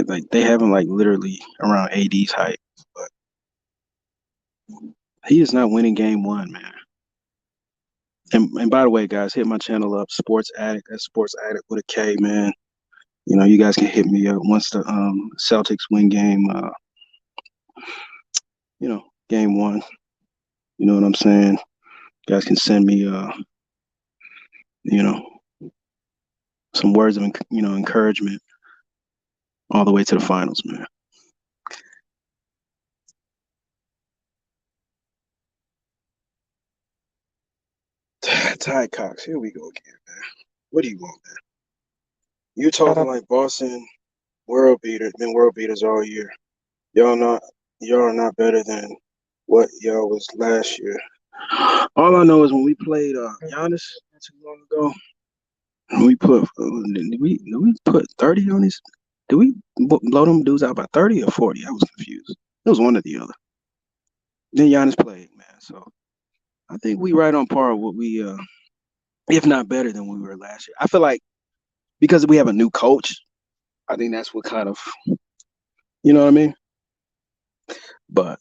like they have him like literally around AD's height, but he is not winning game 1, man. And by the way, guys, hit my channel up, Sports Addict. That's Sports Addict with a K, man. You guys can hit me up once the Celtics win game. Game 1. You know what I'm saying? You guys can send me you know, some words of encouragement all the way to the finals, man. Ty Cox, here we go again, man. What do you want, man? You're talking like Boston world beaters all year. Y'all are not better than what y'all was last year. All I know is when we played Giannis not too long ago, did we put 30 on his? Did we blow them dudes out by 30 or 40? I was confused. It was one or the other. Then Giannis played, man. So I think we right on par with what we if not better than we were last year. I feel like because we have a new coach, I think that's what kind of you know what I mean? But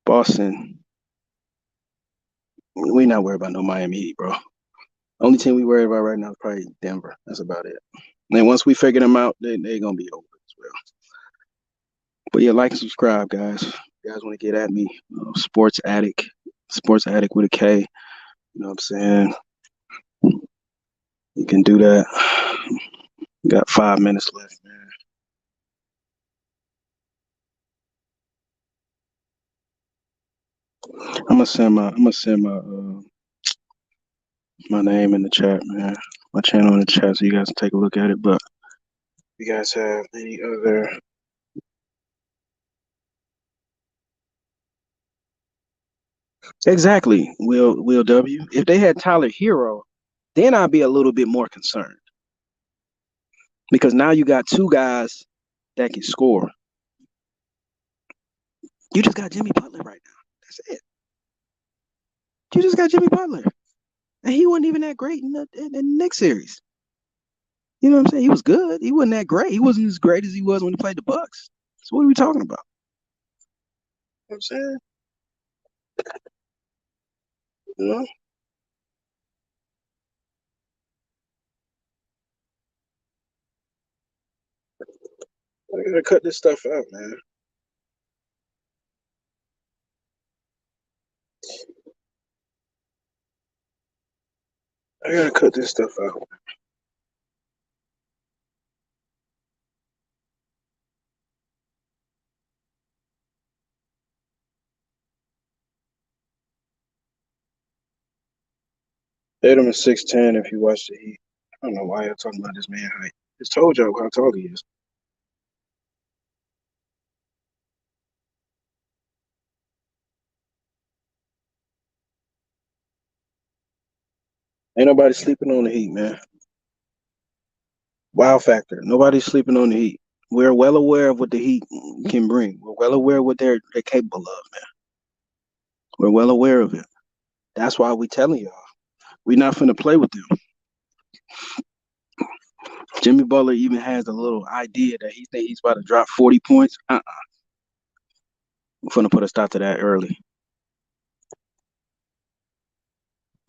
Boston, we not worried about no Miami Heat, bro. Only team we worried about right now is probably Denver. That's about it. And once we figure them out, they're gonna be over as well. But yeah, like and subscribe, guys. If you guys want to get at me, Sports Addict with a K. You know what I'm saying? You can do that. We got 5 minutes left, man. I'm gonna send my name in the chat, man. My channel in the chat so you guys can take a look at it. But if you guys have any other exactly, Will W. If they had Tyler Hero, then I'd be a little bit more concerned. Because now you got 2 guys that can score. You just got Jimmy Butler right now. That's it. You just got Jimmy Butler. And he wasn't even that great in the next series. You know what I'm saying? He was good. He wasn't that great. He wasn't as great as he was when he played the Bucks. So what are we talking about? You know what I'm saying? You know? I gotta cut this stuff out, man. I gotta cut this stuff out. Tatum is 6'10" if you watch the Heat. I don't know why y'all talking about this man height. Just told y'all how tall he is. Ain't nobody sleeping on the Heat, man. Wow factor. Nobody's sleeping on the Heat. We're well aware of what the Heat can bring. We're well aware of what they're capable of, man. We're well aware of it. That's why we telling y'all. We're not finna play with them. Jimmy Butler even has a little idea that he think he's about to drop 40 points. I'm finna put a stop to that early.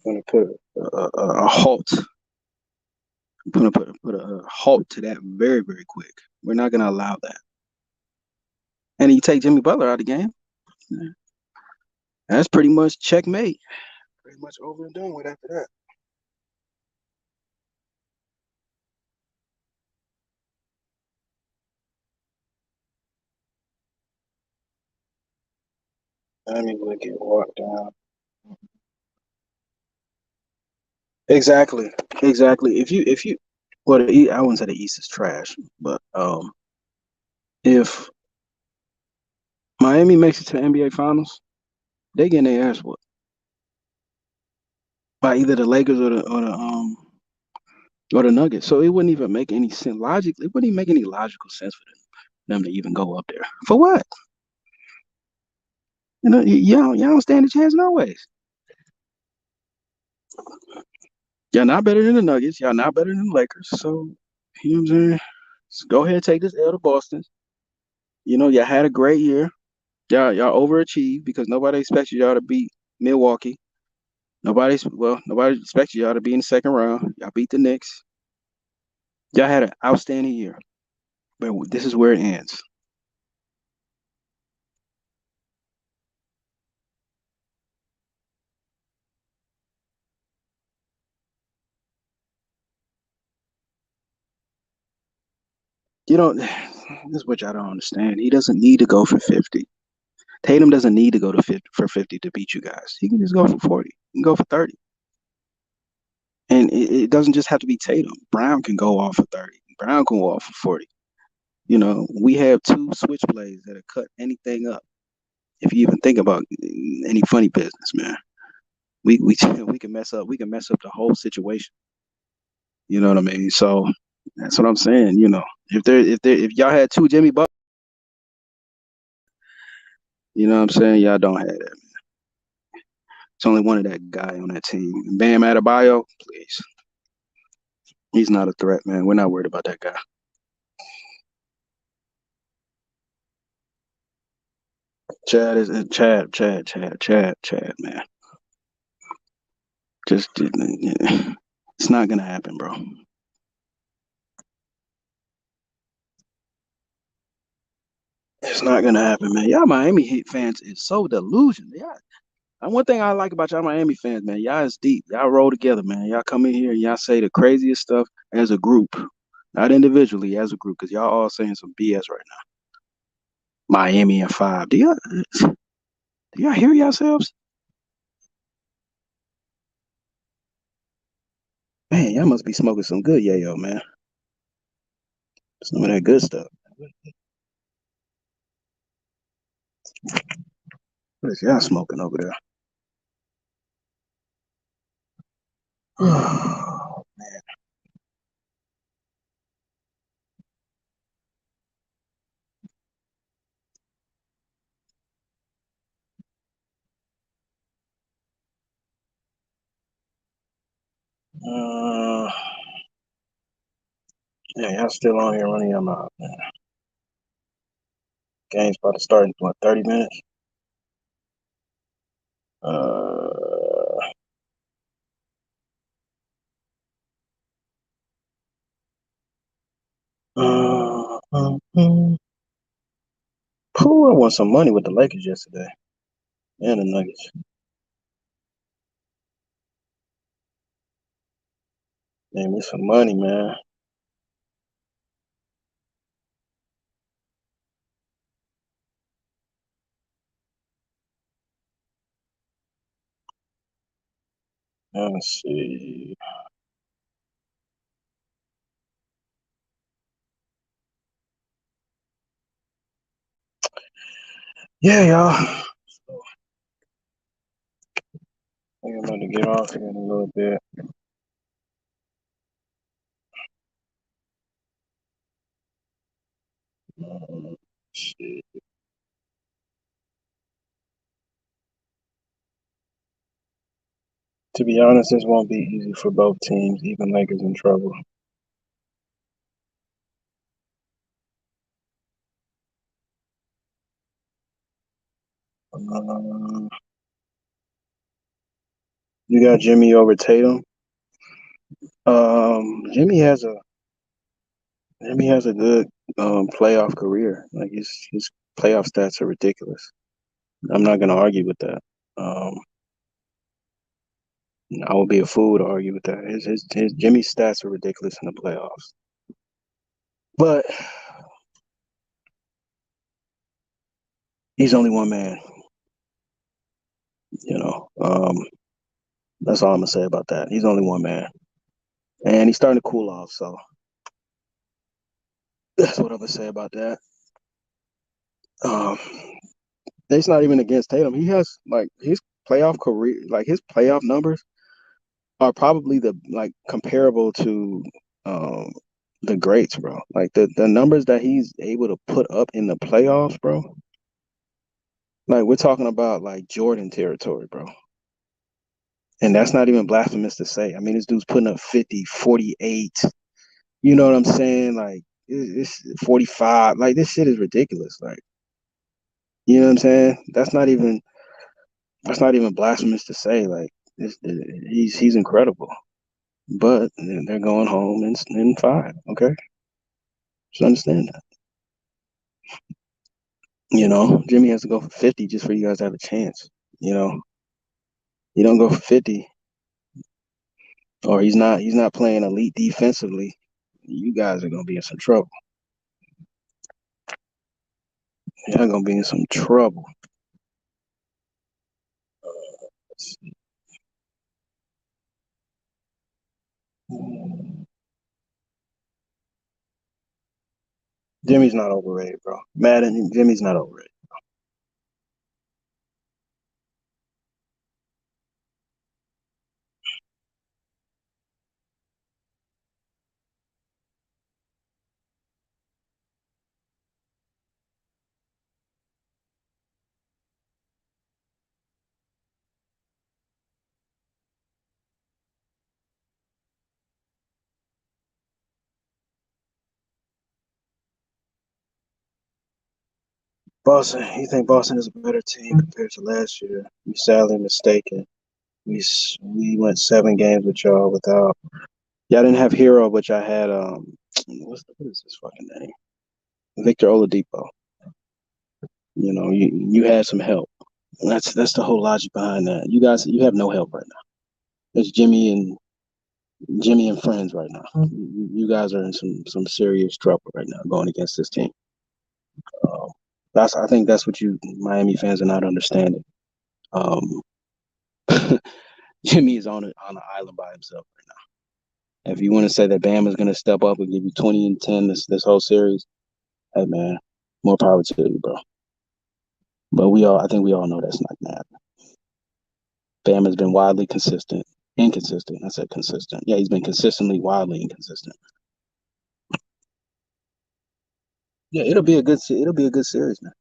I'm gonna put a halt. I'm gonna put a halt to that very, very quick. We're not gonna allow that. And you take Jimmy Butler out of the game, that's pretty much checkmate. Pretty much over and done with after that. I mean, we'll get walked down. Exactly. If you, well, I wouldn't say the East is trash, but if Miami makes it to the NBA Finals, they getting their ass whooped by either the Lakers or the Nuggets. So it wouldn't even make any sense logically. It wouldn't even make any logical sense for them to even go up there. For what? You know, y'all don't stand a chance no ways. Y'all not better than the Nuggets. Y'all not better than the Lakers. So you know what I'm saying? Just go ahead and take this L to Boston. You know, y'all had a great year. Y'all overachieved because nobody expected y'all to beat Milwaukee. Nobody expected y'all to be in the second round. Y'all beat the Knicks. Y'all had an outstanding year. But this is where it ends. You know, this is what y'all don't understand. He doesn't need to go for 50. Tatum doesn't need to go to 50 for 50 to beat you guys. He can just go for 40. He can go for 30. And it doesn't just have to be Tatum. Brown can go off for 30. Brown can go off for 40. You know, we have two switch plays that'll cut anything up. If you even think about any funny business, man, we we can mess up. We can mess up the whole situation. You know what I mean? So that's what I'm saying. You know, if y'all had two Jimmy Butler, you know what I'm saying? Y'all don't have that. It's only one of that guy on that team. Bam Adebayo, please. He's not a threat, man. We're not worried about that guy. Chad, man. Just it's not gonna happen, bro. It's not gonna happen, man. Y'all Miami Heat fans is so delusional. Yeah. And one thing I like about y'all Miami fans, man, y'all is deep. Y'all roll together, man. Y'all come in here and y'all say the craziest stuff as a group, not individually, as a group, because y'all all saying some BS right now. Miami and 5. Do y'all hear yourselves? Man, y'all must be smoking some good yayo, man. Some of that good stuff. What is y'all smoking over there? Oh, man. Yeah, y'all still on here running your mouth, man. Game's about to start in what, 30 minutes? Uh, uh, uh, uh. Ooh, I won some money with the Lakers yesterday and the Nuggets. Pay me some money, man. Let's see. Yeah, y'all. So, I think I'm about to get off here in a little bit. Shit. To be honest, this won't be easy for both teams. Even Lakers in trouble. You got Jimmy over Tatum. Jimmy has a good playoff career. Like his playoff stats are ridiculous. I'm not gonna argue with that. Um, I would be a fool to argue with that. His Jimmy's stats are ridiculous in the playoffs. But he's only one man. You know, that's all I'm gonna say about that. He's only one man, and he's starting to cool off. So that's what I'm gonna say about that. Um, it's not even against Tatum. He has like his playoff career, like his playoff numbers are probably the like comparable to um the greats, bro. Like the numbers that he's able to put up in the playoffs, bro. Like we're talking about like Jordan territory, bro. And that's not even blasphemous to say. I mean, this dude's putting up 50, 48. You know what I'm saying? Like it's 45. Like this shit is ridiculous. Like, you know what I'm saying? That's not even blasphemous to say. Like he's incredible. But they're going home in five. Okay, just understand that. You know, Jimmy has to go for 50 just for you guys to have a chance. You know, you don't go for 50, or he's not playing elite defensively. You guys are gonna be in some trouble. You're gonna be in some trouble. Jimmy's not overrated, bro. Madden, Jimmy's not overrated. Boston, you think Boston is a better team compared to last year? You're sadly mistaken. We went 7 games with y'all without. Y'all didn't have Hero, but y'all had what is his fucking name? Victor Oladipo. You know, you had some help. That's the whole logic behind that. You have no help right now. It's Jimmy and friends right now. You guys are in some serious trouble right now going against this team. I think that's what you Miami fans are not understanding. Um, Jimmy is on an island by himself right now. If you want to say that Bam is going to step up and give you 20 and 10 this whole series, hey man, more power to you, bro. But I think we all know that's not that. Bam has been wildly inconsistent. I said consistent. Yeah, he's been consistently wildly inconsistent. Yeah, it'll be a good series, man.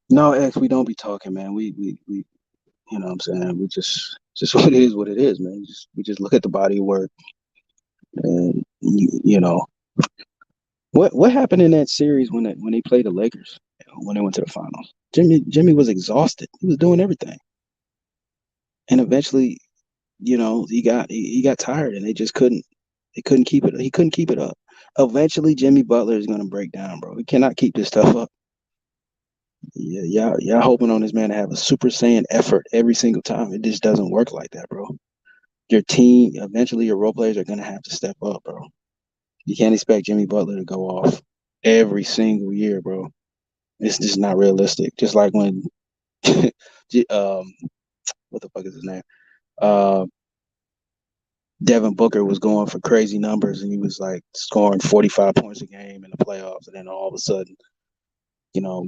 No, X, we don't be talking, man. We you know what I'm saying? We just what it is, man. We just look at the body of work and you know what happened in that series when they played the Lakers when they went to the finals. Jimmy was exhausted. He was doing everything. And eventually, you know, he got tired and they couldn't keep it. He couldn't keep it up. Eventually Jimmy Butler is gonna break down, bro. We cannot keep this stuff up. Yeah, y'all hoping on this man to have a Super Saiyan effort every single time. It just doesn't work like that, bro. your team, eventually your role players are gonna have to step up, bro. You can't expect Jimmy Butler to go off every single year, bro. It's just not realistic. Just like when, what the fuck is his name? Uh, Devin Booker was going for crazy numbers, and he was like scoring 45 points a game in the playoffs, and then all of a sudden,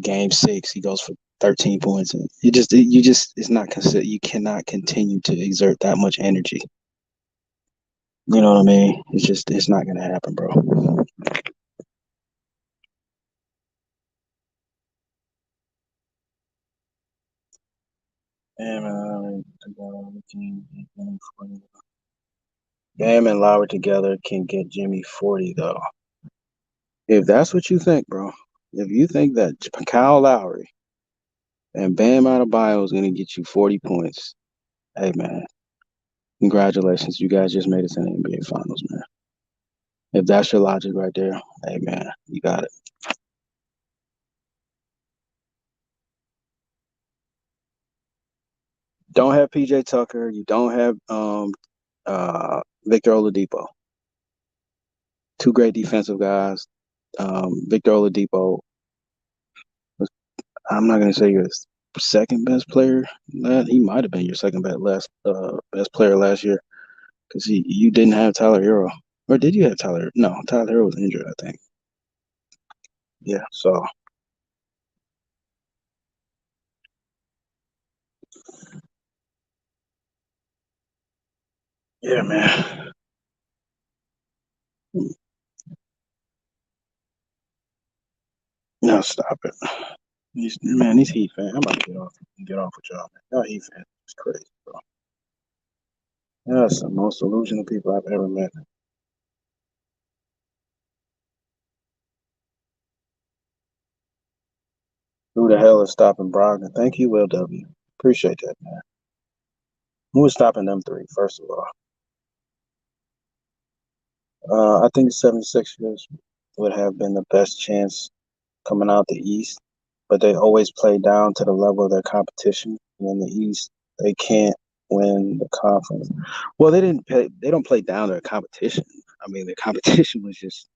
game 6, he goes for 13 points, and it's not consider. You cannot continue to exert that much energy. You know what I mean? It's not gonna happen, bro. Bam and Lowry together can get Jimmy 40 though. If that's what you think, bro. If you think that Kyle Lowry and Bam Adebayo is gonna get you 40 points, hey man, congratulations, you guys just made it to the NBA Finals, man. If that's your logic right there, hey man, you got it. Don't have PJ Tucker. You don't have Victor Oladipo. Two great defensive guys. Victor Oladipo was, I'm not gonna say you're the second best player. He might have been your second best player last year because you didn't have Tyler Hero, or did you have Tyler? No, Tyler Hero was injured, I think. Yeah, so yeah, man. No, stop it. These Heat fans. I'm about to get off with y'all, man. Y'all Heat fans is crazy, bro. That's the most delusional people I've ever met. Who the hell is stopping Brogdon? Thank you, Will W. Appreciate that, man. Who is stopping them three, first of all? I think the 76ers would have been the best chance coming out the East, but they always play down to the level of their competition. And in the East, they can't win the conference. Well, they don't play down their competition. I mean, the competition was just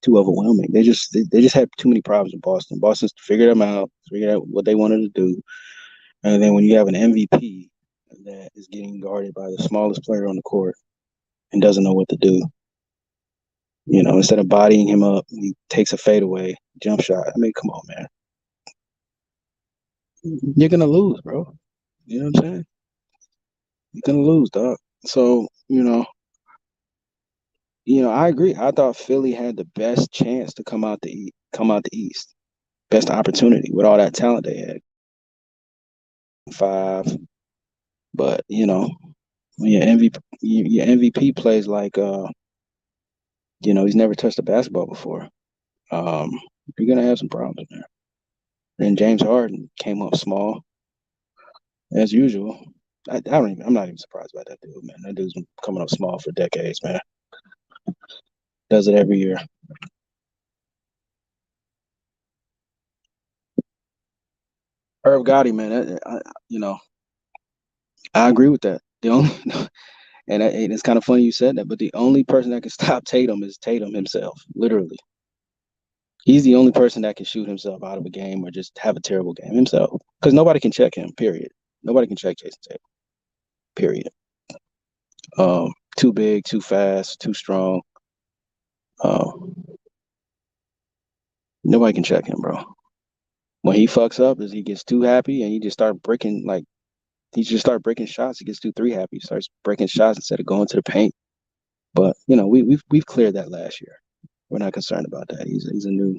too overwhelming. They just had too many problems in Boston. Boston's figured out what they wanted to do. And then when you have an MVP that is getting guarded by the smallest player on the court and doesn't know what to do, instead of bodying him up, he takes a fadeaway jump shot. I mean, come on, man. You're gonna lose, bro. You know what I'm saying? You're gonna lose, dog. So, I agree. I thought Philly had the best chance to come out the East. Best opportunity with all that talent they had. 5, but when your MVP plays like he's never touched a basketball before. Um, you're gonna have some problems in there. And James Harden came up small as usual. I'm not even surprised by that dude, man. That dude's been coming up small for decades, man. Does it every year. Irv Gotti, man. I agree with that. The only and it's kind of funny you said that, but the only person that can stop Tatum is Tatum himself, literally. He's the only person that can shoot himself out of a game or just have a terrible game himself, because nobody can check him. Period. Nobody can check Jason Tatum. Period. Too big, too fast, too strong. Nobody can check him, bro. When he fucks up, is he gets too happy and he just start breaking shots. He gets too three happy. He starts breaking shots instead of going to the paint. But we've cleared that last year. We're not concerned about that. He's a new.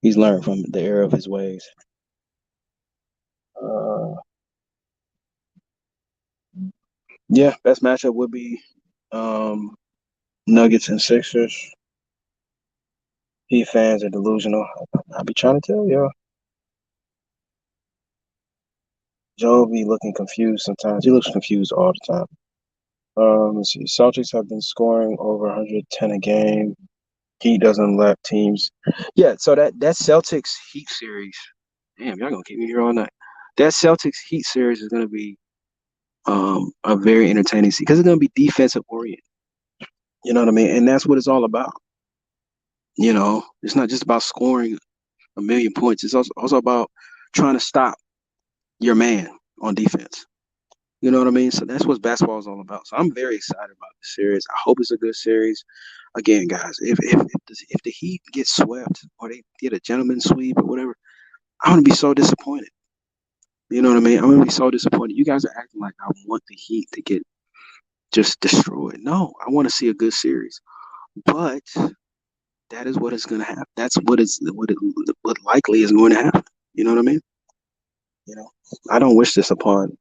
He's learned from the error of his ways. Yeah, best matchup would be Nuggets and Sixers. Heat fans are delusional. I be trying to tell y'all. Joe be looking confused sometimes. He looks confused all the time. Let's see. Celtics have been scoring over 110 a game. Heat doesn't let teams. Yeah, so that Celtics Heat series. Damn, y'all gonna keep me here all night. that Celtics Heat series is going to be a very entertaining series because it's going to be defensive oriented. You know what I mean? And that's what it's all about. It's not just about scoring a million points. It's also about trying to stop your man on defense. You know what I mean? So that's what basketball is all about. So I'm very excited about the series. I hope it's a good series. Again, guys, if the Heat get swept or they get a gentleman's sweep or whatever, I'm gonna be so disappointed. You know what I mean? I'm gonna be so disappointed. You guys are acting like I want the Heat to get just destroyed. No, I want to see a good series. But that is what is gonna happen. That's what likely is going to happen. You know what I mean? You know, I don't wish this upon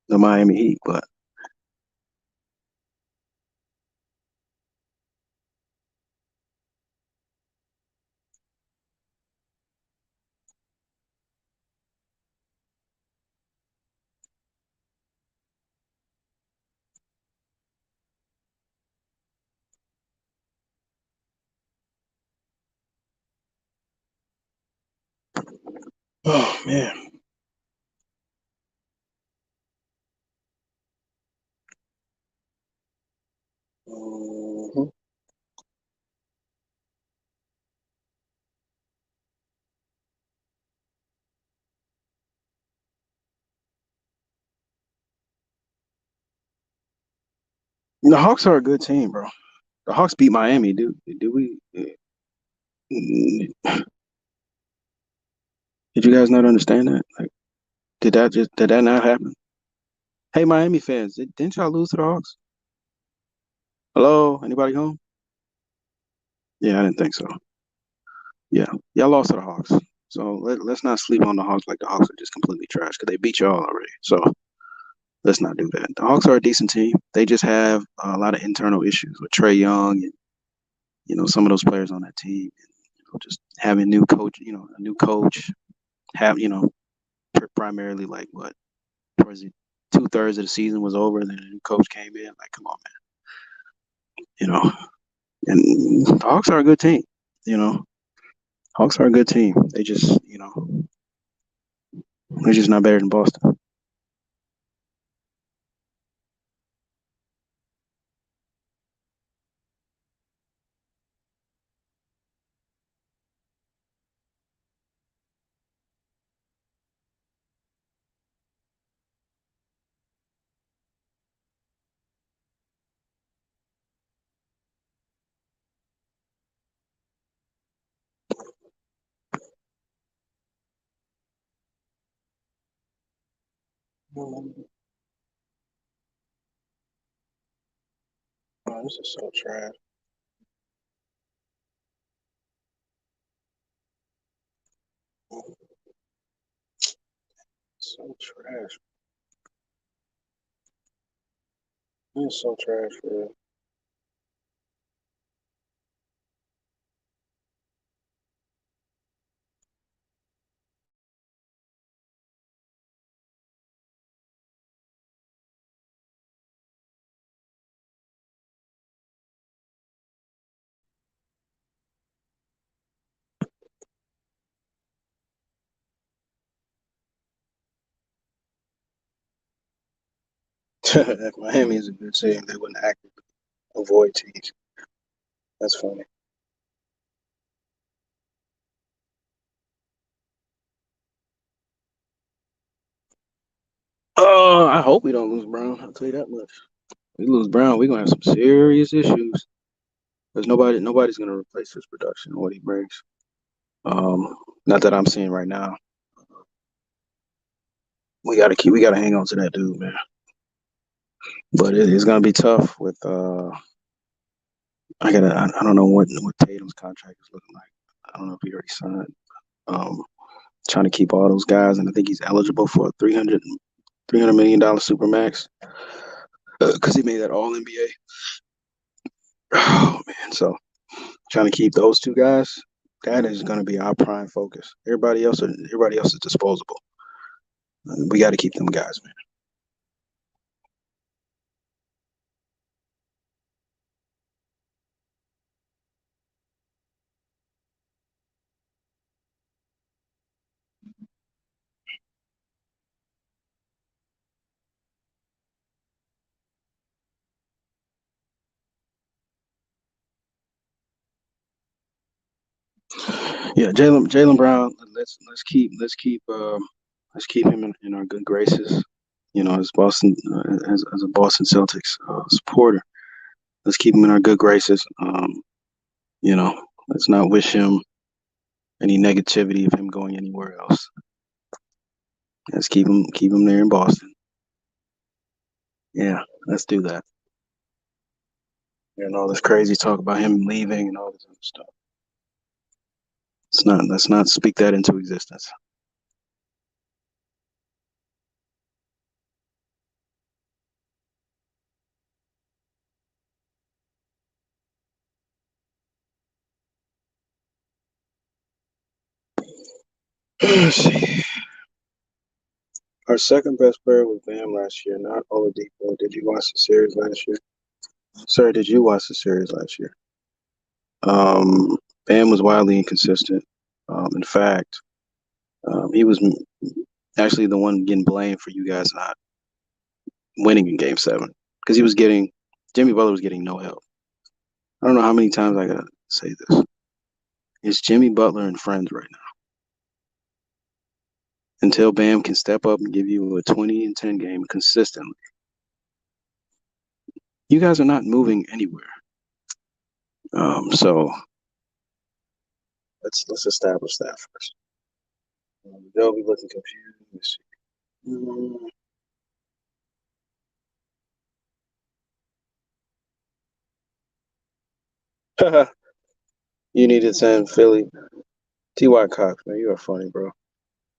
the Miami Heat, but oh man. Mhm. The Hawks are a good team, bro. The Hawks beat Miami, dude. Do we? Did you guys not understand that? Like, did that not happen? Hey, Miami fans, didn't y'all lose to the Hawks? Hello, anybody home? Yeah, I didn't think so. Yeah, y'all lost to the Hawks. So let's not sleep on the Hawks like the Hawks are just completely trash because they beat y'all already. So let's not do that. The Hawks are a decent team. They just have a lot of internal issues with Trey Young and some of those players on that team. And, just having a new coach, have primarily like what towards the 2/3 of the season was over, and then a new coach came in. Like, come on, man. And the Hawks are a good team. You know, Hawks are a good team. They just, they're just not better than Boston. Oh, this is so trash. So trash. It's so trash, man. If Miami is a good team, they wouldn't actively avoid teams. That's funny. I hope we don't lose Brown. I'll tell you that much. We lose Brown, we're gonna have some serious issues. Because nobody's gonna replace his production and what he brings. Um, Not that I'm seeing right now. We gotta hang on to that dude, man. But it's gonna be tough with I don't know what Tatum's contract is looking like. I don't know if he already signed. Um, Trying to keep all those guys, and I think he's eligible for a $300 million super max because he made that All NBA. Oh man, so trying to keep those two guys, that is going to be our prime focus. Everybody else is disposable. We got to keep them guys, man. Yeah, Jalen Brown. Let's keep him in our good graces. As Boston as a Boston Celtics supporter, let's keep him in our good graces. Let's not wish him any negativity of him going anywhere else. Let's keep him there in Boston. Yeah, let's do that. And all this crazy talk about him leaving and all this other stuff. Let's not speak that into existence. Let's see. Our second best player was Bam last year, not Oladipo. Did you watch the series last year? Sir, did you watch the series last year? Bam was wildly inconsistent. In fact, he was actually the one getting blamed for you guys not winning in Game 7 because Jimmy Butler was getting no help. I don't know how many times I gotta say this. It's Jimmy Butler and friends right now. Until Bam can step up and give you a 20-10 game consistently, you guys are not moving anywhere. So let's establish that first. They'll be looking confused. You need to send Philly. T.Y. Cox, man, you are funny, bro.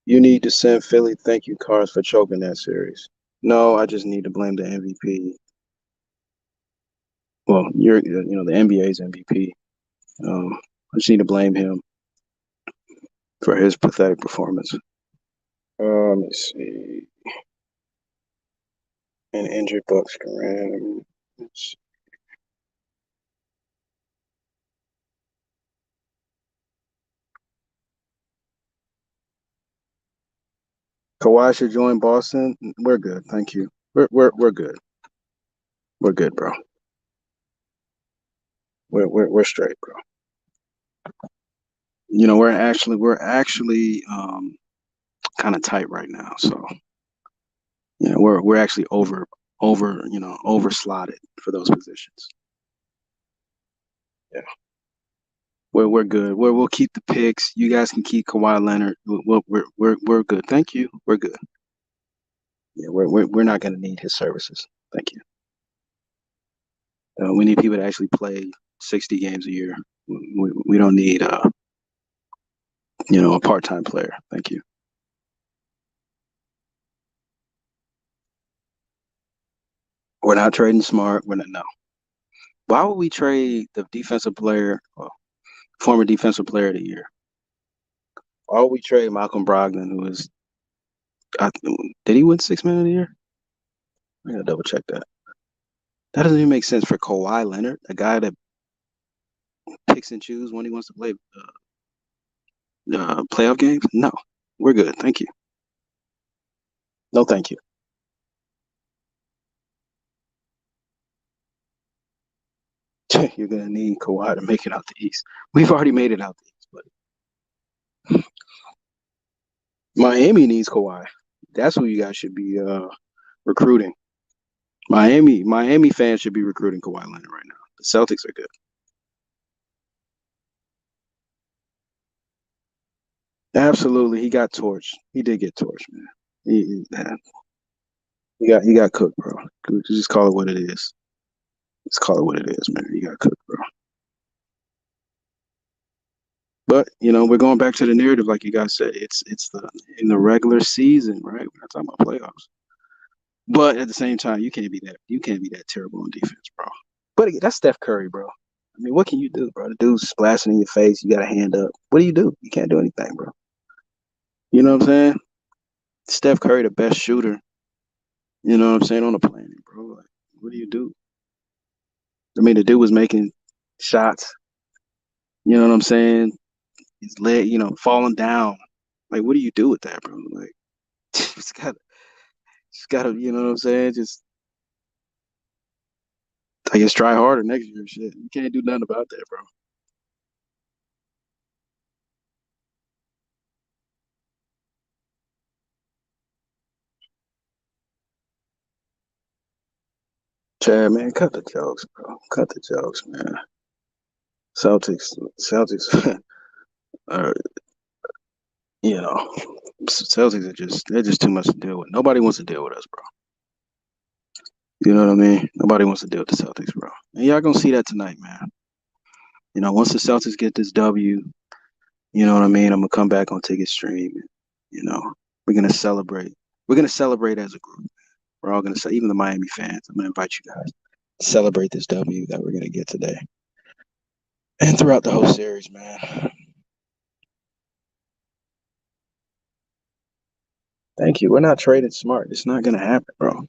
You need to send Philly thank you cards for choking that series. No, I just need to blame the MVP. Well, the NBA's MVP. I just need to blame him for his pathetic performance. Let me see. An injured Bucks Graham. Kawhi should join Boston. We're good, thank you. We're good. We're good, bro. We're straight, bro. We're actually kind of tight right now, so we're actually over slotted for those positions. Yeah, we're good. We'll keep the picks. You guys can keep Kawhi Leonard. We're good. Thank you. We're good. Yeah, we're not gonna need his services. Thank you. We need people to actually play 60 games a year. We don't need a part-time player. Thank you. We're not trading Smart. We're not. No. Why would we trade the defensive player, former defensive player of the year? Why would we trade Malcolm Brogdon, who is, did he win 6 Man of the Year? I gotta double check that. That doesn't even make sense for Kawhi Leonard, a guy that picks and chooses when he wants to play playoff games. No, we're good. Thank you. No, thank you. You're gonna need Kawhi to make it out the East. We've already made it out the East, but Miami needs Kawhi. That's who you guys should be recruiting. Miami fans should be recruiting Kawhi Leonard right now. The Celtics are good. Absolutely, he got torched. He did get torched, man. He got cooked, bro. Just call it what it is. Just call it what it is, man. He got cooked, bro. But we're going back to the narrative, like you guys said. It's in the regular season, right? We're not talking about playoffs. But at the same time, you can't be that terrible on defense, bro. But that's Steph Curry, bro. I mean, what can you do, bro? The dude's splashing in your face. You got a hand up. What do? You can't do anything, bro. You know what I'm saying? Steph Curry, the best shooter. You know what I'm saying, on the planet, bro. Like, what do you do? I mean, the dude was making shots. You know what I'm saying? His leg, falling down. Like, what do you do with that, bro? Like, just gotta, you know what I'm saying? Just, I guess, try harder next year. Shit, you can't do nothing about that, bro. Chad, man, cut the jokes, bro. Cut the jokes, man. Celtics are, Celtics they're just too much to deal with. Nobody wants to deal with us, bro. You know what I mean? Nobody wants to deal with the Celtics, bro. And y'all gonna see that tonight, man. Once the Celtics get this W, you know what I mean? I'm gonna come back on Ticket Stream. We're gonna celebrate. We're gonna celebrate as a group. We're all gonna say, even the Miami fans. I'm gonna invite you guys to celebrate this W that we're gonna get today and throughout the whole series, man. Thank you. We're not trading smart. It's not gonna happen, bro.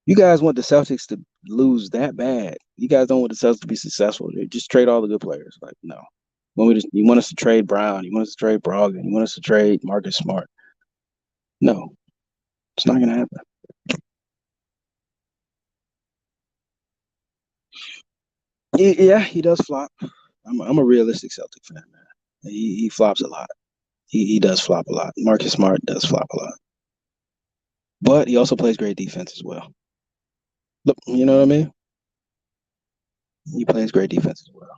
You guys want the Celtics to lose that bad? You guys don't want the Celtics to be successful. Just trade all the good players. Like, no. You want us to trade Brown? You want us to trade Brogdon? You want us to trade Marcus Smart? No, it's not gonna happen. Yeah, he does flop. I'm a realistic Celtic fan, man. He flops a lot. He does flop a lot. Marcus Smart does flop a lot, but he also plays great defense as well. Look, you know what I mean? He plays great defense as well.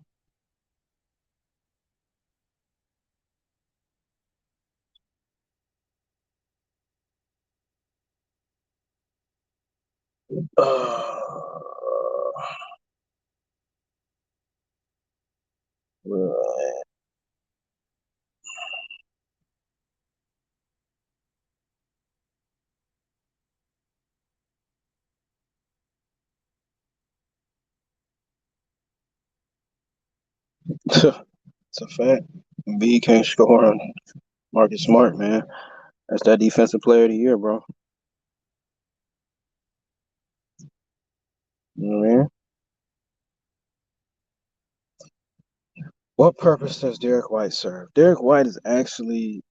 It's a fact. B can't score on Marcus Smart, man. That's that defensive player of the year, bro. You know what I mean? What purpose does Derek White serve? Derek White is actually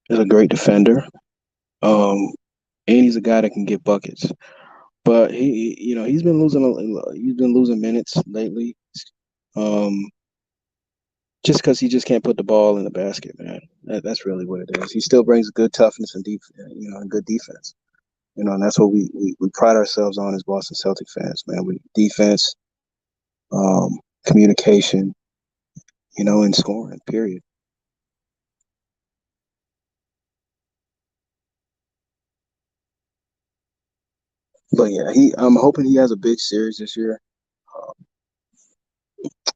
is a great defender. And he's a guy that can get buckets. But he's been losing minutes lately. Just because he just can't put the ball in the basket, man. That's really what it is. He still brings good toughness and and good defense. And that's what we pride ourselves on as Boston Celtic fans, man. We defense, communication, and scoring. Period. But yeah, I'm hoping he has a big series this year.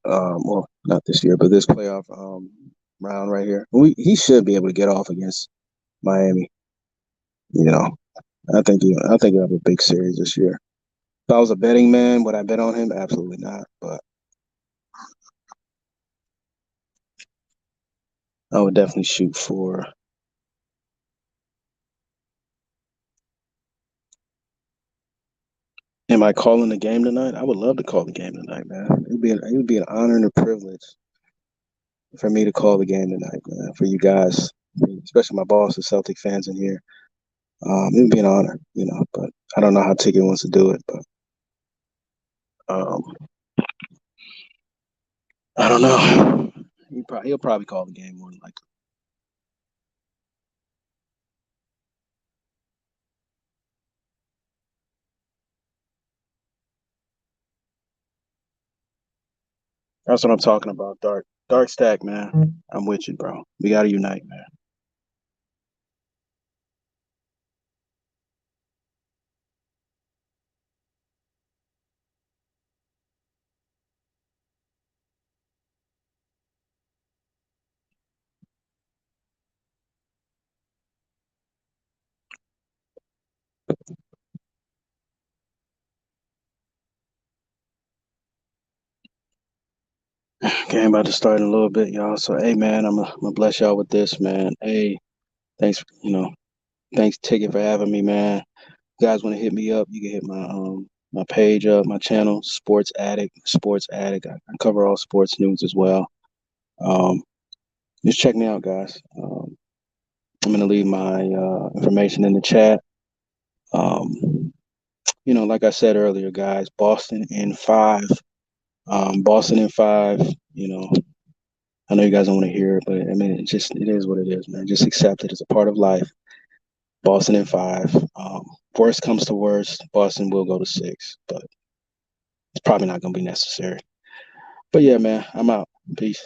Well, not this year, but this playoff round right here. He should be able to get off against Miami. You know, I think he'll have a big series this year. If I was a betting man, would I bet on him? Absolutely not. But I would definitely shoot for. Am I calling the game tonight? I would love to call the game tonight, man. It would be an honor and a privilege for me to call the game tonight, man. For you guys, especially my Boston Celtic fans in here. It would be an honor, But I don't know how Ticket wants to do it, but um, I don't know. He'll probably call the game more than likely. That's what I'm talking about. Dark stack, man. I'm with you, bro. We gotta unite, man. Game about to start in a little bit, y'all. So, hey, man, I'm gonna bless y'all with this, man. Hey, thanks, thanks Ticket for having me, man. You guys want to hit me up? You can hit my page up, my channel, Sports Addict. I cover all sports news as well. Just check me out, guys. I'm gonna leave my information in the chat. Like I said earlier, guys, Boston in 5. Boston in 5. I know you guys don't want to hear it, but I mean, it is what it is, man. Just accept it as a part of life. Boston in 5. worst comes to worst, Boston will go to 6, but it's probably not going to be necessary. But yeah, man, I'm out. Peace.